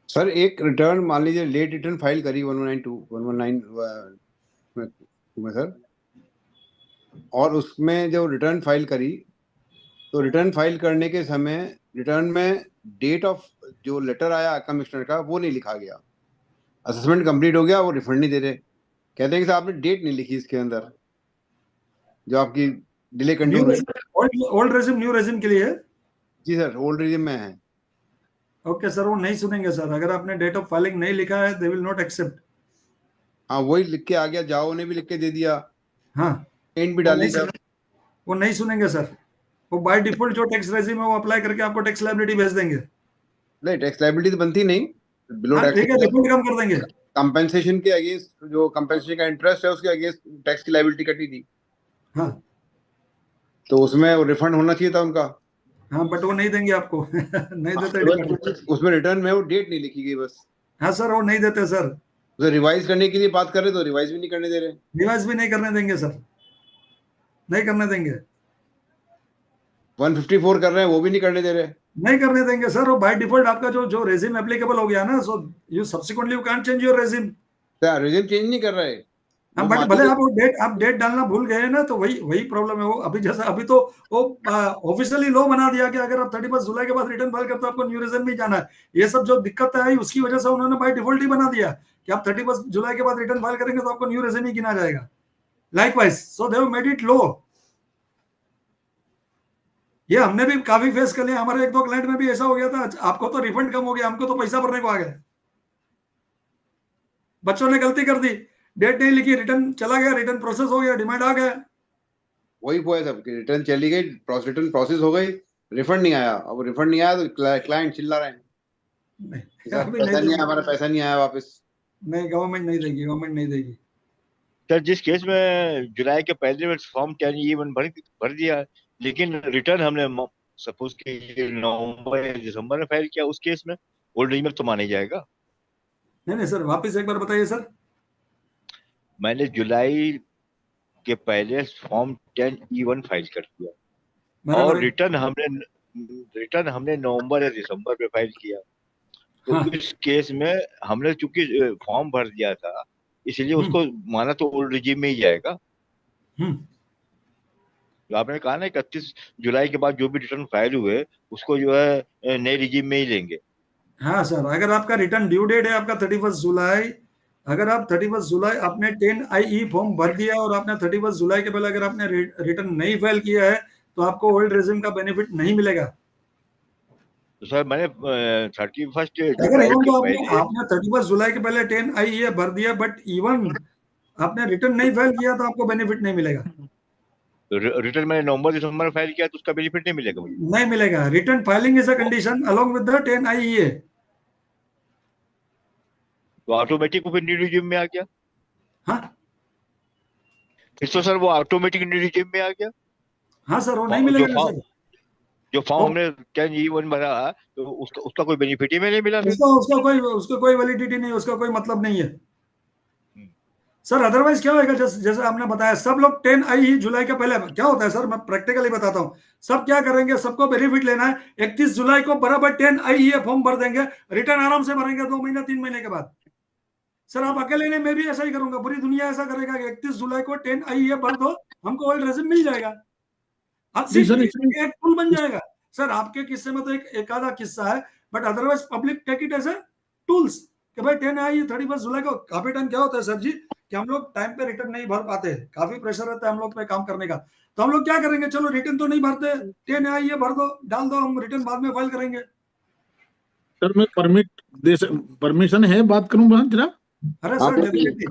सर एक रिटर्न मान लीजिए लेट रिटर्न फाइल करी 119 में सर, और उसमें जो रिटर्न फाइल करी तो रिटर्न फाइल करने के समय रिटर्न में डेट ऑफ जो लेटर आया कमिश्नर का वो नहीं लिखा गया, असेसमेंट कंप्लीट हो गया, वो रिफंड नहीं दे रहे, कहते हैं कि आपने डेट नहीं लिखी इसके अंदर। जो आपकी delay new continue old regime new regime के लिए है? जी सर, ओल्ड रेजिम में है। ओके सर, वो नहीं सुनेंगे सर, अगर आपने डेट ऑफ फाइलिंग नहीं लिखा है दे विल नॉट एक्सेप्ट। हाँ वही लिख के आ गया, जाओ ने भी लिख के दे दिया, हाँ एंड भी डाल दिया। वो नहीं सुनेंगे सर, वो बाय डिफॉल्ट जो टैक्स रेजिम है वो अप्लाई करके आपको टैक्स लायबिलिटी भेज देंगे। नहीं, टैक्स लायबिलिटी तो बनती नहीं, बिलो हाँ ठीक है, टैक्स रिफंड कम कर देंगे। कंपेंसेशन के अगेंस्ट, जो कंपेंसेशन का इंटरेस्ट है उसके अगेंस्ट टैक्स की लायबिलिटी कटी थी। हाँ तो उसमें वो रिफंड होना चाहिए था उनका। हाँ बट वो नहीं देंगे आपको नहीं देते। उसमें रिटर्न में वो डेट नहीं लिखी गई बस। हाँ सर, वो नहीं देते सर। उसे रिवाइज करने के लिए बात कर रहे तो रिवाइज भी नहीं करने दे रहे। रिवाइज भी नहीं करने देंगे सर, नहीं करने देंगे। 154 कर रहे हैं, वो भी नहीं करने दे रहे। नहीं करने देंगे सर, वो बाय डिफॉल्ट आपका जो रेजिम एप्लीकेबल हो गया ना, so you subsequently you can't change your regime. क्या रेजिम चेंज नहीं कर रहे? हाँ बट भले आप डेट डालना भूल गए ना, तो वही प्रॉब्लम है। वो अभी जैसा अभी तो वो ऑफिशियली लॉ बना दिया कि अगर आप 31 जुलाई के बाद रिटर्न फाइल करते हो आपको न्यू रेजिम में जाना है। ये सब जो दिक्कत आई उसकी वजह से उन्होंने बाय डिफॉल्ट ही बना दिया कि आप 31 जुलाई के बाद रिटर्न फाइल करेंगे तो आपको न्यू रेजिम ही गिना जाएगा। Likewise so they have made it law. ये हमने भी काफी फेस कर लिया, हमारे एक दो क्लाइंट में भी ऐसा हो गया था, आपको तो रिफंड कम हो गया, हमको तो पैसा भरने को आ गया। बच्चों ने गलती कर दी, डेट नहीं लिखी, रिटर्न चला गया, रिटर्न प्रोसेस हो गया, डिमांड आ गया। वही हुआ सब, रिटर्न चली गई, रिटर्न प्रोसेस हो गई, रिफंड नहीं आया। अब रिफंड नहीं आया तो क्लाइंट चिल्ला रहे हैं, पैसा नहीं आया, हमारा पैसा नहीं आया वापस। नहीं, गवर्नमेंट नहीं देगी, गवर्नमेंट नहीं देगी सर। जिस केस में जुलाई के पहले में फॉर्म 10E1 भर दिया, लेकिन रिटर्न हमने सपोज कि नवंबर या दिसंबर में फाइल किया, उस केस में ओल्ड रेजिम तो माना जाएगा? नहीं सर, वापस एक बार बताइए सर। मैंने जुलाई के पहले फॉर्म 10E1 फाइल कर दिया और रिटर्न हमने नवंबर या दिसंबर में फाइल किया, तो हाँ। इस केस में हमने चूंकि फॉर्म भर दिया था, इसलिए उसको माना तो ओल्ड रेजिम में ही जाएगा। तो आपने कहा ना 31 जुलाई के बाद जो भी रिटर्न फाइल हुए उसको जो है नए रेजिम में ही लेंगे। हाँ सर, अगर आपका रिटर्न ड्यू डेट है आपका 31 जुलाई, अगर आप 31 जुलाई आपने 10IE फॉर्म भर दिया और आपने 31 जुलाई के पहले अगर आपने रिटर्न नहीं फाइल किया है तो आपको ओल्ड रेजिम का बेनिफिट नहीं मिलेगा। तो सर मैंने 31 अगर इवन तो आपने 31 जुलाई के पहले 10IE भर दिया बट इवन आपने रिटर्न नहीं फाइल किया तो आपको बेनिफिट नहीं मिलेगा। रिटर्न मैंने नवंबर दिसंबर में फाइल किया तो उसका बेनिफिट नहीं मिलेगा मुझे? नहीं मिलेगा। Return filing is a condition along with the 10IE। तो ऑटोमेटिक वो फिर न्यू रेजिम में आ गया? हाँ फिर तो सर वो ऑटोमेटिक न्यू रेजिम में आ गया। हाँ सर, वो नहीं मिलेगा सर। जो फॉर्म हमने 10E1 भरा तो उसका कोई बेनिफिट ही में नहीं मिला। उसका कोई वैलिडिटी नहीं, उसका कोई मतलब नहीं है सर। अदरवाइज क्या होगा, जैसे आपने बताया सब लोग 10IE जुलाई के पहले क्या होता है सर, मैं प्रैक्टिकली बताता हूँ। सब क्या करेंगे, सबको बेनिफिट लेना है, 31 जुलाई को बराबर 10IE फॉर्म भर देंगे, रिटर्न आराम से भरेंगे 2 महीना 3 महीने के बाद। सर आप अकेले नहीं, मैं भी ऐसा ही करूंगा, पूरी दुनिया ऐसा करेगा कि 31 जुलाई को 10IE भर दो, हमको ओल्ड रेजिम मिल जाएगा। अब सिर्फ एक टूल बन जाएगा सर। आपके किस्से में तो एक आधा किस्सा है, but otherwise public take it as a tools कि भाई 10IE 31 जुलाई को। काफी टाइम क्या होता है सर जी कि हम लोग टाइम पे रिटर्न नहीं भर पाते, काफी प्रेशर रहता है हम लोग पे काम करने का, तो हम लोग क्या करेंगे, चलो रिटर्न तो नहीं भरते, 10IE भर दो, डाल दो, हम रिटर्न बाद में फाइल करेंगे। सर मैं परमिशन है बात करूं जरा? अरे सर डेफिनेटली।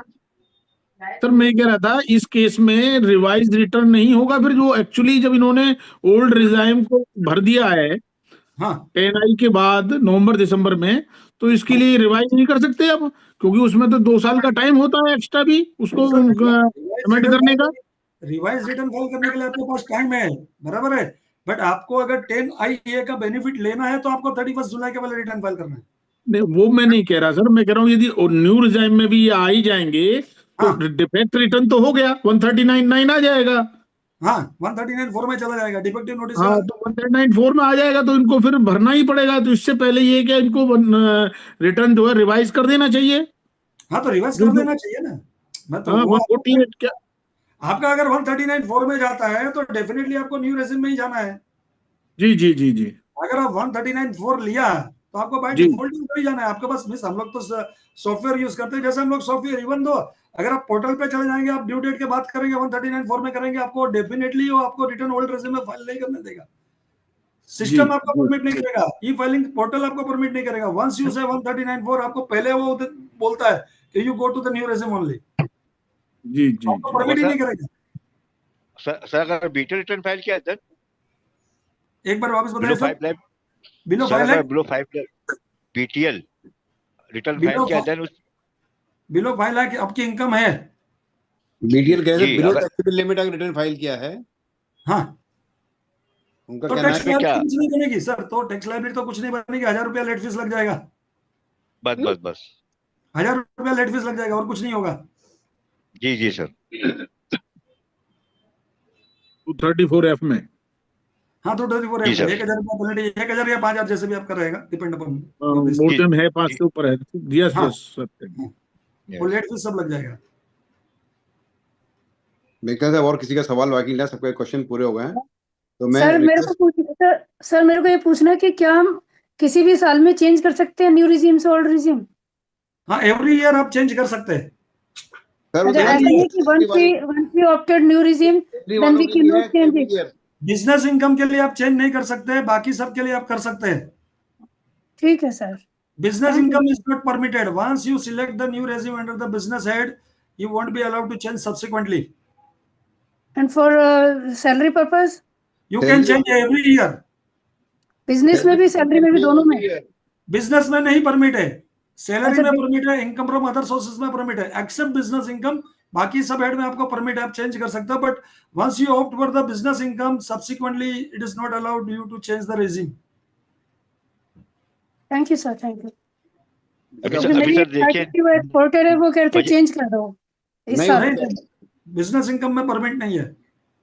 सर मैं कह रहा था इस केस में रिवाइज रिटर्न नहीं होगा फिर, जो एक्चुअली जब इन्होंने ओल्ड रेजिम को भर दिया है हाँ 10I के बाद नवंबर दिसंबर में, तो इसके लिए रिवाइज नहीं कर सकते अब, क्योंकि उसमें तो 2 साल का टाइम होता है एक्स्ट्रा भी उसको पेमेंट करने का। रिवाइज रिटर्न फाइल करने के लिए आपके पास टाइम है, बराबर है, बट आपको अगर 10IE का बेनिफिट लेना है तो आपको 31 जुलाई के पहले रिटर्न फाइल करना है। नहीं वो मैं नहीं कह रहा सर, मैं कह रहा हूँ यदि न्यू रेजिम में भी ये आ ही जाएंगे तो डिफेक्ट रिटर्न तो हो गया, 139(9) आ जाएगा। हाँ 139(4) में चला जाएगा डिफेक्टिव नोटिस। हाँ तो 139(4) में आ जाएगा, तो इनको फिर भरना ही पड़ेगा। तो इससे पहले ये क्या इनको रिटर्न जो है रिवाइज कर देना चाहिए। हाँ तो रिवाइज कर देना चाहिए ना। मैं तो 148 क्या आपका अगर 139(4) में जाता है तो डेफिनेटली आपको न्यू रेजिम में ही जाना है। जी जी जी जी। अगर आप 139(4) लिया तो आपको बाय जी डिफॉल्ट यूज ही जाना है आपके पास। मिस हम लोग तो सॉफ्टवेयर यूज करते हैं, जैसे हम लोग सॉफ्टवेयर इवन दो अगर आप पोर्टल पे चले जाएंगे, आप ड्यू डेट के बात करेंगे 139(4) में करेंगे, आपको डेफिनेटली वो आपको रिटर्न ओल्ड रेज्यूमे फाइल नहीं करने देगा। जी सिस्टम आपको जी परमिट नहीं करेगा, ई फाइलिंग पोर्टल आपको परमिट नहीं करेगा। वंस यू से 139(4) आपको पहले वो बोलता है कि you go to the new regime only, जी जी आपको जी परमिट ही और नहीं करेगा। सर अगर बीटा रिटर्न फाइल किया है एक बार वापस बिलो बताइए सर। 5 लाख, बिलो सर 5 अगर lakh, below 5 lakh BTL return file below किया देन उस बिलो 5 लाख आपकी इनकम है। बीटीएल कह रहे थे जी बिलो अगर टैक्सेबल लिमिट अगर रिटर्न फाइल किया है, हाँ उनका तो कहना टैक्स है कि लाइबिलिटी कुछ नहीं बनेगी सर, तो टैक्स लाइबिलिटी तो कुछ नहीं बनेगी। 1000 रुपया लेट फीस लग जाएगा, बस 1000 रुपया लेट फीस लग जाएगा और कुछ नहीं होगा। जी सर 234F में हाँ तो 24 जी है, सर 1000 रुपया पेनल्टी, 1000 या 5000 जैसे भी आपका रहेगा, डिपेंड अपॉन योर वो जी टाइम है 5 जी से ऊपर है। यस हाँ यस सर। वो लेट फीस सब लग जाएगा। मेरे ख्याल से और किसी का सवाल बाकी नहीं, सबके क्वेश्चन पूरे हो गए हैं। तो मैं सर मेरे को सर मेरे को ये पूछना है कि क्या हम किसी भी साल में चेंज कर सकते हैं न्यू रिजीम से ओल्ड रिजीम? हाँ एवरी ईयर आप चेंज कर सकते हैं। सर अच्छा, ऐसा नहीं है कि once we opted new regime then we cannot change it. Business income के लिए आप चेंज नहीं कर सकते, बाकी सब के लिए आप कर सकते हैं। ठीक है sir. Business Thank you. income is not permitted. Once you select the new regime under the business head, you won't be allowed to change subsequently. And for salary purpose? You can change every year. Business में भी salary में भी दोनों में? Business में नहीं permit है, salary अच्छा में परमिट है, इनकम फ्रॉम अदर सोर्सेज में परमिट है, एक्सेप्ट बिजनेस इनकम। बाकी सब हेड में आपको परमिट है, आप चेंज कर सकते हो। But once you opt for the business income, subsequently it is not allowed you to change the regime. Thank you sir, thank you. अभी मेरी सर देखिए वो एक्सपोर्टर है, वो कहते चेंज कर दो इस साल। बिजनेस इनकम में परमिट नहीं है।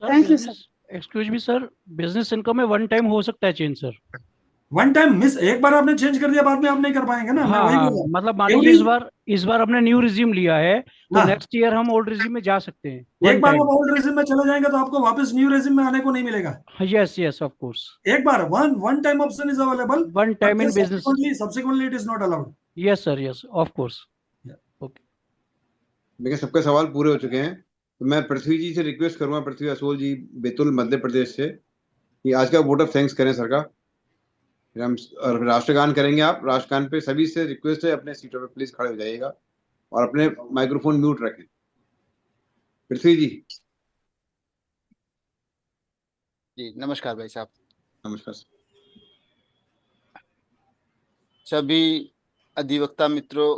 Thank you sir. Excuse me sir, business income में वन टाइम हो सकता है change sir? One time miss, एक बार आपने चेंज कर दिया, बाद में आप नहीं कर पाएंगे ना। मैं वही बोल रहा हूं। मतलब मान लीजिए इस बार हमने न्यू रिज्यूम लिया है तो नेक्स्ट ईयर हम ओल्ड रिज्यूम में जा सकते हैं। एक बार आप ओल्ड रेजिम में चले जाएंगे तो आपको वापस न्यू रेजिम में आने को नहीं मिलेगा। Yes of course. एक बार one time option is available, one time in business. Subsequently it is not allowed. Yes sir, yes of course. Okay, मेरे सबके सवाल पूरे हो चुके हैं। तो मैं पृथ्वी जी से रिक्वेस्ट करूंगा, पृथ्वी असोल जी बैतूल मध्य प्रदेश से, कि आज का वोट ऑफ थैंक्स करें सर का। फिर हम राष्ट्रगान करेंगे। आप राष्ट्रगान पे सभी से रिक्वेस्ट है अपने सीटों पे प्लीज खड़े हो जाइएगा और अपने माइक्रोफोन म्यूट रखें। पृथ्वी जी। जी नमस्कार भाई साहब। नमस्कार। सभी अधिवक्ता मित्रों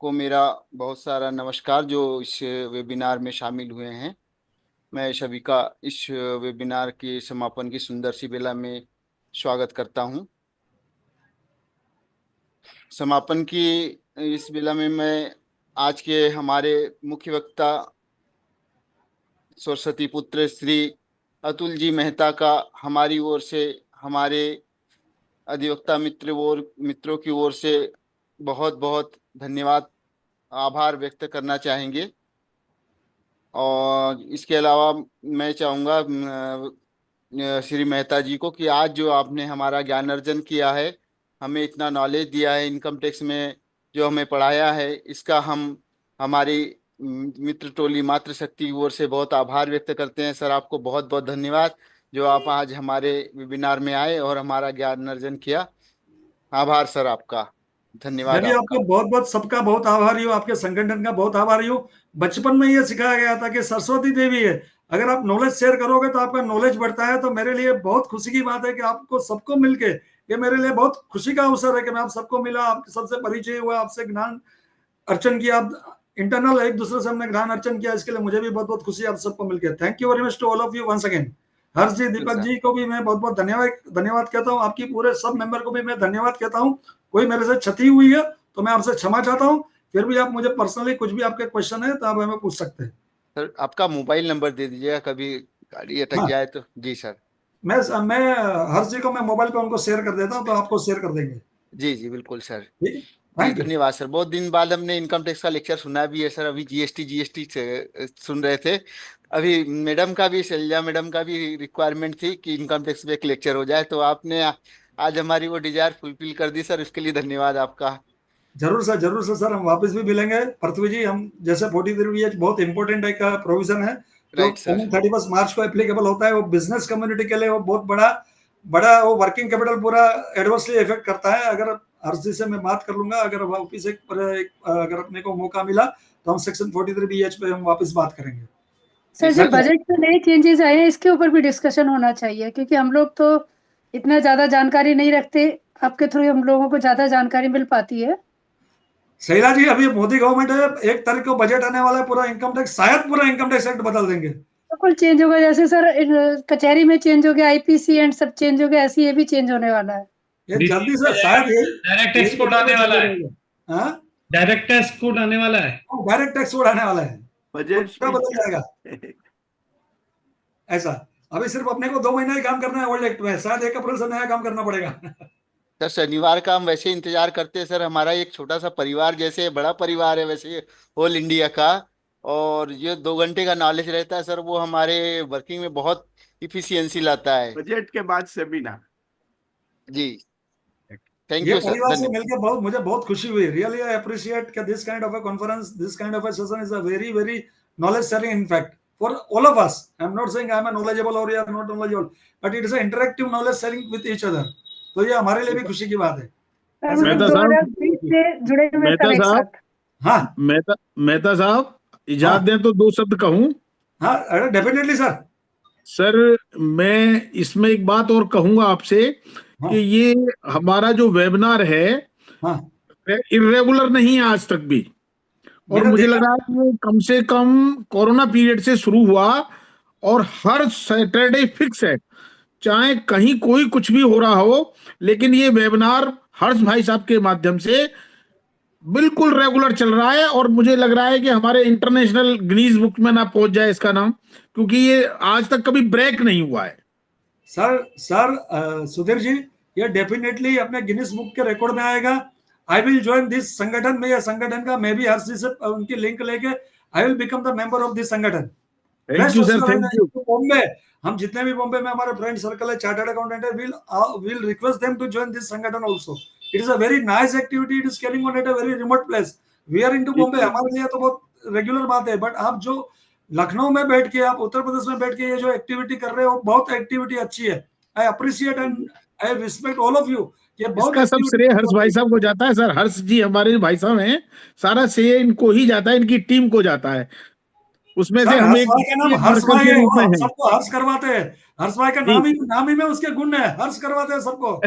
को मेरा बहुत सारा नमस्कार जो इस वेबिनार में शामिल हुए हैं। मैं सभी का इस वेबिनार के समापन की सुंदर सी बेला में स्वागत करता हूं। समापन की इस बेला में मैं आज के हमारे मुख्य वक्ता सरस्वती पुत्र श्री अतुल जी मेहता का हमारी ओर से, हमारे अधिवक्ता मित्रों की ओर से बहुत बहुत धन्यवाद, आभार व्यक्त करना चाहेंगे। और इसके अलावा मैं चाहूँगा श्री मेहता जी को कि आज जो आपने हमारा ज्ञान अर्जन किया है, हमें इतना नॉलेज दिया है, इनकम टैक्स में जो हमें पढ़ाया है, इसका हम हमारी मित्र टोली मातृशक्ति की ओर से बहुत आभार व्यक्त करते हैं। सर आपको बहुत बहुत धन्यवाद जो आप आज हमारे वेबिनार में आए और हमारा ज्ञान अर्जन किया। आभार सर आपका, धन्यवाद। मैं भी आपका बहुत बहुत सबका बहुत आभारी हूँ, आपके संगठन का बहुत आभारी हूँ। बचपन में ये सिखाया गया था कि सरस्वती देवी है, अगर आप नॉलेज शेयर करोगे तो आपका नॉलेज बढ़ता है। तो मेरे लिए बहुत खुशी की बात है कि आपको सबको मिलके, ये मेरे लिए बहुत खुशी का अवसर है कि मैं आप सबको मिला, आप सबसे परिचय हुआ, आपसे ज्ञान अर्चन किया, आप इंटरनल एक दूसरे से हमने ज्ञान अर्चन किया। इसके लिए मुझे भी बहुत बहुत खुशी है आप सबको मिलकर। Thank you very much to all of you once again. Harsh ji, Deepak ji को भी मैं बहुत बहुत धन्यवाद कहता हूँ। आपकी पूरे सब मेंबर को भी मैं धन्यवाद कहता हूँ। कोई मेरे से क्षति हुई है तो मैं आपसे क्षमा चाहता हूँ। फिर भी आप मुझे पर्सनली कुछ भी आपके क्वेश्चन है तो आप हमें पूछ सकते हैं। सर आपका मोबाइल नंबर दे दीजिएगा, कभी गाड़ी अटक जाए तो। जी सर। मैं हर्ष जी को मैं मोबाइल पे उनको शेयर कर देता हूँ, तो आपको शेयर कर देंगे। जी बिल्कुल सर। ठीक है, जी धन्यवाद सर। बहुत दिन बाद हमने इनकम टैक्स का लेक्चर सुना भी है सर। अभी जीएसटी से सुन रहे थे। अभी मैडम का भी, शैलजा मैडम का भी रिक्वायरमेंट थी कि इनकम टैक्स पे एक लेक्चर हो जाए, तो आपने आज हमारी वो डिजायर फुलफिल कर दी सर, इसके लिए धन्यवाद आपका। जरूर सर सर, हम वापस भी मिलेंगे। पृथ्वी जी, हम जैसे 43 बहुत इंपॉर्टेंट एक प्रोविजन है जो राइट सर। 31 मार्च को एप्लीकेबल होता है। वो बिजनेस कम्युनिटी के लिए वो बहुत बड़ा वो वर्किंग कैपिटल पूरा एडवर्सली इफेक्ट करता है। अगर हर्ष जी से मैं बात कर लूंगा, अगर वापिस अगर अपने को मौका मिला तो हम सेक्शन 43BH पे हम वापस बात करेंगे। सर जो बजट में नए चेंजेस आए हैं इसके ऊपर भी डिस्कशन होना चाहिए, क्योंकि हम लोग तो इतना ज्यादा जानकारी नहीं रखते, आपके थ्रू हम लोगों को ज्यादा जानकारी मिल पाती है। शैला जी, अभी मोदी गवर्नमेंट है, 1 तारीख को बजट आने वाला है, पूरा इनकम टैक्स, शायद पूरा इनकम टैक्स एक्ट बदल देंगे। बिल्कुल चेंज होगा, जैसे सर कचहरी में चेंज हो गया, IPC एंड सब चेंज हो गया, ऐसे ये भी चेंज होने वाला है। ये जल्दी से शायद डायरेक्ट टैक्स कोड आने वाला है। डायरेक्ट टैक्स कोड आने वाला है। डायरेक्ट टैक्स कोड आने वाला है, बजट पूरा बदल जाएगा ऐसा। अभी सिर्फ अपने को 2 महीना ही काम करना है ओल्ड एक्ट में, शायद 1 अप्रैल से नया काम करना पड़ेगा। सर शनिवार का हम वैसे इंतजार करते हैं सर, हमारा एक छोटा सा परिवार जैसे बड़ा परिवार है वैसे होल इंडिया का, और ये 2 घंटे का नॉलेज रहता है सर, वो हमारे वर्किंग में बहुत इफिशियंसी लाता है। बजट के बाद सेमिनार जी, थैंक ये यू सर, परिवार से धन्यवाद। मिलकर मुझे बहुत खुशी हुई। रियली आई अप्रिशिएट कि this kind of a conference, this kind of a session is a very knowledge sharing in fact for all of us. I'm not saying I'm a knowledgeable or you are not knowledgeable, but it is an interactive knowledge sharing with each other. तो ये हमारे लिए भी खुशी की बात है। मेहता साहब, से जुड़े हुए मेहता सब एक साहब, साथ। हाँ मेहता साहब, इजाजत दें तो 2 शब्द कहूं। हाँ अरे डेफिनेटली सर। सर मैं इसमें एक बात और कहूंगा आपसे कि ये हमारा जो वेबिनार है इर्रेगुलर नहीं है आज तक भी, और मुझे लगा है कि कम से कम कोरोना पीरियड से शुरू हुआ और हर सैटरडे फिक्स है, चाहे कहीं कोई कुछ भी हो रहा हो, लेकिन ये वेबिनार हर्ष भाई साहब के माध्यम से बिल्कुल रेगुलर चल रहा है। और मुझे लग रहा है कि हमारे इंटरनेशनल गिनीज बुक में ना पहुंच जाए इसका नाम, क्योंकि ये आज तक कभी ब्रेक नहीं हुआ है। सर सुधीर जी, ये डेफिनेटली अपने गिनीज बुक के रिकॉर्ड में आएगा। आई विल ज्वाइन दिस संगठन में, या संगठन का मैं भी हर्ष जी से उनकी लिंक लेके I will become the member of this संगठन। Thank you sir, thank you. Bombay, हम जितने भी बॉम्बे में हमारे फ्रेंड सर्कल है, चार्टर्ड अकाउंटेंट है, will request them to join this संगठन also. It is a very nice activity, it is carrying on at a very remote place. We are into Bombay, हमारे लिए तो बहुत रेगुलर बात है, बट आप जो लखनऊ में बैठ के, आप उत्तर प्रदेश में बैठ के ये जो एक्टिविटी कर रहे हो, बहुत एक्टिविटी अच्छी है। I appreciate and I respect all of you. ये बहुत इसका सब श्रेय हर्ष भाई साहब को जाता है सर। हर्ष जी हमारे भाई साहब हैं, सारा श्रेय इनको ही जाता है, इनकी टीम को जाता है। उसमें से हम एक हर्ष भाई के है, रूप में हैं। सबको हर्ष करवाते हैं। हर्ष भाई का नाम ही में उसके गुण है, हर्ष करवाते हैं सबको।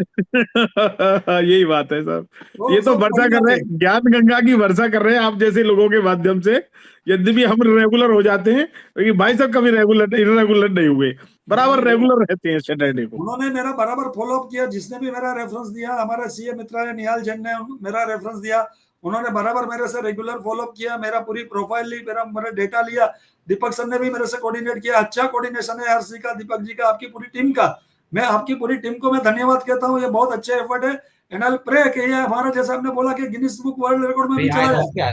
यही बात है सर। ये तो वर्षा कर रहे हैं, ज्ञान गंगा की वर्षा कर रहे हैं आप जैसे लोगों के माध्यम से। यद्यपि हम रेगुलर हो जाते हैं, लेकिन भाई साहब कभी इरेगुलर नहीं हुए, बराबर रेगुलर रहते हैं सैटरडे को। उन्होंने मेरा बराबर फॉलो अप किया, जिसने भी मेरा रेफरेंस दिया, हमारे सीए मित्रा है निहाल जैन ने मेरा रेफरेंस दिया, उन्होंने बराबर मेरे से रेगुलर फॉलो अप किया, मेरा पूरी प्रोफाइल ली, मेरा डेटा लिया। दीपक सर ने भी मेरे से कोऑर्डिनेट किया। अच्छा कोऑर्डिनेशन है हर्ष जी का, दीपक जी का, आपकी पूरी टीम का। मैं आपकी पूरी टीम को मैं धन्यवाद कहता हूँ, ये बहुत अच्छे एफर्ट है। एंड आई प्रे कि ये हमारा, जैसा आपने बोला कि गिनीज बुक वर्ल्ड रिकॉर्ड में भी चला जाए।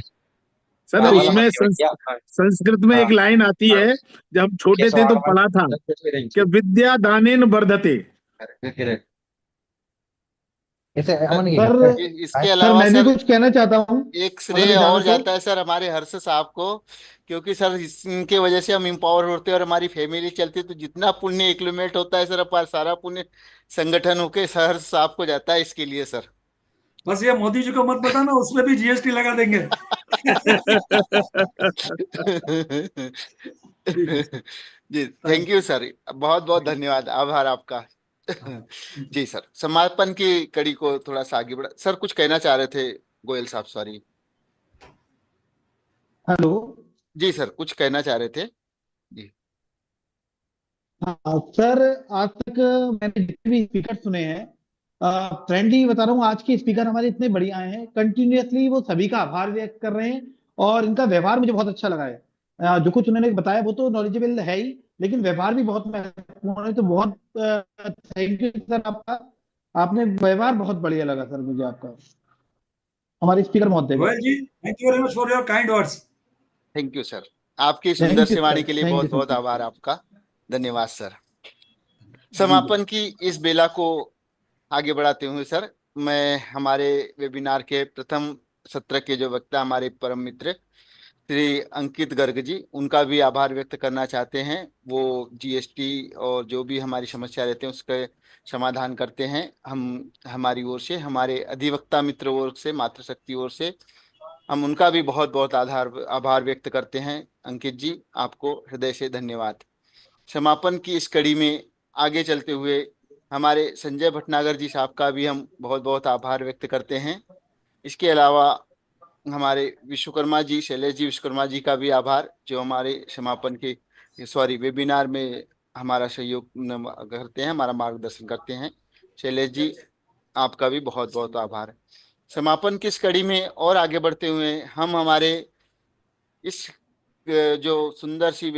सर उसमें संस्कृत में एक लाइन आती है, जब हम छोटे थे तो पढ़ा था कि विद्या दानेन वर्धते। इसके अलावा मैं भी सर कुछ कहना चाहता हूँ। एक श्रेय और जाता है सर हमारे हर्ष साहब को, क्योंकि सर इनके वजह से हम एम्पावर होते हैं और हमारी फैमिली चलती है। तो जितना पुण्य एक्लूमेट होता है सर, पर सारा पुण्य संगठन होके हर्ष साहब को जाता है। इसके लिए सर बस ये मोदी जी को मत बताना, उसमें भी जीएसटी लगा देंगे। जी थैंक यू सर, बहुत बहुत धन्यवाद, आभार आपका। जी सर, समापन की कड़ी को थोड़ा सा आगे बढ़ा। सर कुछ कहना चाह रहे थे गोयल साहब, सॉरी। हेलो जी सर, कुछ कहना चाह रहे थे जी। हाँ सर, आज तक मैंने जितने भी स्पीकर सुने हैं, फ्रेंडली बता रहा हूँ, आज के स्पीकर हमारे इतने बढ़िया आए हैं, कंटिन्यूअसली वो सभी का आभार व्यक्त कर रहे हैं और इनका व्यवहार मुझे बहुत अच्छा लगा है। जो कुछ उन्होंने बताया वो तो नॉलेजेबल है ही, लेकिन व्यवहार भी बहुत महत्वपूर्ण है। तो बहुत थैंक यू सर आपका, आपने व्यवहार बहुत बढ़िया लगा सर मुझे आपका, हमारे स्पीकर महोदय का। जी thank you very much for your kind words. Thank you sir, आपकी सुंदर सेवानी के लिए बहुत बहुत आभार आपका, धन्यवाद सर। समापन की इस बेला को आगे बढ़ाते हुए सर, मैं हमारे वेबिनार के प्रथम सत्र के जो वक्ता हमारे परम मित्र श्री अंकित गर्ग जी, उनका भी आभार व्यक्त करना चाहते हैं। वो जीएसटी और जो भी हमारी समस्या रहते हैं उसके समाधान करते हैं। हम हमारी ओर से, हमारे अधिवक्ता मित्र ओर से, मातृशक्ति ओर से हम उनका भी बहुत बहुत आभार व्यक्त करते हैं। अंकित जी, आपको हृदय से धन्यवाद। समापन की इस कड़ी में आगे चलते हुए हमारे संजय भटनागर जी साहब का भी हम बहुत बहुत आभार व्यक्त करते हैं। इसके अलावा हमारे विश्वकर्मा जी, शैलेश जी विश्वकर्मा जी का भी आभार, जो हमारे समापन के वेबिनार में हमारा सहयोग करते हैं, हमारा मार्गदर्शन करते हैं। शैलेश जी, आपका भी बहुत बहुत आभार। समापन की इस कड़ी में और आगे बढ़ते हुए हम हमारे इस जो सुंदर सी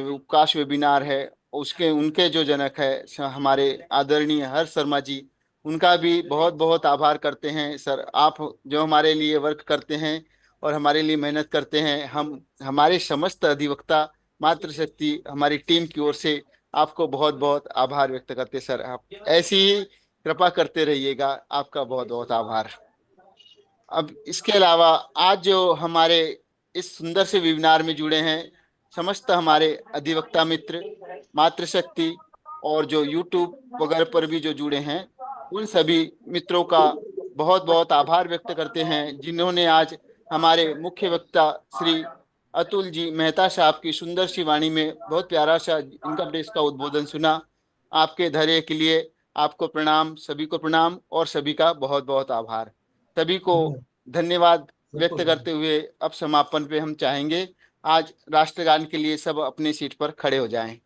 उपकाश वेबिनार है उसके उनके जो जनक है हमारे आदरणीय हर्ष शर्मा जी, उनका भी बहुत बहुत आभार करते हैं। सर, आप जो हमारे लिए वर्क करते हैं और हमारे लिए मेहनत करते हैं, हम हमारे समस्त अधिवक्ता मातृशक्ति हमारी टीम की ओर से आपको बहुत बहुत आभार व्यक्त करते हैं। सर, आप ऐसी ही कृपा करते रहिएगा। आपका बहुत बहुत आभार। अब इसके अलावा आज जो हमारे इस सुंदर से वेबिनार में जुड़े हैं समस्त हमारे अधिवक्ता मित्र, मातृशक्ति और जो यूट्यूब वगैरह पर भी जो जुड़े हैं, उन सभी मित्रों का बहुत बहुत आभार व्यक्त करते हैं, जिन्होंने आज हमारे मुख्य वक्ता श्री अतुल जी मेहता साहब की सुंदर सी वाणी में बहुत प्यारा सा इनकम टैक्स का उद्बोधन सुना। आपके धैर्य के लिए आपको प्रणाम, सभी को प्रणाम और सभी का बहुत बहुत आभार। सभी को धन्यवाद व्यक्त करते हुए अब समापन पे हम चाहेंगे आज राष्ट्रगान के लिए सब अपनी सीट पर खड़े हो जाएं।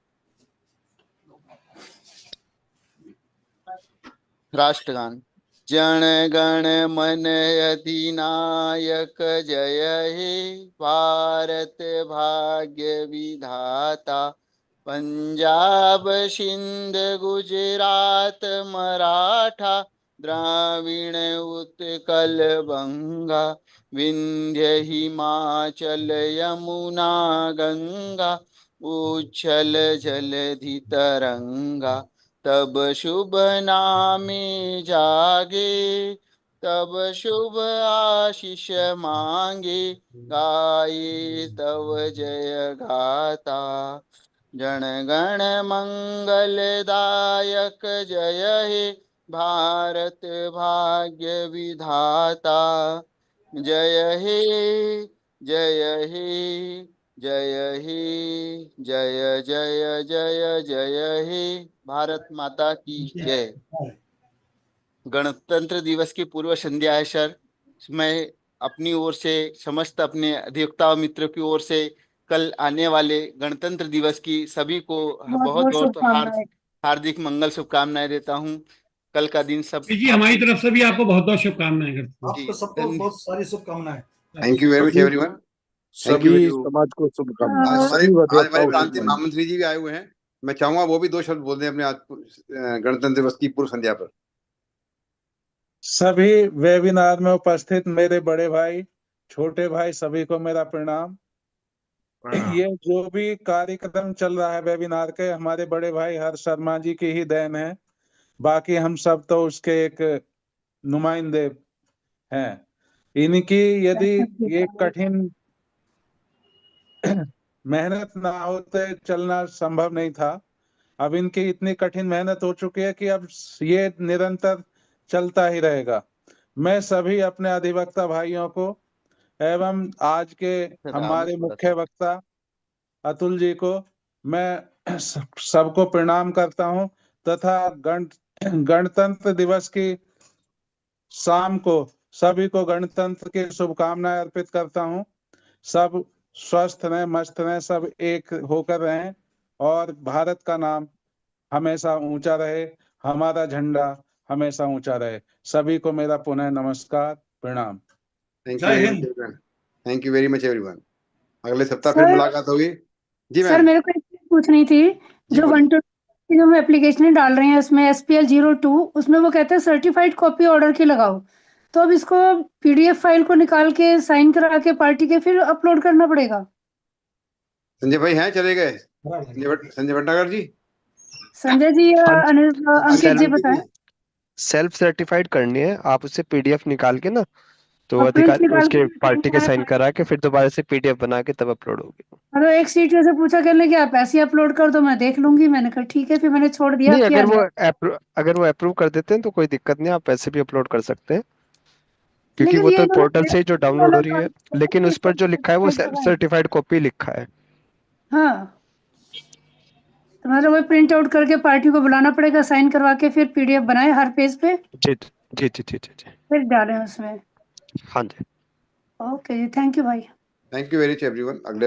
राष्ट्रगान। जन गण मन अधिनायक जय हे भारत भाग्य विधाता, पंजाब सिंध गुजरात मराठा द्राविण उत्कल बंगा, विंध्य हिमाचल यमुना गंगा, उच्छल जलधि तरंगा, तब शुभ नामे जागे, तब शुभ आशीष मांगे, गाये तव जय गाता। जन गण मंगलदायक जय हे भारत भाग्य विधाता, जय हे जय हे जय हे जय जय जय जय हे। भारत माता की जय। गणतंत्र दिवस की पूर्व संध्या है सर। मैं अपनी ओर से, समस्त अपने अधिवक्ता मित्रों की ओर से कल आने वाले गणतंत्र दिवस की सभी को बहुत बहुत हार्दिक मंगल शुभकामनाएं देता हूं। कल का दिन सब जी हमारी तरफ से भी आपको बहुत बहुत शुभकामनाएं करते हैं। आपको सबको बहुत सारी शुभकामनाएं। Thank you very much everyone. सभी समाज को शुभकामनाएं। आज हमारे प्रांतीय महामंत्री जी भी आए हुए हैं, मैं चाहूंगा वो भी दो शब्द बोल दें अपने आज गणतंत्र दिवस की पूर्व संध्या पर। सभी वेबिनार में उपस्थित मेरे बड़े भाई, छोटे भाई, सभी को मेरा प्रणाम। ये जो भी कार्यक्रम चल रहा है वेबिनार के, हमारे बड़े भाई हर्ष शर्मा जी की ही देन है, बाकी हम सब तो उसके एक नुमाइंदे हैं। इनकी यदि ये कठिन मेहनत ना होते चलना संभव नहीं था। अब इनकी इतनी कठिन मेहनत हो चुकी है कि अब ये निरंतर चलता ही रहेगा। मैं सभी अपने अधिवक्ता भाइयों को एवं आज के हमारे मुख्य वक्ता अतुल जी को मैं सबको प्रणाम करता हूं तथा गणतंत्र दिवस की शाम को सभी को गणतंत्र की शुभकामनाएं अर्पित करता हूं। सब स्वस्थ रहें, मस्त रहें, सब एक होकर रहें और भारत का नाम हमेशा ऊंचा रहे, हमारा झंडा हमेशा ऊंचा रहे। सभी को मेरा पुनः नमस्कार, प्रणाम। Thank you very much everyone. अगले सप्ताह फिर मुलाकात होगी। जी सर, मेरे को एक चीज पूछनी थी। जो 122 जो हम एप्लीकेशन डाल रहे हैं उसमें SPL 02 उसमें वो कहते हैं सर्टिफाइड कॉपी ऑर्डर की लगाओ, तो अब इसको PDF फाइल को निकाल के साइन करा के पार्टी के फिर अपलोड करना पड़ेगा। संजय भाई हैं, चले गए संजय भटनागर जी? संजय जी या अंकित जी बताएं। सेल्फ सर्टिफाइड करनी है, आप उससे PDF निकाल के ना, तो और प्रिंट अधिकारी निकाल उसके के पार्टी के साइन करा के फिर दोबारा से PDF बना के तब अपलोड होगी। तो एक सीटीओ से पूछा, कहने कि आप ऐसे अपलोड कर दो, मैं देख लूंगी। मैंने कहा ठीक है, फिर मैंने छोड़ दिया, नहीं, किया अगर वो अप्रूव कर देते हैं तो कोई दिक्कत नहीं, आप ऐसे भी अपलोड कर सकते हैं, क्योंकि लेकिन वो ये तो इन्होंने पोर्टल से ही जो डाउनलोड हो रही है, लेकिन उस पर जो लिखा है वो सेल्फ हाँ सर्टिफाइड कॉपी लिखा है। तो मतलब वही प्रिंट आउट करके पार्टी को बुलाना पड़ेगा, साइन करवा के फिर PDF बनाए हर पेज पे, जी जी जी जी जी, फिर डालें उसमें। हाँ जी। ओके जी, थैंक यू भाई। Thank you very much everyone. अगले